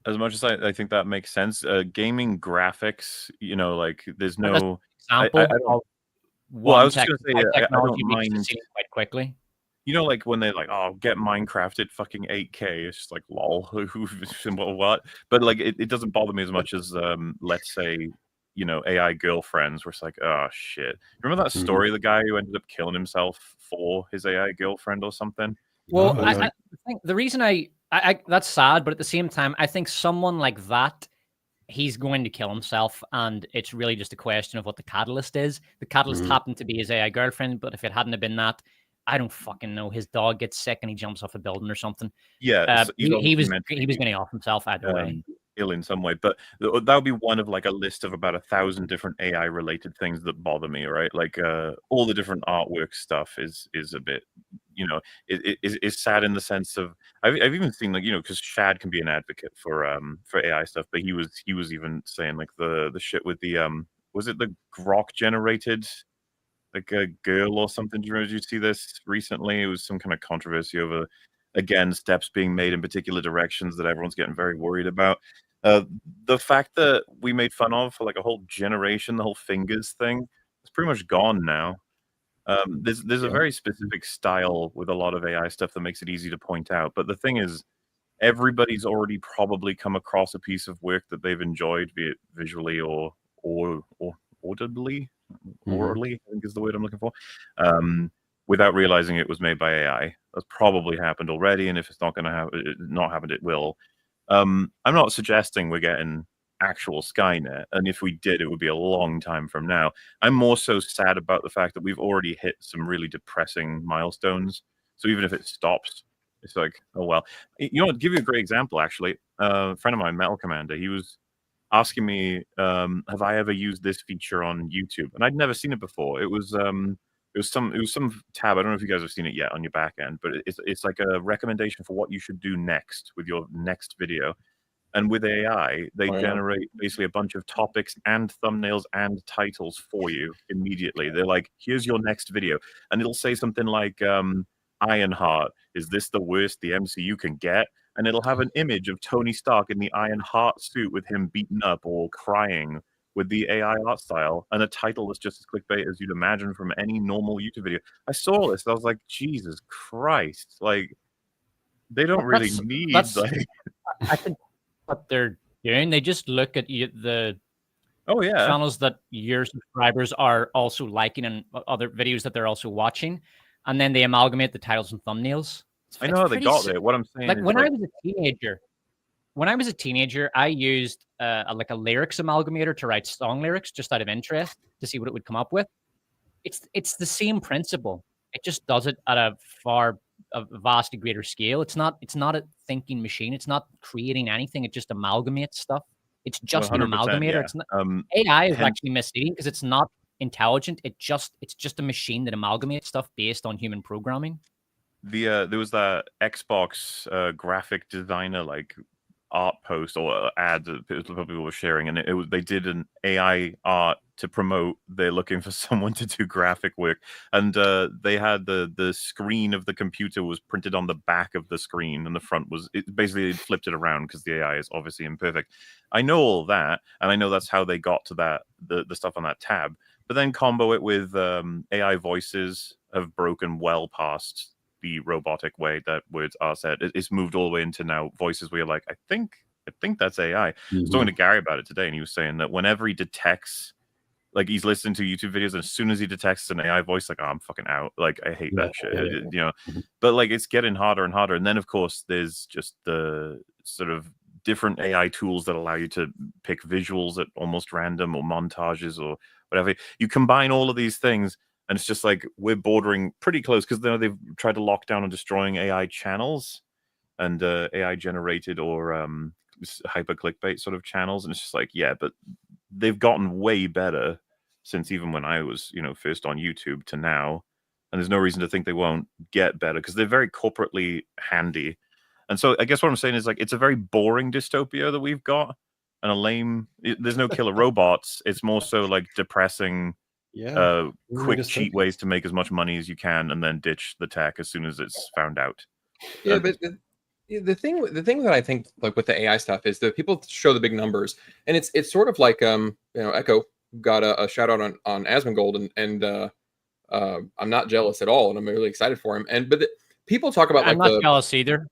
As much as I think that makes sense, gaming graphics, like there's no example of I was just going to say, I technology don't reaches the mind ceiling quite quickly. Like when they're like, "Oh, get Minecraft at fucking 8K," it's just like, lol, what? But like, it doesn't bother me as much as, let's say, AI girlfriends, where it's like, oh shit. Remember that story, the guy who ended up killing himself for his AI girlfriend or something? Well, I think the reason I that's sad, but at the same time, I think someone like that, he's going to kill himself, and it's really just a question of what the catalyst is. The catalyst happened to be his AI girlfriend, but if it hadn't have been that, I don't fucking know. His dog gets sick and he jumps off a building or something. Yeah, he was going to off himself either way. Ill in some way, but that would be one of like a list of about 1,000 different AI related things that bother me, right? Like all the different artwork stuff is a bit, it is sad in the sense of I've even seen like because Shad can be an advocate for AI stuff, but he was even saying like the shit with the was it the Grok generated like a girl or something? Did you see this recently? It was some kind of controversy over, again, steps being made in particular directions that everyone's getting very worried about. The fact that we made fun of for like a whole generation, the whole fingers thing, it's pretty much gone now. There's a very specific style with a lot of AI stuff that makes it easy to point out. But the thing is, everybody's already probably come across a piece of work that they've enjoyed, be it visually or audibly. Orally, I think is the word I'm looking for, without realizing it was made by AI. That's probably happened already, and if it's not going to not happened, it will. I'm not suggesting we're getting actual Skynet, and if we did, it would be a long time from now. I'm more so sad about the fact that we've already hit some really depressing milestones. So even if it stops, it's like, oh well. I'll give you a great example. Actually, a friend of mine, Metal Commander, he was asking me, have I ever used this feature on YouTube? And I'd never seen it before. It was some tab. I don't know if you guys have seen it yet on your back end, but it's like a recommendation for what you should do next with your next video. And with AI, they generate basically a bunch of topics and thumbnails and titles for you immediately. They're like, here's your next video. And it'll say something like, Ironheart, is this the worst the MCU can get? And it'll have an image of Tony Stark in the Ironheart suit with him beaten up or crying with the AI art style, and a title that's just as clickbait as you'd imagine from any normal YouTube video. I saw this, I was like, Jesus Christ! Like, they don't really need. I think what they're doing, they just look at the channels that your subscribers are also liking and other videos that they're also watching, and then they amalgamate the titles and thumbnails. I know how they got there. What I'm saying, like when I was a teenager, I used a lyrics amalgamator to write song lyrics just out of interest to see what it would come up with. It's the same principle. It just does it at a vastly greater scale. It's not a thinking machine. It's not creating anything. It just amalgamates stuff. It's just an 100%, amalgamator. yeah. It's not, AI is hence- actually misleading because it's not intelligent. It's just a machine that amalgamates stuff based on human programming. there was that Xbox graphic designer like art post or ad that people were sharing, and they did an AI art to promote they're looking for someone to do graphic work, and they had the screen of the computer was printed on the back of the screen, and the front was basically flipped it around because the AI is obviously imperfect. I know all that, and I know that's how they got to that the stuff on that tab. But then combo it with AI voices have broken well past the robotic way that words are said. It's moved all the way into now voices where you're like, I think that's AI. I was talking to Gary about it today, and he was saying that whenever he detects, like he's listening to YouTube videos, and as soon as he detects an AI voice, like, oh, I'm fucking out. Like, I hate that shit. You know. But like, it's getting harder and harder. And then of course, there's just the sort of different AI tools that allow you to pick visuals at almost random or montages or whatever. You combine all of these things, and it's just like we're bordering pretty close because they've tried to lock down on destroying AI channels and AI generated or hyper clickbait sort of channels. And it's just like, yeah, but they've gotten way better since even when I was, first on YouTube to now. And there's no reason to think they won't get better because they're very corporately handy. And so I guess what I'm saying is like it's a very boring dystopia that we've got and a lame. There's no killer robots. It's more so like depressing. Quick cheat ways to make as much money as you can and then ditch the tech as soon as it's found out. Yeah, but the thing that I think like with the AI stuff is that people show the big numbers, and it's sort of like Echo got a shout out on Asmongold, and I'm not jealous at all, and I'm really excited for him. But people talk about I'm like not jealous either.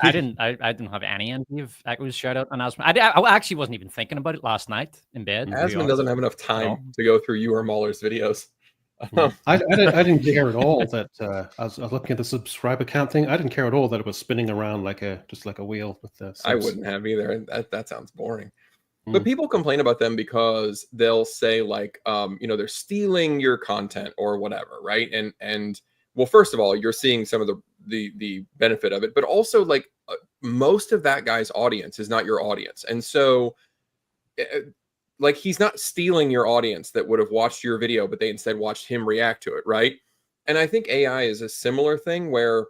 I didn't have any envy of Echo's shout out on Asmon. I actually wasn't even thinking about it last night in bed. Asmon doesn't have enough time to go through you or Mahler's videos. I didn't care at all that I was looking at the subscriber count thing. I didn't care at all that it was spinning around like a wheel with the subs. I wouldn't have either. That sounds boring. But people complain about them because they'll say like, they're stealing your content or whatever, right? And well, first of all, you're seeing some of the benefit of it, but also like most of that guy's audience is not your audience, and so like he's not stealing your audience that would have watched your video, but they instead watched him react to it, right? And I think AI is a similar thing where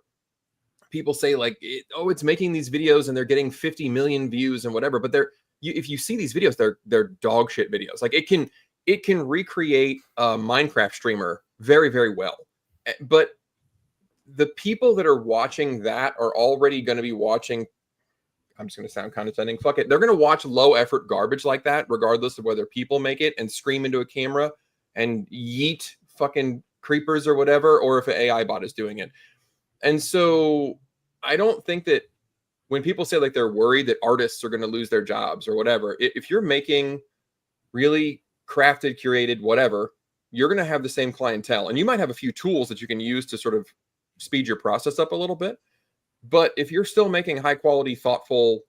people say like, it's making these videos and they're getting 50 million views and whatever, but if you see these videos, they're dog shit videos. Like it can recreate a Minecraft streamer very, very well. But the people that are watching that are already going to be watching, I'm just going to sound condescending, fuck it. They're going to watch low effort garbage like that, regardless of whether people make it and scream into a camera and yeet fucking creepers or whatever, or if an AI bot is doing it. And so I don't think that when people say like they're worried that artists are going to lose their jobs or whatever, if you're making really crafted, curated, whatever, you're going to have the same clientele. And you might have a few tools that you can use to sort of speed your process up a little bit. But if you're still making high quality, thoughtful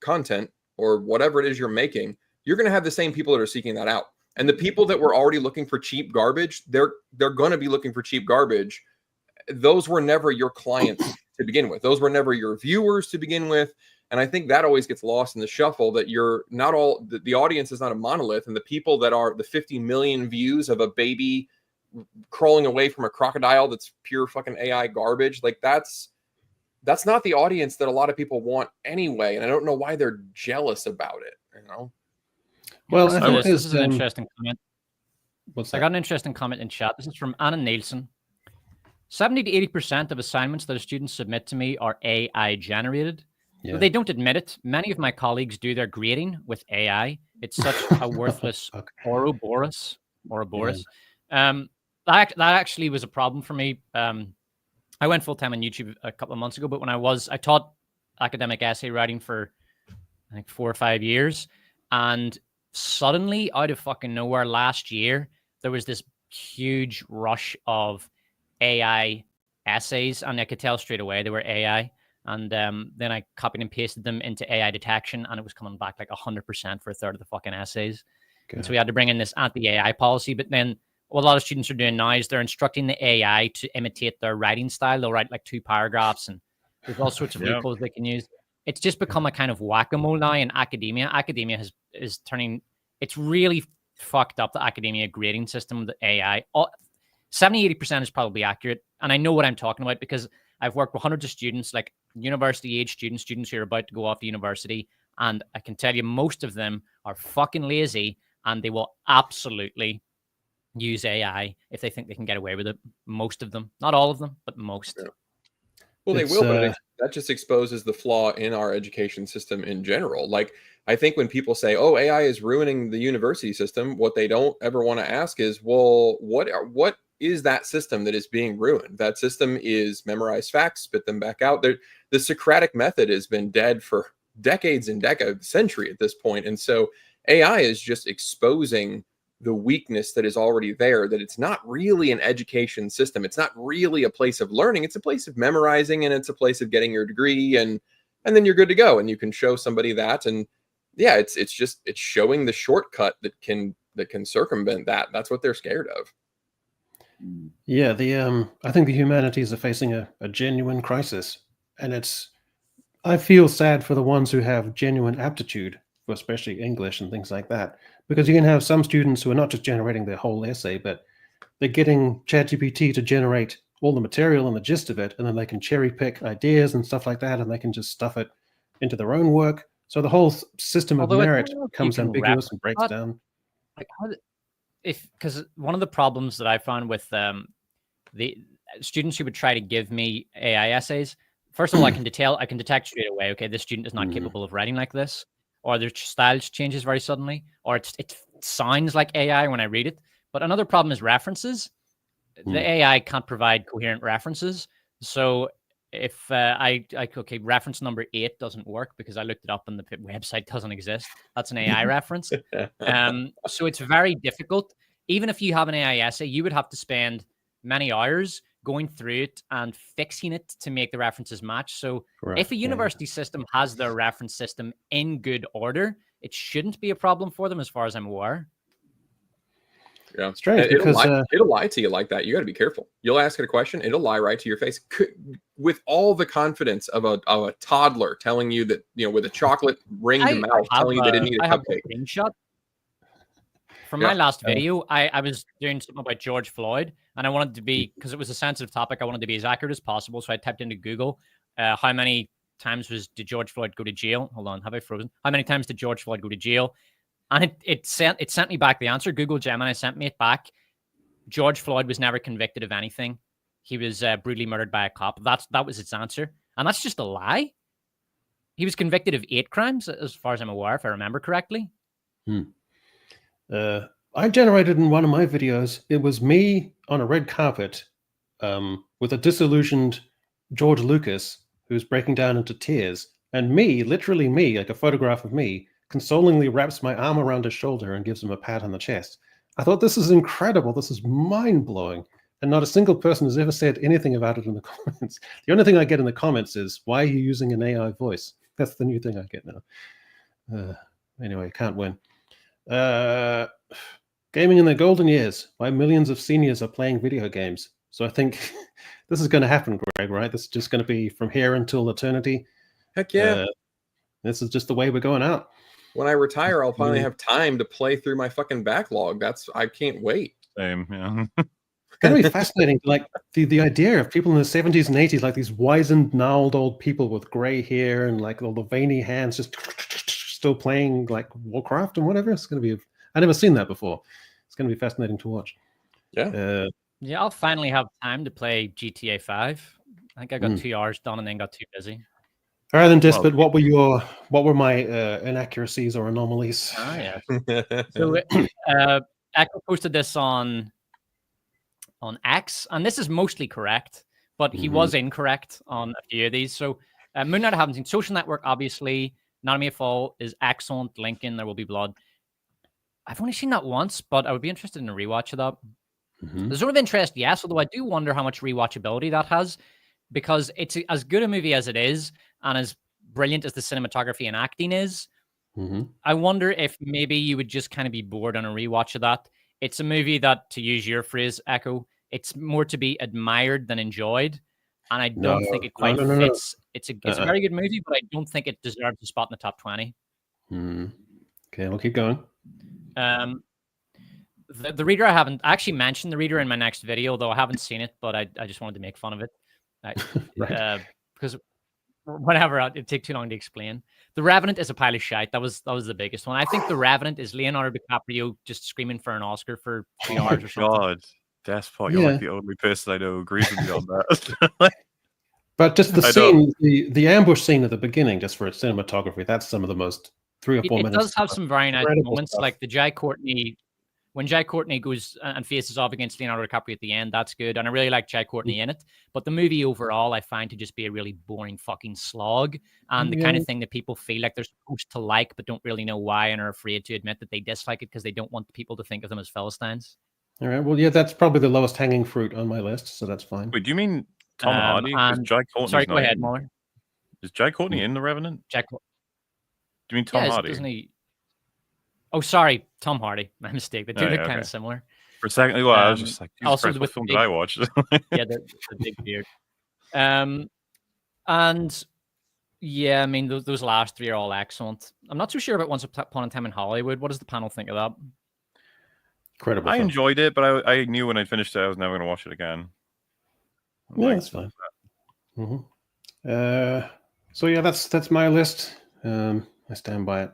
content or whatever it is you're making, you're going to have the same people that are seeking that out. And the people that were already looking for cheap garbage, they're going to be looking for cheap garbage. Those were never your clients to begin with. Those were never your viewers to begin with. And I think that always gets lost in the shuffle, that you're not all, the audience is not a monolith. And the people that are the 50 million views of a baby crawling away from a crocodile that's pure fucking AI garbage, like that's not the audience that a lot of people want anyway. And I don't know why they're jealous about it, Well, this is an interesting comment. What's I that? got an interesting comment in chat. This is from Anna Nielsen. 70 to 80% of assignments that students submit to me are AI generated. Yeah. They don't admit it. Many of my colleagues do their grading with AI. It's such a worthless Ouroboros. That actually was a problem for me. I went full-time on YouTube a couple of months ago, but when I taught academic essay writing for, I think, 4 or 5 years. And suddenly, out of fucking nowhere last year, there was this huge rush of AI essays, and I could tell straight away they were AI. And then I copied and pasted them into AI detection, and it was coming back like 100% for a third of the fucking essays. Good. And so we had to bring in this anti-AI policy. But then what a lot of students are doing now is they're instructing the AI to imitate their writing style. They'll write like 2 paragraphs, and there's all sorts of loopholes they can use. it's just become a kind of whack-a-mole now in academia. Academia is turning. It's really fucked up, the academia grading system with the AI. 70-80% is probably accurate, and I know what I'm talking about because I've worked with hundreds of students, like university-age students who are about to go off to university, and I can tell you most of them are fucking lazy, and they will absolutely use AI if they think they can get away with it. Most of them, not all of them, but most. Yeah. Well, they It's, will, but that just exposes the flaw in our education system in general. Like, I think when people say, "Oh, AI is ruining the university system," what they don't ever want to ask is, "Well, what is that system that is being ruined?" That system is memorize facts, spit them back out. The Socratic method has been dead for decades and decades, century at this point, and so AI is just exposing the weakness that is already there, that it's not really an education system. It's not really a place of learning. It's a place of memorizing, and it's a place of getting your degree, and then you're good to go. And you can show somebody that. And yeah, it's showing the shortcut that can circumvent that. That's what they're scared of. Yeah, I think the humanities are facing a genuine crisis, and I feel sad for the ones who have genuine aptitude for especially English and things like that, because you can have some students who are not just generating their whole essay, but they're getting ChatGPT to generate all the material and the gist of it, and then they can cherry pick ideas and stuff like that, and they can just stuff it into their own work. So the whole system of merit becomes ambiguous and breaks down. Like, because one of the problems that I found with the students who would try to give me AI essays, first of all, I can detect straight away, okay, this student is not capable of writing like this, or their style changes very suddenly, or it sounds like AI when I read it. But another problem is references. The AI can't provide coherent references. So if okay, reference number 8 doesn't work because I looked it up and the website doesn't exist. That's an AI reference. So it's very difficult. Even if you have an AI essay, you would have to spend many hours going through it and fixing it to make the references match. So if a university system has their reference system in good order, it shouldn't be a problem for them as far as I'm aware. Yeah, strange because it'll lie to you like that. You got to be careful. You'll ask it a question, it'll lie right to your face with all the confidence of a toddler telling you that, with a chocolate ringed mouth, telling you they didn't eat a cupcake. A screenshot from my last video. I was doing something about George Floyd, and I wanted to be, because it was a sensitive topic, I wanted to be as accurate as possible. So I typed into Google, how many times did George Floyd go to jail? Hold on, have I frozen? How many times did George Floyd go to jail? And it sent me back the answer. Google Gemini sent me it back. George Floyd was never convicted of anything. He was brutally murdered by a cop. That was its answer. And that's just a lie. He was convicted of 8 crimes, as far as I'm aware, if I remember correctly. I generated in one of my videos, it was me on a red carpet with a disillusioned George Lucas who's breaking down into tears. And me, literally me, like a photograph of me, consolingly wraps my arm around his shoulder and gives him a pat on the chest. I thought, this is incredible. This is mind-blowing. And not a single person has ever said anything about it in the comments. The only thing I get in the comments is, why are you using an AI voice? That's the new thing I get now. Anyway, can't win. Gaming in the golden years, why millions of seniors are playing video games. So I think this is going to happen, Greg, right? This is just going to be from here until eternity. Heck yeah. This is just the way we're going out. When I retire, I'll finally have time to play through my fucking backlog. I can't wait. Same, yeah. It's going to be fascinating. Like the idea of people in the 70s and 80s, like these wizened, gnarled old people with gray hair and like all the veiny hands, just still playing like Warcraft and whatever. It's going to be. I've never seen that before. It's going to be fascinating to watch. Yeah. Yeah, I'll finally have time to play GTA 5. I think I got 2 hours done and then got too busy. All right, then, Despot, what were my inaccuracies or anomalies? Yeah. So Echo posted this on X, and this is mostly correct, but he was incorrect on a few of these. So Moon Knight I haven't seen. Social Network, obviously. Anatomy of Fall is excellent. Lincoln, There Will Be Blood. I've only seen that once, but I would be interested in a rewatch of that. The Zone of Interest, yes, although I do wonder how much rewatchability that has, because it's as good a movie as it is, and as brilliant as the cinematography and acting is. I wonder if maybe you would just kind of be bored on a rewatch of that. It's a movie that, to use your phrase, Echo, it's more to be admired than enjoyed. And I don't think it quite fits It's a very good movie, but I don't think it deserves a spot in the top 20. Okay, we'll keep going. The Reader, I actually mentioned The Reader in my next video, though I haven't seen it, but I just wanted to make fun of it. Right. Because whatever, it take too long to explain. The Revenant is a pile of shite. That was the biggest one. I think The Revenant is Leonardo DiCaprio just screaming for an Oscar for 3 hours or something. God, Despot, you're like the only person I know who agrees with me on that. But just the scene, the ambush scene at the beginning, just for its cinematography, that's some of the most 3 or 4 minutes. It does have some very nice moments, stuff. like the Jai Courtney. When Jai Courtney goes and faces off against Leonardo DiCaprio at the end, that's good. And I really like Jai Courtney in it. But the movie overall, I find to just be a really boring fucking slog. And the kind of thing that people feel like they're supposed to like, but don't really know why and are afraid to admit that they dislike it because they don't want people to think of them as Philistines. All right. Well, yeah, that's probably the lowest hanging fruit on my list, so that's fine. Wait, do you mean Tom Hardy? Is Jai Courtney? Sorry, go ahead, Muller. Is Jai Courtney in The Revenant? Do you mean Tom Hardy? Doesn't he? Oh, sorry, Tom Hardy. My mistake. The two look kind of similar. For a second, well, I was just like, also Christ, what film did I watch? Yeah, the big beard. And yeah, I mean, those last 3 are all excellent. I'm not too sure about Once Upon a Time in Hollywood. What does the panel think of that? Incredible. I enjoyed it, but I knew when I finished it, I was never going to watch it again. Yeah, that's fine. So yeah, that's my list. I stand by it.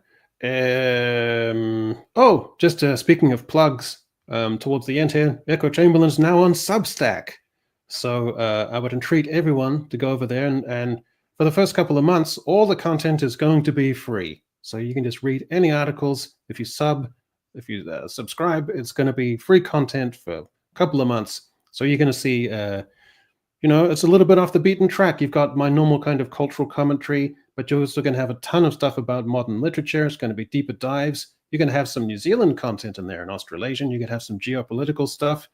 Just speaking of plugs, towards the end here, Echo Chamberlain's now on Substack. So I would entreat everyone to go over there, and for the first couple of months, all the content is going to be free. So you can just read any articles. If you subscribe, it's going to be free content for a couple of months. So you're going to see, it's a little bit off the beaten track. You've got my normal kind of cultural commentary, but you're also going to have a ton of stuff about modern literature. It's going to be deeper dives. You're going to have some New Zealand content in there and Australasian. You're going to have some geopolitical stuff.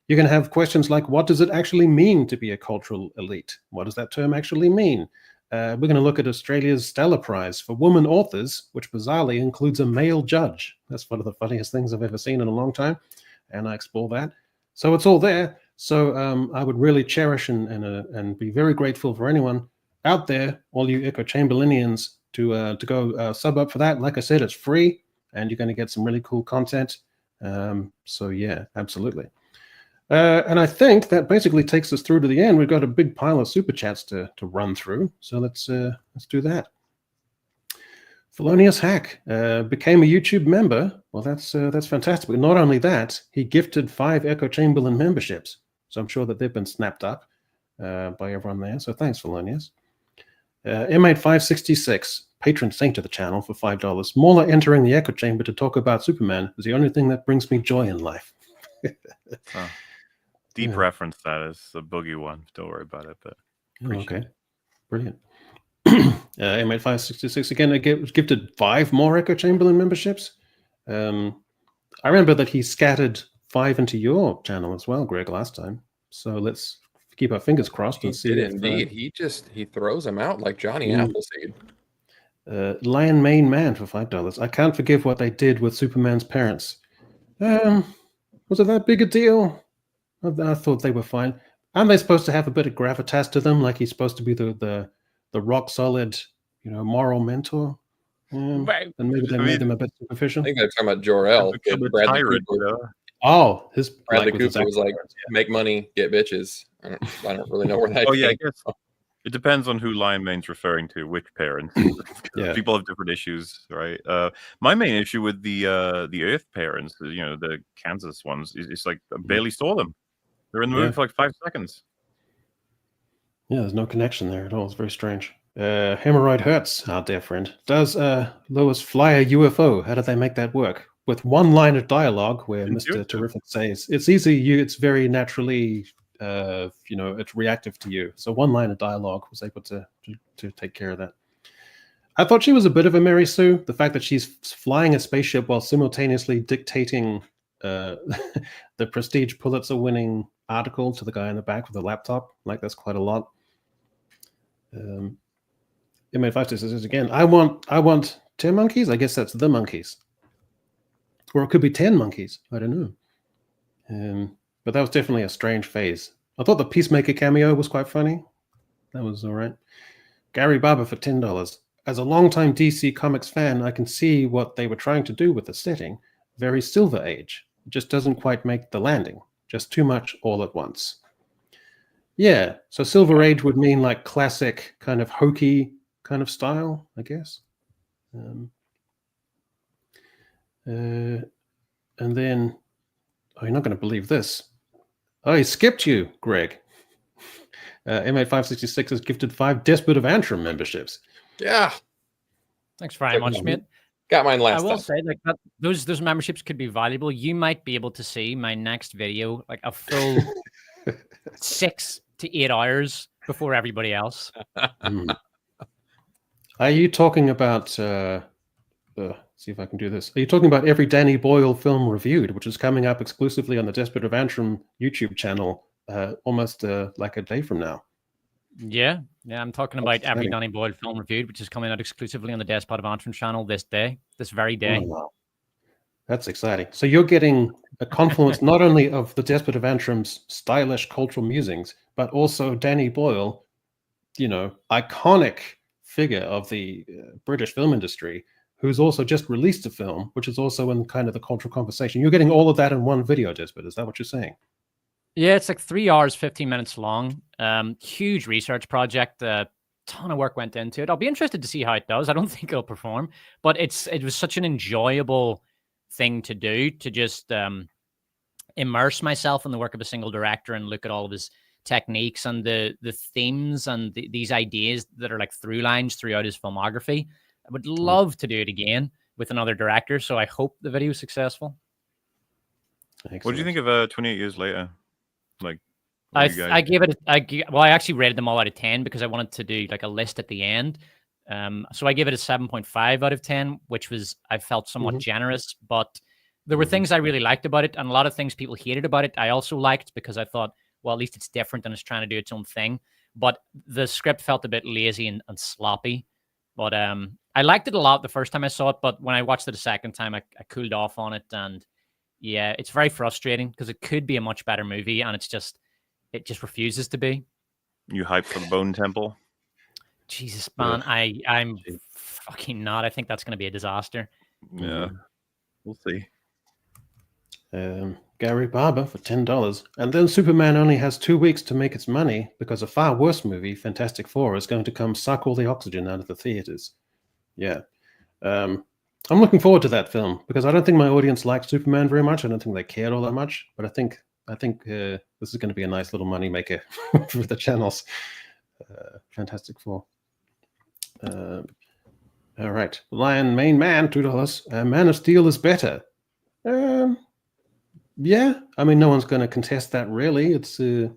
You're going to have questions like, what does it actually mean to be a cultural elite? What does that term actually mean? We're going to look at Australia's Stella Prize for women authors, which bizarrely includes a male judge. That's one of the funniest things I've ever seen in a long time, and I explore that. So it's all there. So I would really cherish and be very grateful for anyone out there, all you Echo Chamberlainians, to go sub up for that. Like I said, it's free, and you're going to get some really cool content. So yeah, absolutely. And I think that basically takes us through to the end. We've got a big pile of super chats to run through. So let's do that. Felonious Hack became a YouTube member. Well, that's fantastic. But not only that, he gifted 5 Echo Chamberlain memberships. So I'm sure that they've been snapped up by everyone there. So thanks, Felonious. M8566, patron saint of the channel for $5. Mauler entering the Echo Chamber to talk about Superman is the only thing that brings me joy in life. Deep reference, that is a boogie one. Don't worry about it. But okay, brilliant. M8566 again. I was gifted 5 more Echo Chamberlain memberships. I remember that he scattered 5 into your channel as well, Greg, last time. So let's keep our fingers crossed and see. Indeed, he throws them out like Johnny Appleseed. Lion Mane Man for $5. I can't forgive what they did with Superman's parents. Was it that big a deal? I thought they were fine. Aren't they supposed to have a bit of gravitas to them? Like he's supposed to be the rock solid, moral mentor? And maybe they made them a bit superficial. I think they're talking about Jor-El. Bradley Cooper. Oh, Bradley Cooper was like, make money, get bitches. I don't really know where that came. I guess it depends on who Lion Mane's referring to, which parents. People have different issues, right? My main issue with the Earth parents, the Kansas ones, is like I barely saw them. They're in the movie for like 5 seconds. Yeah, there's no connection there at all. It's very strange. Hemorrhoid Hurts, our dear friend. Does Lois fly a UFO? How did they make that work? With one line of dialogue where Mr. Terrific says, it's easy, it's very naturally, it's reactive to you. So one line of dialogue was able to take care of that. I thought she was a bit of a Mary Sue. The fact that she's flying a spaceship while simultaneously dictating the Prestige Pulitzer-winning article to the guy in the back with the laptop, like that's quite a lot. M85 says again, I want 10 monkeys. I guess that's the monkeys. Or it could be 10 monkeys. I don't know. But that was definitely a strange phase. I thought the Peacemaker cameo was quite funny. That was all right. Gary Barber for $10. As a longtime DC Comics fan, I can see what they were trying to do with the setting. Very Silver Age. It just doesn't quite make the landing. Just too much all at once. Yeah, so Silver Age would mean like classic kind of hokey kind of style, I guess. And then, oh, you're not going to believe this. Oh, he skipped you, Greg. M8566 has gifted 5 Despot of Antrim memberships. Yeah, Thanks very much, mate. got mine I last will time. say, like that, those memberships could be valuable. You might be able to see my next video, like a full 6 to 8 hours before everybody else. Are you talking about? See if I can do this. Are you talking about every Danny Boyle film reviewed, which is coming up exclusively on the Despot of Antrim YouTube channel, almost like a day from now? Yeah, I'm talking about every exciting. Danny Boyle film reviewed, which is coming out exclusively on the Despot of Antrim channel this very day. Oh, wow. That's exciting. So you're getting a confluence not only of the Despot of Antrim's stylish cultural musings, but also Danny Boyle, iconic figure of the British film industry, who's also just released a film, which is also in kind of the cultural conversation. You're getting all of that in one video, Despot. Is that what you're saying? Yeah, it's like 3 hours, 15 minutes long. Huge research project. A ton of work went into it. I'll be interested to see how it does. I don't think it'll perform, but it was such an enjoyable thing to do, to just immerse myself in the work of a single director and look at all of his techniques and the themes and these ideas that are like through lines throughout his filmography. I would love to do it again with another director, so I hope the video is successful. What do you think of 28 Years Later? Like, what do you guys- I gave it. I actually rated them all out of 10 because I wanted to do like a list at the end. So I gave it a 7.5 out of 10, which was, I felt somewhat generous, but there were things I really liked about it, and a lot of things people hated about it I also liked, because I thought, well, at least it's different and it's trying to do its own thing. But the script felt a bit lazy and sloppy. But I liked it a lot the first time I saw it, but when I watched it a second time, I cooled off on it, and yeah, it's very frustrating because it could be a much better movie, and it just refuses to be. You hyped for the Bone Temple? Jesus, man, I'm fucking not. I think that's going to be a disaster. Yeah, we'll see. Gary Barber for $10. And then Superman only has 2 weeks to make its money because a far worse movie, Fantastic Four, is going to come suck all the oxygen out of the theaters. Yeah. I'm looking forward to that film because I don't think my audience likes Superman very much. I don't think they cared all that much, but I think this is going to be a nice little money maker for the channels. Fantastic Four. All right. Lion Main Man, $2. Man of Steel is better. Yeah, I mean, no one's going to contest that, really. It's you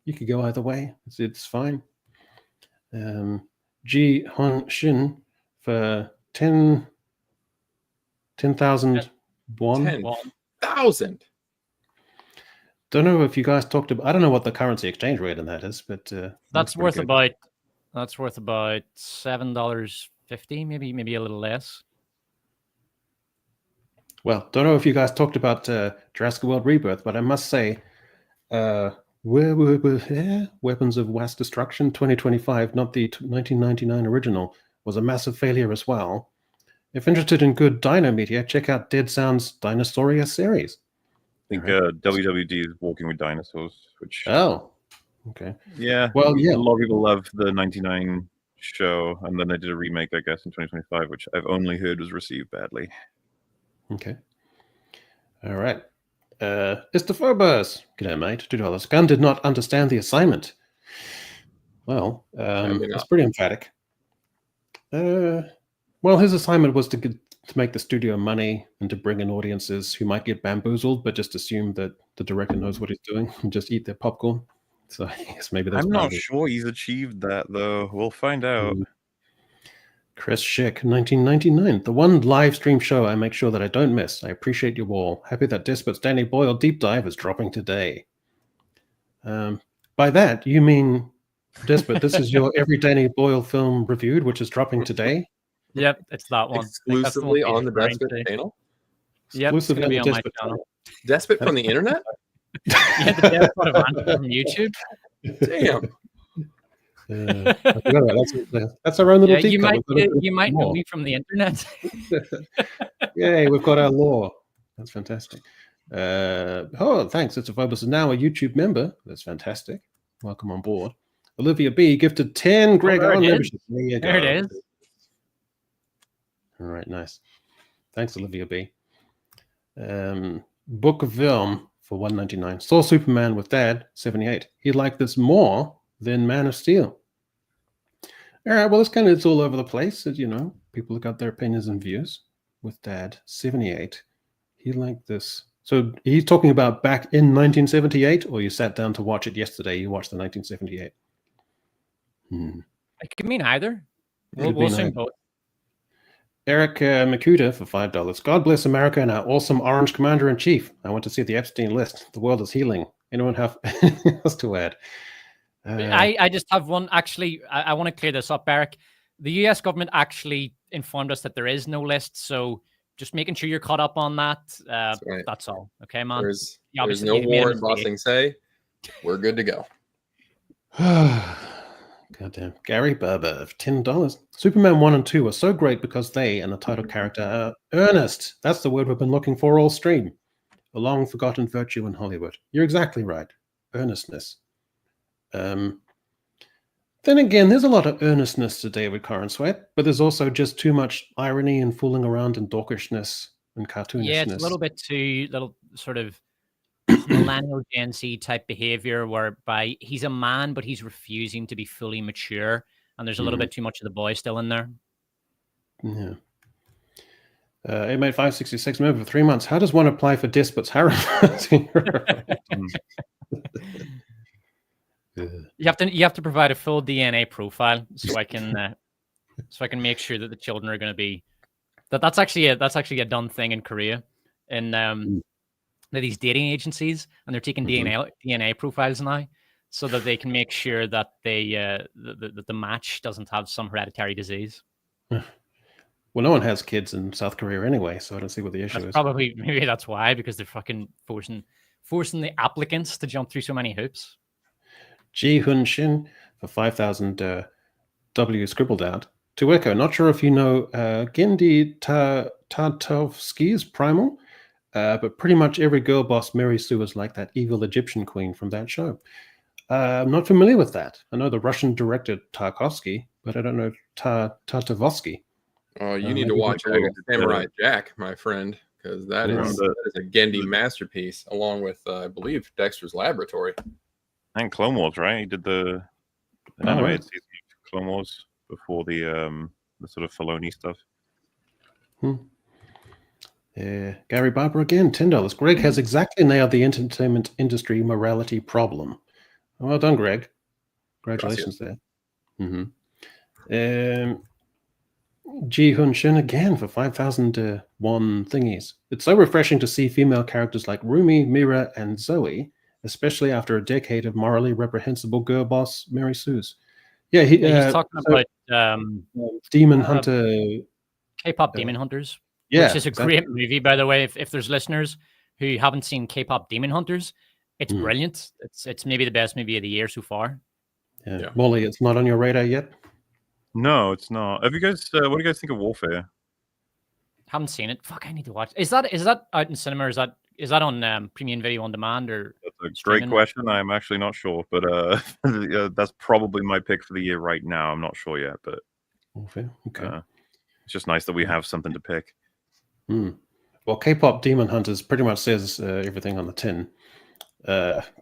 could go either way. It's fine. Ji Hon Shin for 10,000 won. 10,000. Don't know if you guys talked about. I don't know what the currency exchange rate on that is, but that's worth about $7.50, maybe a little less. Well, don't know if you guys talked about Jurassic World Rebirth, but I must say, Weapons of Mass Destruction 2025, not the 1999 original, was a massive failure as well. If interested in good dino media, check out Dead Sound's Dinosauria series. I think WWD is Walking with Dinosaurs, which... Oh, okay. Yeah. Well, yeah. A lot of people love the 99 show, and then they did a remake, I guess, in 2025, which I've only heard was received badly. Okay. All right. Istophobos. G'day, mate. $2. Gunn did not understand the assignment. Well, it's pretty emphatic. Well, his assignment was to make the studio money and to bring in audiences who might get bamboozled, but just assume that the director knows what he's doing and just eat their popcorn. So I guess maybe that's. I'm not sure he's achieved that, though. We'll find out. Chris Schick, 1999. The one live stream show I make sure that I don't miss. I appreciate you all. Happy that Despot's Danny Boyle Deep Dive is dropping today. By that, you mean, Despot, this is your every Danny Boyle film reviewed, which is dropping today? Yep, it's that one. Exclusively on the Despot channel? Yep, it's going to be on my channel. Despot from the internet? Yeah, the Despot of Antrim from YouTube. Damn. I forgot about that. That's our own little Yeah, you teacup. might We've got a bit you might know more. me from the internet. Yay, we've got our lore. That's fantastic. Oh, thanks. It's a Phobos is now a YouTube member. That's fantastic. Welcome on board. Olivia B gifted 10 Greg there it on is. membership. There you go. There it is. All right, nice. Thanks, Olivia B. Book of Film for 199. Saw Superman with Dad, 78. He liked this more than Man of Steel. All right, well, it's all over the place. As you know, people have got their opinions and views. With Dad, 78. He liked this. So he's talking about back in 1978, or you sat down to watch it yesterday? You watched the 1978. It could mean either. Could We'll mean assume either. both. Eric Makuta for $5. God bless America and our awesome Orange Commander in Chief. I want to see the Epstein list. The world is healing. Anyone have anything else to add? I just have one. Actually, I want to clear this up, Eric. The US government actually informed us that there is no list. So just making sure you're caught up on that. right. That's all. Okay, man. There's obviously no you made a warrant mistake. bossing say. We're good to go. Goddamn. Gary Berber of $10. Superman 1 and 2 are so great because they and the title character are earnest. That's the word we've been looking for all stream. A long forgotten virtue in Hollywood. You're exactly right. Earnestness. Then again, there's a lot of earnestness to David Corenswet, but there's also just too much irony and fooling around and dorkishness and cartoonishness. Yeah, it's a little bit too little sort of millennial Gen Z type behavior whereby he's a man, but he's refusing to be fully mature. And there's a little bit too much of the boy still in there. Yeah. Mate 566 member for 3 months. How does one apply for Despot's harem? You have to provide a full DNA profile so I can make sure that the children are going to be that's actually a done thing in Korea in these dating agencies, and they're taking DNA profiles now so that they can make sure that the match doesn't have some hereditary disease. Well, no one has kids in South Korea anyway, so I don't see what the issue is. Maybe that's why, because they're fucking forcing the applicants to jump through so many hoops. Ji Hun Shin for 5,000 W scribbled out. To echo, not sure if you know Gendy Tartovsky's Primal, but pretty much every girl boss Mary Sue is like that evil Egyptian queen from that show. I'm not familiar with that. I know the Russian director Tarkovsky, but I don't know Tartovsky. Oh, you need to watch Samurai Jack, my friend, because that is a Gendy masterpiece, along with, I believe, Dexter's Laboratory. And Clone Wars, right? He did the animated season of Clone Wars before the sort of Filoni stuff. Gary Barber again, $10. Greg has exactly nailed the entertainment industry morality problem. Well done, Greg. Congratulations there. Ji Hun Shin again for 5,000 won thingies. It's so refreshing to see female characters like Rumi, Mira, and Zoe, especially after a decade of morally reprehensible girl boss Mary Sue's. Yeah, he's talking about Demon Hunter, K-pop Demon Hunters, yeah, which is a great movie, by the way. If there's listeners who haven't seen K-pop Demon Hunters, it's brilliant. It's maybe the best movie of the year so far. Yeah. Molly, it's not on your radar yet? No, it's not. Have you guys? What do you guys think of Warfare? Haven't seen it. Fuck, I need to watch. Is that out in cinema? Or is that on Premium Video on Demand or? That's a great question. I'm actually not sure, but that's probably my pick for the year right now. I'm not sure yet, but Warfare. Okay. It's just nice that we have something to pick. Well, K-pop Demon Hunters pretty much says everything on the tin.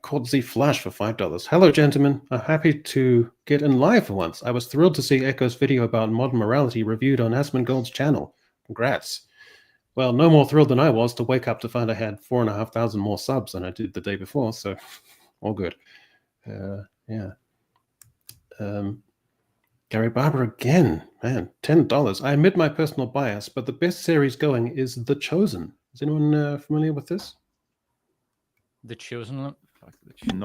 Called Z Flash for $5. Hello, gentlemen. I'm happy to get in live for once. I was thrilled to see Echo's video about modern morality reviewed on Asmongold's channel. Congrats. Well, no more thrilled than I was to wake up to find I had 4,500 more subs than I did the day before, so all good. Yeah. Gary Barber again. Man, $10. I admit my personal bias, but the best series going is The Chosen. Is anyone familiar with this? The Chosen.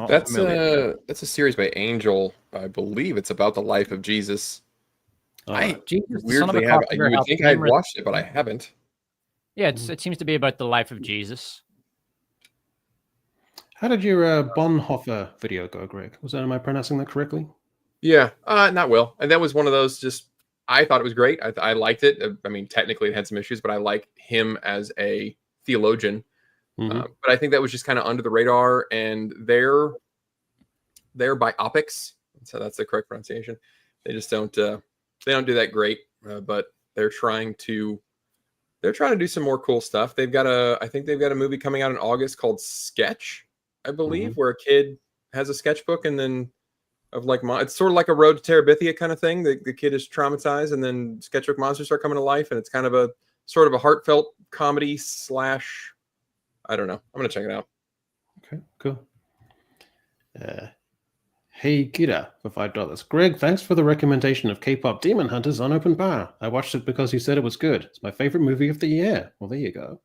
That's a series by Angel. I believe it's about the life of Jesus. Jesus, weirdly have. You would think I'd watched it, but I haven't. Yeah, it seems to be about the life of Jesus. How did your Bonhoeffer video go, Greg? Am I pronouncing that correctly? Yeah, not Will. And that was one of those. Just I thought it was great. I liked it. I mean, technically it had some issues, but I like him as a theologian. Mhm. But I think that was just kind of under the radar, and they're biopics, so that's the correct pronunciation. They just don't they don't do that great, but they're trying to do some more cool stuff. I think they've got a movie coming out in August called Sketch, I believe, where a kid has a sketchbook and then it's sort of like a Road to Terabithia kind of thing. The kid is traumatized, and then sketchbook monsters start coming to life, and it's kind of a sort of a heartfelt comedy slash. I don't know. I'm gonna check it out. Okay, cool. Hey Kira for $5. Greg, thanks for the recommendation of K-pop Demon Hunters on Open Bar. I watched it because you said it was good. It's my favorite movie of the year. Well, there you go.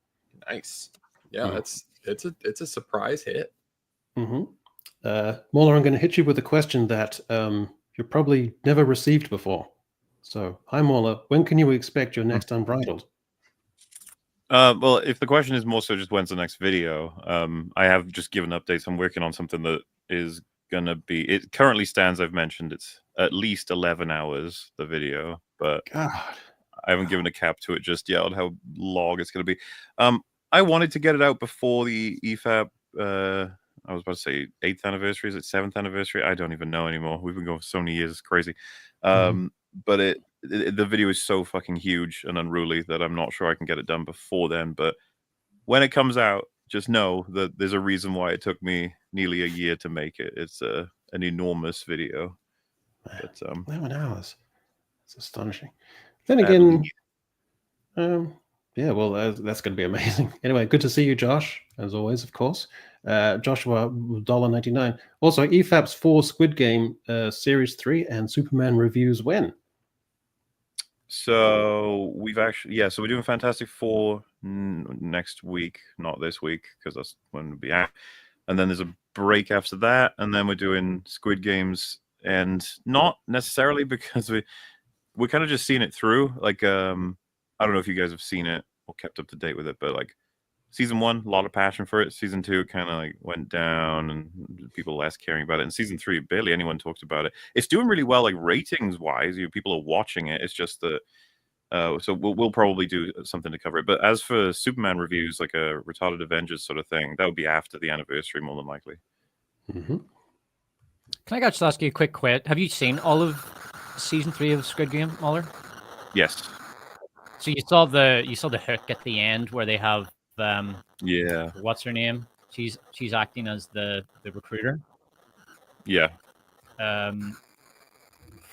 Nice. Yeah, Hmm. it's a surprise hit. Mm-hmm. Mauler, I'm going to hit you with a question that you probably never received before. So, hi Mauler, when can you expect your next Unbridled? Well, if the question is more so just when's the next video, I have just given updates. I'm working on something that is gonna be. It currently stands. I've mentioned it's at least 11 hours the video, but God. I haven't given a cap to it just yet on how long it's gonna be. I wanted to get it out before the EFAP. I was about to say 8th anniversary. Is it 7th anniversary? I don't even know anymore. We've been going for so many years. It's crazy. But the video is so fucking huge and unruly that I'm not sure I can get it done before then. But when it comes out, just know that there's a reason why it took me nearly a year to make it. It's an enormous video. But 11 hours. That's astonishing. Then at again, least. yeah, well, that's going to be amazing. Anyway, good to see you, Josh, as always, of course. Joshua, $1.99. Also, EFAP's 4 Squid Game Series 3 and Superman reviews when? So we've actually, so we're doing Fantastic Four next week, not this week, because that's when it'll be out. And then there's a break after that, and then we're doing Squid Games, and not necessarily because we're kind of just seeing it through. Like, I don't know if you guys have seen it or kept up to date with it, but like season 1, a lot of passion for it. Season 2, it kind of like went down and people less caring about it. And season 3, barely anyone talks about it. It's doing really well, like ratings wise. People are watching it. It's just that. So we'll probably do something to cover it. But as for Superman reviews, like a retarded Avengers sort of thing, that would be after the anniversary, more than likely. Mm-hmm. Can I just ask you a quick quit? Have you seen all of season 3 of Squid Game, Muller? Yes. So you saw the hook at the end where they have Yeah. what's her name? She's acting as the recruiter. Yeah. Yeah,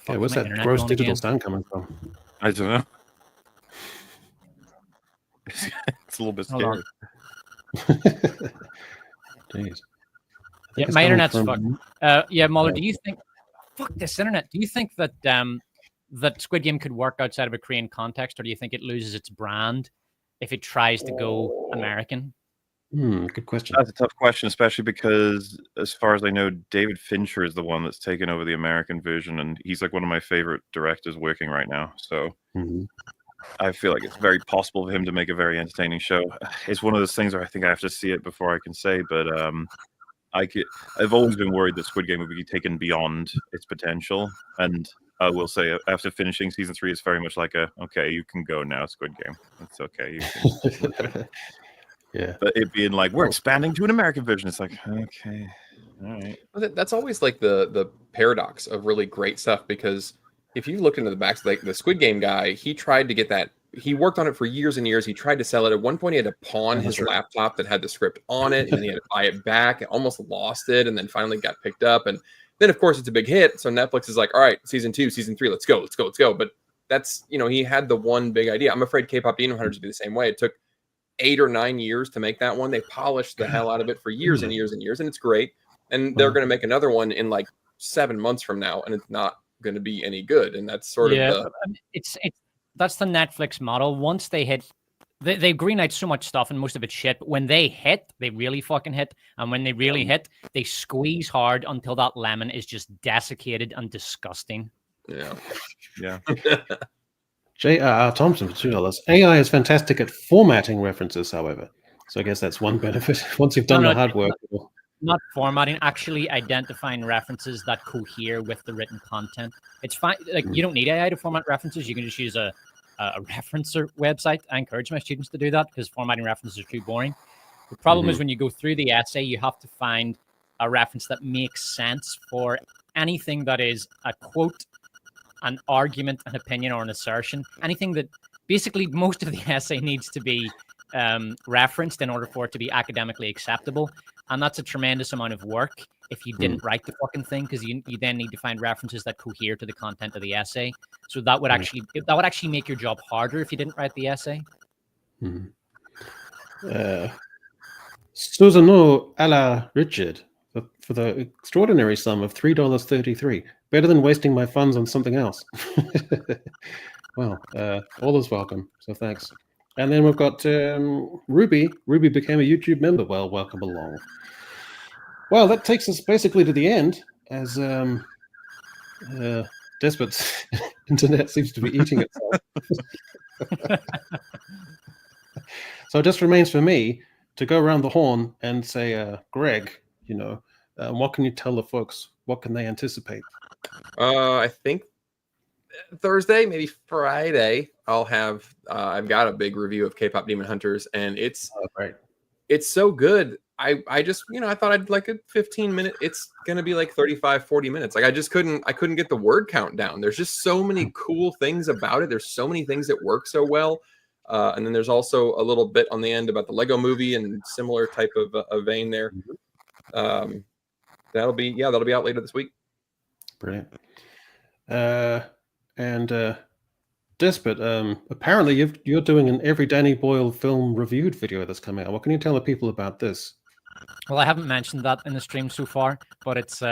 Fuck, where's my that internet gross going digital again? sound coming from? I don't know. It's a little bit Hold on. scary. Jeez. Yeah, It's my coming internet's from- fucked. Yeah, Muller, do you think? Fuck this internet. Do you think that that Squid Game could work outside of a Korean context, or do you think it loses its brand if it tries to go American? Good question. That's a tough question, especially because, as far as I know, David Fincher is the one that's taken over the American version, and he's like one of my favorite directors working right now. So I feel like it's very possible for him to make a very entertaining show. It's one of those things where I think I have to see it before I can say, but I've always been worried that Squid Game would be taken beyond its potential, and I will say after finishing season 3, it's very much like okay, you can go now, Squid Game. It's okay. You can. Yeah. But it being like, we're expanding to an American version. It's like, okay, all right. That's always like the paradox of really great stuff, because if you look into the backs, like the Squid Game guy, he tried to get that. He worked on it for years and years. He tried to sell it. At one point, he had to pawn his laptop that had the script on it, and then he had to buy it back. And almost lost it, and then finally got picked up. And then, of course, it's a big hit. So Netflix is like, all right, season 2, season 3, let's go. But that's, he had the one big idea. I'm afraid K-pop Demon Hunters would be the same way. It took 8 or 9 years to make that one. They polished the hell out of it for years and years and years, and it's great. And they're going to make another one in like 7 months from now, and it's not going to be any good. And that's sort of it's that's the Netflix model. Once they hit, they greenlight so much stuff, and most of it's shit. But when they hit, they really fucking hit, and when they really hit, they squeeze hard until that lemon is just desiccated and disgusting. Yeah. J.R.R. Thompson for $2. AI is fantastic at formatting references, however. So I guess that's one benefit. Once you've done the hard work. not formatting, actually identifying references that cohere with the written content. It's fine. Like you don't need AI to format references. You can just use a referencer website. I encourage my students to do that because formatting references are too boring. The problem is when you go through the essay, you have to find a reference that makes sense for anything that is a quote, an argument, an opinion, or an assertion. Anything that basically most of the essay needs to be referenced in order for it to be academically acceptable. And that's a tremendous amount of work if you didn't write the fucking thing, because you then need to find references that cohere to the content of the essay. So that would actually make your job harder if you didn't write the essay. Susano a la Richard for the extraordinary sum of $3.33. Better than wasting my funds on something else. Well, all is welcome. So thanks. And then we've got Ruby. Ruby became a YouTube member. Well, welcome along. Well, that takes us basically to the end, as Despot's internet seems to be eating itself. So it just remains for me to go around the horn and say, Greg, what can you tell the folks? What can they anticipate? I think Thursday, maybe Friday, I'll have I've got a big review of K-pop Demon Hunters, and it's so good. I just I thought I'd like a 15-minute. It's gonna be like 35-40 minutes. Like I couldn't get the word count down. There's just so many cool things about it. There's so many things that work so well. And then there's also a little bit on the end about the Lego movie and similar type of a vein there. That'll be out later this week. Brilliant. And Despot, apparently you're doing an Every Danny Boyle film reviewed video that's coming out. What can you tell the people about this? Well, I haven't mentioned that in the stream so far, but it's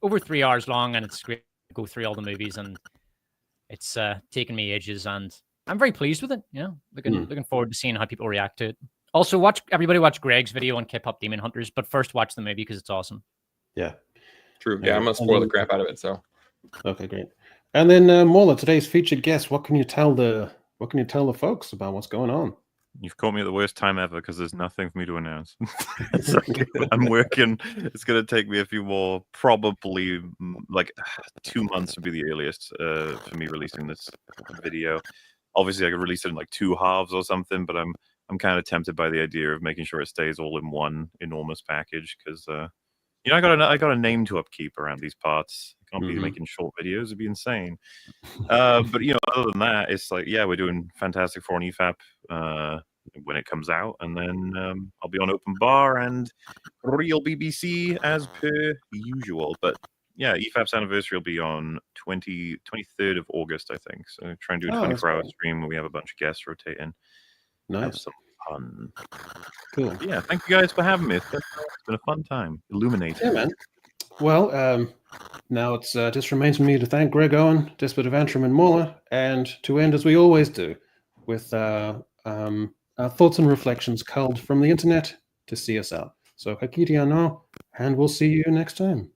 over 3 hours long, and it's great to go through all the movies, and it's taken me ages, and I'm very pleased with it. Looking forward to seeing how people react to it. Also, everybody watch Greg's video on K-pop Demon Hunters, but first watch the movie because it's awesome. Yeah, true. Yeah, I'm gonna spoil the crap out of it. So, okay, great. And then Mola, today's featured guest. What can you tell the folks about what's going on? You've caught me at the worst time ever because there's nothing for me to announce. I'm working. It's going to take me a few more, probably like 2 months would be the earliest for me releasing this video. Obviously, I could release it in like 2 halves or something, but I'm kind of tempted by the idea of making sure it stays all in one enormous package because I got a name to upkeep around these parts. I can't be making short videos; it'd be insane. But other than that, it's like we're doing Fantastic Four and EFAP when it comes out, and then I'll be on Open Bar and Real BBC as per usual. But yeah, EFAP's anniversary will be on 23rd of August, I think. So try and do a 24-hour stream where we have a bunch of guests rotating. Nice. Have some fun. Cool. Yeah, thank you guys for having me. It's been a fun time. Illuminating. Yeah, man. Well, now it's just remains for me to thank Greg Owen, Despot of Antrim and Mola, and to end as we always do with our thoughts and reflections culled from the internet to see us out. So, Hakiti Ano, and we'll see you next time.